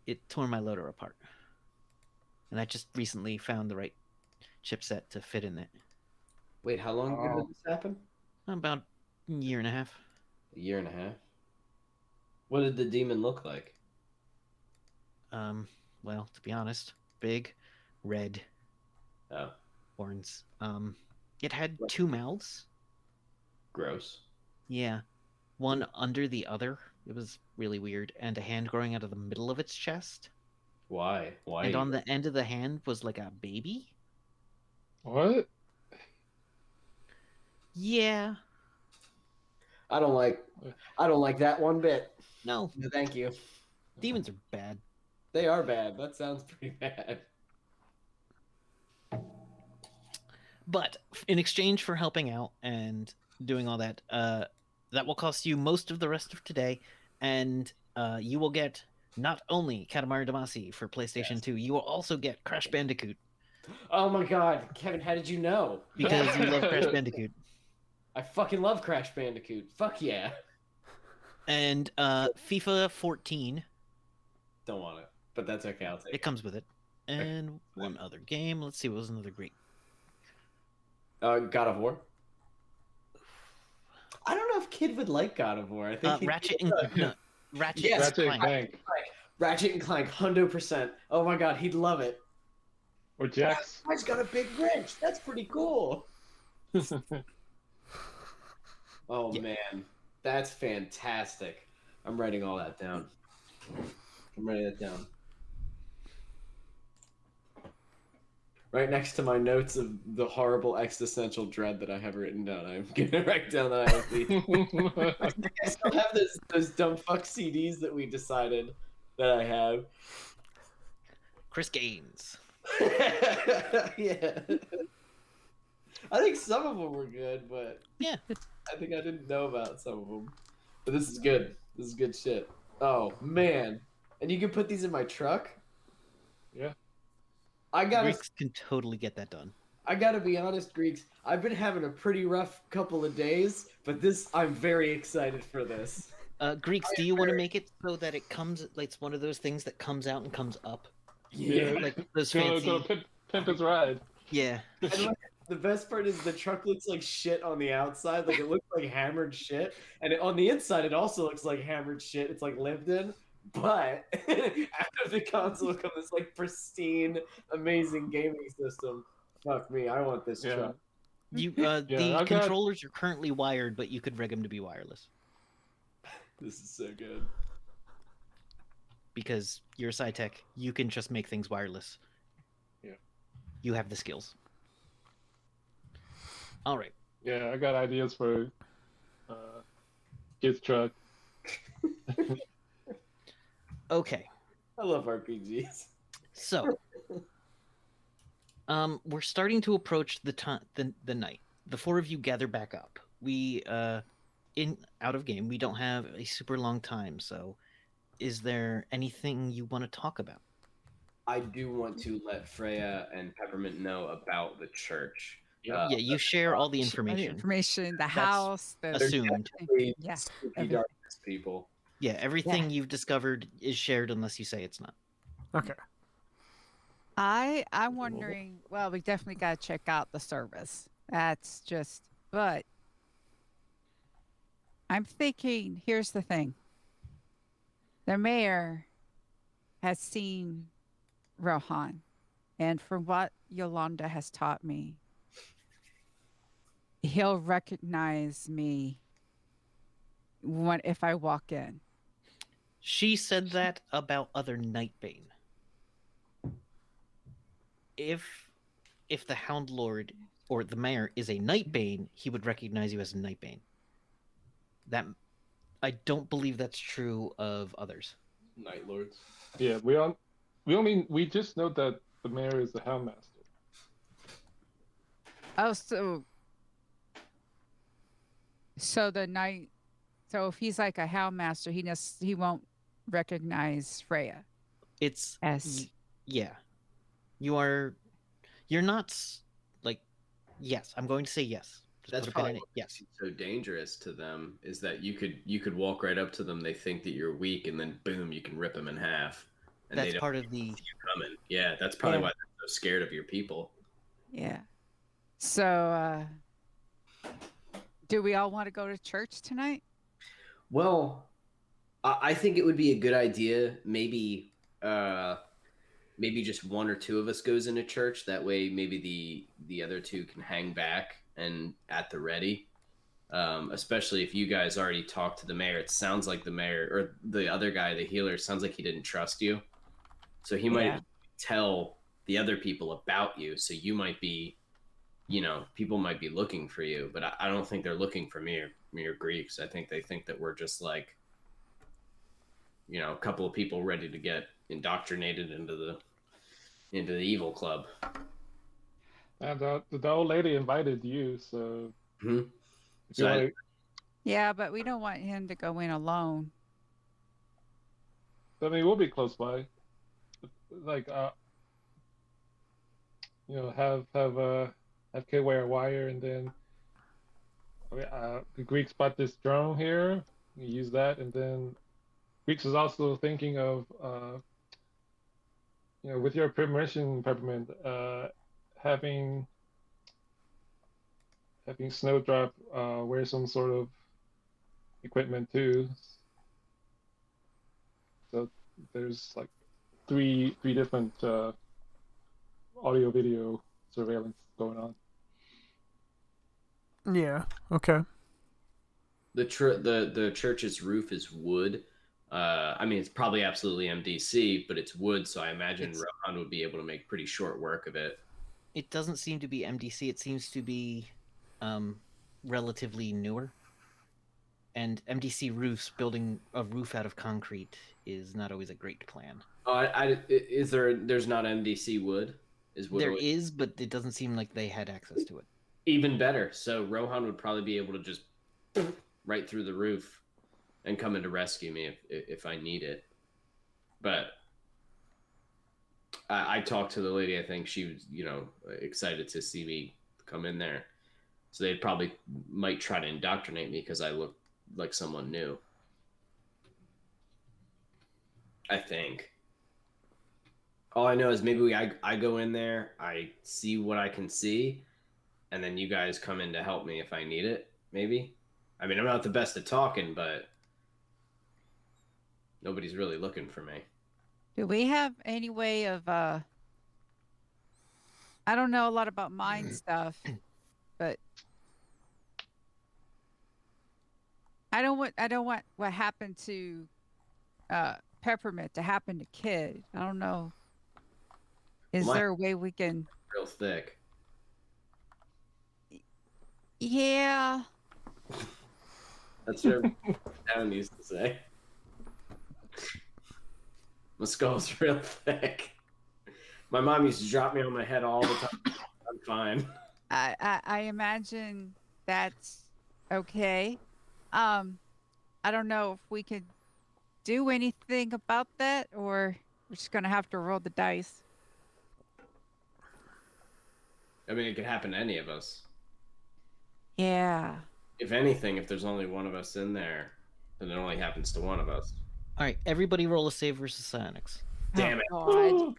it tore my loader apart. And I just recently found the right chipset to fit in it.
Wait, how long ago did this happen?
About a year and a half.
A year and a half. What did the demon look like?
Well, to be honest, big, red
Oh,
horns. It had 2 mouths.
gross.
Yeah. One under the other. It was really weird. And a hand growing out of the middle of its chest.
Why? Why?
And on the end of the hand was like a baby.
What?
Yeah.
I don't like that one bit.
No,
No, thank you.
demons are bad.
They are bad. That sounds pretty bad.
But in exchange for helping out and doing all that, that will cost you most of the rest of today and you will get not only Katamari Damacy for PlayStation 2, you will also get Crash Bandicoot
Oh my god, Kevin, how did you know?
because you love Crash Bandicoot.
I fucking love Crash Bandicoot. Fuck yeah.
And FIFA 14,
Don't want it, but that's okay. I'll take
it comes with it. And one other game. Let's see what was another great.
God of War. I don't know if Kid would like God of War. I think
Ratchet and Ratchet
Yes,
Ratchet
Clank.
and Clank.
Ratchet and Clank, 100%. Oh my god, he'd love it.
Or Jax.
Guy's got a big wrench. That's pretty cool. Oh
Yeah.
man, that's fantastic. I'm writing all that down. I'm writing that down. Right next to my notes of the horrible existential dread that I have written down, I'm gonna write down that I have the. I still have those dumb fuck CDs that we decided that I have.
Chris Gaines.
Yeah. I think some of them were good, but
Yeah.
I think I didn't know about some of them. But this is good. This is good shit. Oh man! And you can put these in my truck.
Yeah.
Greeks can totally get that done.
I gotta be honest, Greeks. I've been having a pretty rough couple of days, but I'm very excited for this.
Greeks, do you want to make it so that it comes? Like it's one of those things that comes out and comes up,
Yeah.
like those
Go
fancy.
pimp his ride.
Yeah.
And like, the best part is the truck looks like shit on the outside. Like it looks like hammered shit, and on the inside it also looks like hammered shit. It's like lived in. But after the console comes this like pristine, amazing gaming system. Fuck me, I want this
Yeah.
truck.
You
I
the
got-
controllers are currently wired, but you could rig them to be wireless
This is so good.
because you're a SciTech. You can just make things wireless.
Yeah.
You have the skills. All right.
Yeah, I got ideas for Kid's truck.
Okay.
I love RPGs.
So, we're starting to approach the night. The four of you gather back up. We out of game. We don't have a super long time. So, is there anything you want to talk about?
I do want to let Freya and Peppermint know about the church.
Yeah.
Yeah, you share all the
The
information.
information, the
That's
house, the
assumed.
Yeah,
Spooky
everything.
darkness people.
Yeah, everything you've discovered is shared unless you say it's not.
Okay.
I'm wondering. Well, we definitely got to check out the service. That's just. But I'm thinking. Here's the thing. The mayor has seen Rohan, and from what Yolanda has taught me, he'll recognize me if I walk in.
She said that about other Nightbane. If the Hound Lord or the mayor is a Nightbane, he would recognize you as a Nightbane. That I don't believe that's true of others.
Night Lords.
Yeah, we just know that the mayor is the Houndmaster.
Oh, so the night. So if he's like a houndmaster, he won't recognize Freya
It's
as.
yeah. You're not like yes. I'm going to say yes. Just
That's
put a pin
probably
in it.
what
Yes.
makes it so dangerous to them is that you could walk right up to them. They think that you're weak, and then boom, you can rip them in half. And
That's
they don't
part of the.
see you coming. Yeah, that's probably
Yeah.
why they're so scared of your people.
Yeah. So, do we all want to go to church tonight?
Well, I think it would be a good idea. Maybe just one or two of us goes into church. That way, maybe the other two can hang back and at the ready. Especially if you guys already talked to the mayor. It sounds like the mayor or the other guy, the healer, sounds like he didn't trust you. So he might
Yeah.
tell the other people about you. So you might be, people might be looking for you. But I don't think they're looking for me or Greeks. I think they think that we're just like, a couple of people ready to get indoctrinated into the evil club.
And the old lady invited you, so.
Mhm.
If you
So
wanna-
Yeah, but we don't want him to go in alone.
I mean, we'll be close by. Like, have kid wear a wire, and then the Greeks bought this drone here. We use that, and then Greeks is also thinking of with your permission, Peppermint, having Snowdrop wear some sort of equipment too. So there's like three different audio video surveillance going on.
Yeah. Okay.
The church's roof is wood. I mean, it's probably absolutely MDC, but it's wood, so I imagine Rohan would be able to make pretty short work of it.
It doesn't seem to be MDC. It seems to be relatively newer. And MDC roofs, building a roof out of concrete, is not always a great plan.
Oh, there's not MDC wood? Is wood
there is, but it doesn't seem like they had access to it.
Even better. So Rohan would probably be able to just right through the roof and come in to rescue me if I need it. But I talked to the lady. I think she was, excited to see me come in there. So they probably might try to indoctrinate me because I look like someone new. I think. All I know is maybe I go in there, I see what I can see, and then you guys come in to help me if I need it, maybe? I mean, I'm not the best at talking, but nobody's really looking for me.
Do we have any way of I don't know a lot about mind stuff, but I don't want what happened to Peppermint to happen to Kid. I don't know. Is there a way we can
real thick?
Yeah.
That's what Adam used to say. My skull's real thick. My mom used to drop me on my head all the time. I'm fine.
I imagine that's okay. I don't know if we could do anything about that, or we're just gonna have to roll the dice.
I mean, it could happen to any of us.
Yeah.
If anything, if there's only one of us in there, then it only happens to one of us.
All right, everybody roll a save versus psionics.
Damn it.
God.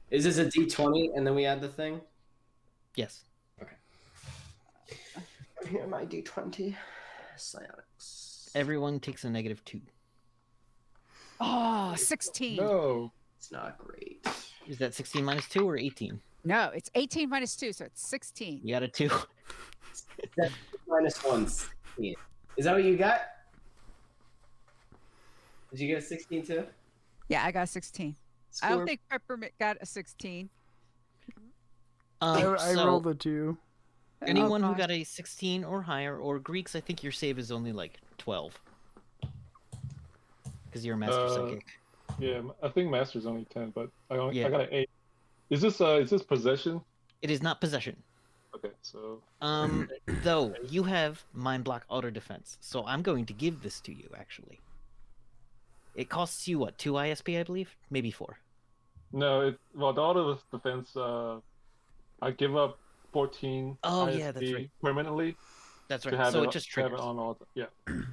Is this a D20 and then we add the thing?
Yes.
Okay. Here, my D20. Psionics.
Everyone takes a -2.
Oh, 16.
No.
It's not great.
Is that 16 minus 2 or 18?
No, it's 18 minus 2, so it's 16.
You got a 2.
That's -1. 16. Is that what you got? Did you get a 16 too?
Yeah, I got 16. I don't think Peppermint got a 16.
I rolled a 2.
Anyone who got a 16 or higher, or Greeks, I think your save is only like 12. Because you're a master psychic.
Yeah, I think master's only 10, but I got an 8. Is this possession?
It is not possession.
Okay, so
though you have mind block auto defense, so I'm going to give this to you actually. It costs you what, 2 ISP, I believe? Maybe 4.
No, the auto defense I give up 14 ISP
yeah, that's right.
permanently.
That's right. So it just triggers.
Have it on all yeah.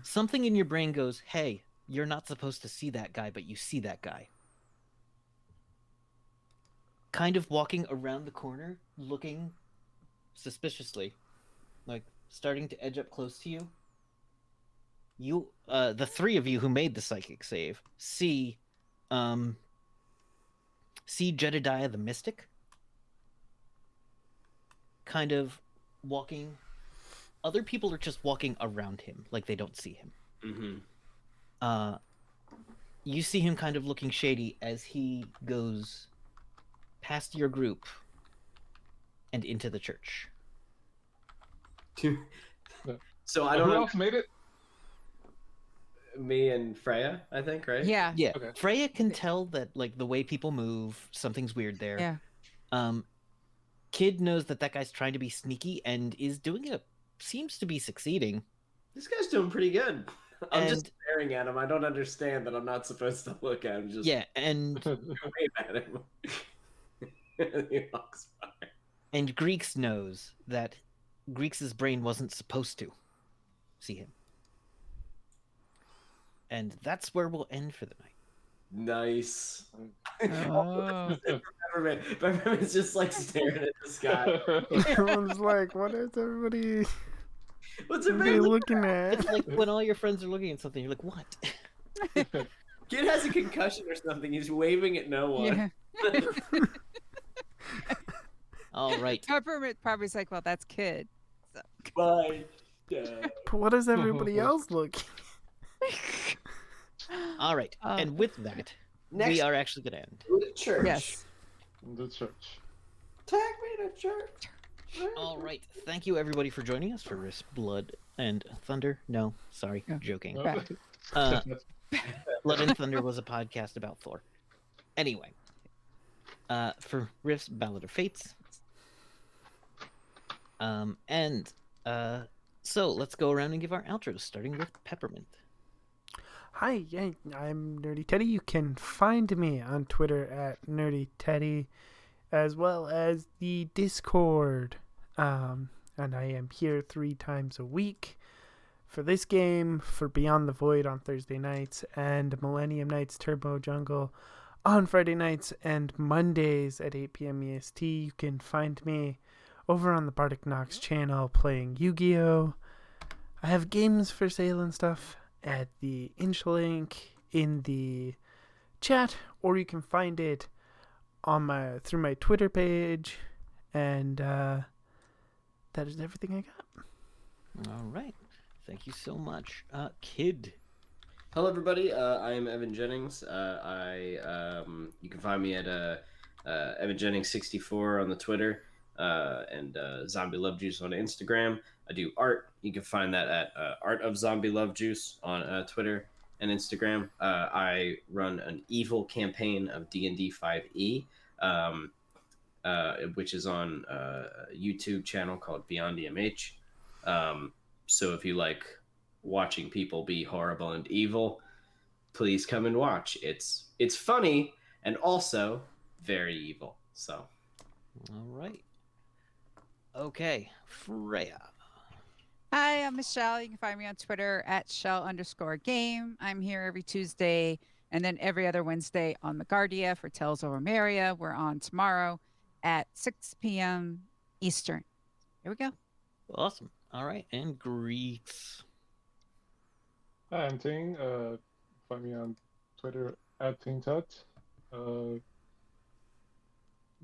Something in your brain goes, "Hey, you're not supposed to see that guy, but you see that guy." Kind of walking around the corner, looking suspiciously, like starting to edge up close to you. You, the three of you who made the psychic save, see Jedediah the Mystic, kind of walking. Other people are just walking around him, like they don't see him.
Mm-hmm.
You see him kind of looking shady as he goes past your group and into the church.
So I don't
Who
know.
else made it?
Me and Freya, I think, right?
Yeah.
Yeah.
Okay.
Freya can tell that, like, the way people move, something's weird there.
Yeah.
Kid knows that guy's trying to be sneaky and is doing it. Seems to be succeeding.
This guy's doing pretty good.
I'm
And-
just staring at him. I don't understand that I'm not supposed to look at him. Just
Yeah, and
wave at him. He walks by.
and Greeks knows that Greeks' brain wasn't supposed to see him. And that's where we'll end for the night.
Nice.
Oh.
Peppermint's just like staring at the sky.
Everyone's like, what is everybody
What's
everybody
everybody
looking at?
It's like when all your friends are looking at something, you're like, what?
Kid has a concussion or something. He's waving at no one.
Yeah.
All right.
Peppermint probably is like, well, that's kid. So.
Bye.
But what is everybody else looking?
All right. And with that,
Next,
we are actually going to end.
go to church.
Yes.
The church.
Tag me to church.
All right. Thank you, everybody, for joining us for Risk, Blood, and Thunder. No, sorry.
Yeah.
Joking.
Right.
Blood and Thunder was a podcast about Thor. Anyway, for Riff's Ballad of Fates. So let's go around and give our outros, starting with Peppermint.
Hi, yeah, I'm Nerdy Teddy. You can find me on Twitter at Nerdy Teddy, as well as the Discord. And I am here 3 times a week for this game, for Beyond the Void on Thursday nights, and Millennium Nights Turbo Jungle on Friday nights and Mondays at 8 p.m. EST. You can find me over on the Bardic Nox channel playing Yu-Gi-Oh! I have games for sale and stuff at the link in the chat, or you can find it on through my Twitter page, and that is everything I got.
All right. Thank you so much. Kid.
Hello, everybody. I am Evan Jennings. You can find me at Evan Jennings 64 on the Twitter, and Zombie Love Juice on Instagram. I do art. You can find that at Art of Zombie Love Juice on Twitter and Instagram. I run an evil campaign of D&D 5e, which is on a YouTube channel called Beyond EMH. So if you like watching people be horrible and evil, please come and watch. It's funny and also very evil. So,
All right. Okay. Freya.
Hi, I'm Michelle. You can find me on Twitter at Shell_game. I'm here every Tuesday and then every other Wednesday on Megardia for Tales Over Maria. We're on tomorrow at 6 p.m. Eastern. Here we go.
Awesome. All right. And Greeks.
Hi, I'm Ting. Find me on Twitter at TingTut.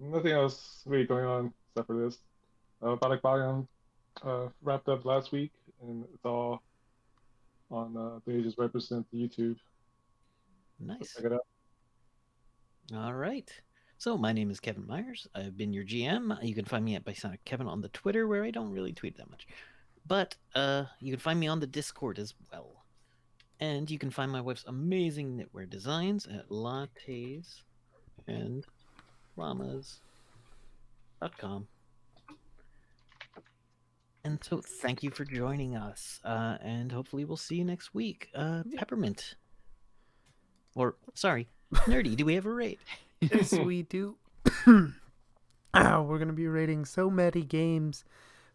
Nothing else really going on except for this. Product Volume wrapped up last week, and it's all on Pages Represent the YouTube.
Nice.
Check it out.
All right. So my name is Kevin Myers. I've been your GM. You can find me at Bisonic Kevin on the Twitter, where I don't really tweet that much. But you can find me on the Discord as well. And you can find my wife's amazing knitwear designs at lattes and llamas.com. And so thank you for joining us. And hopefully we'll see you next week. Peppermint. Or, sorry, Nerdy, do we have a raid?
Yes, we do. We're going to be rating so many games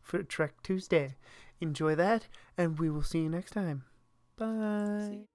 for Trek Tuesday. Enjoy that, and we will see you next time. Bye.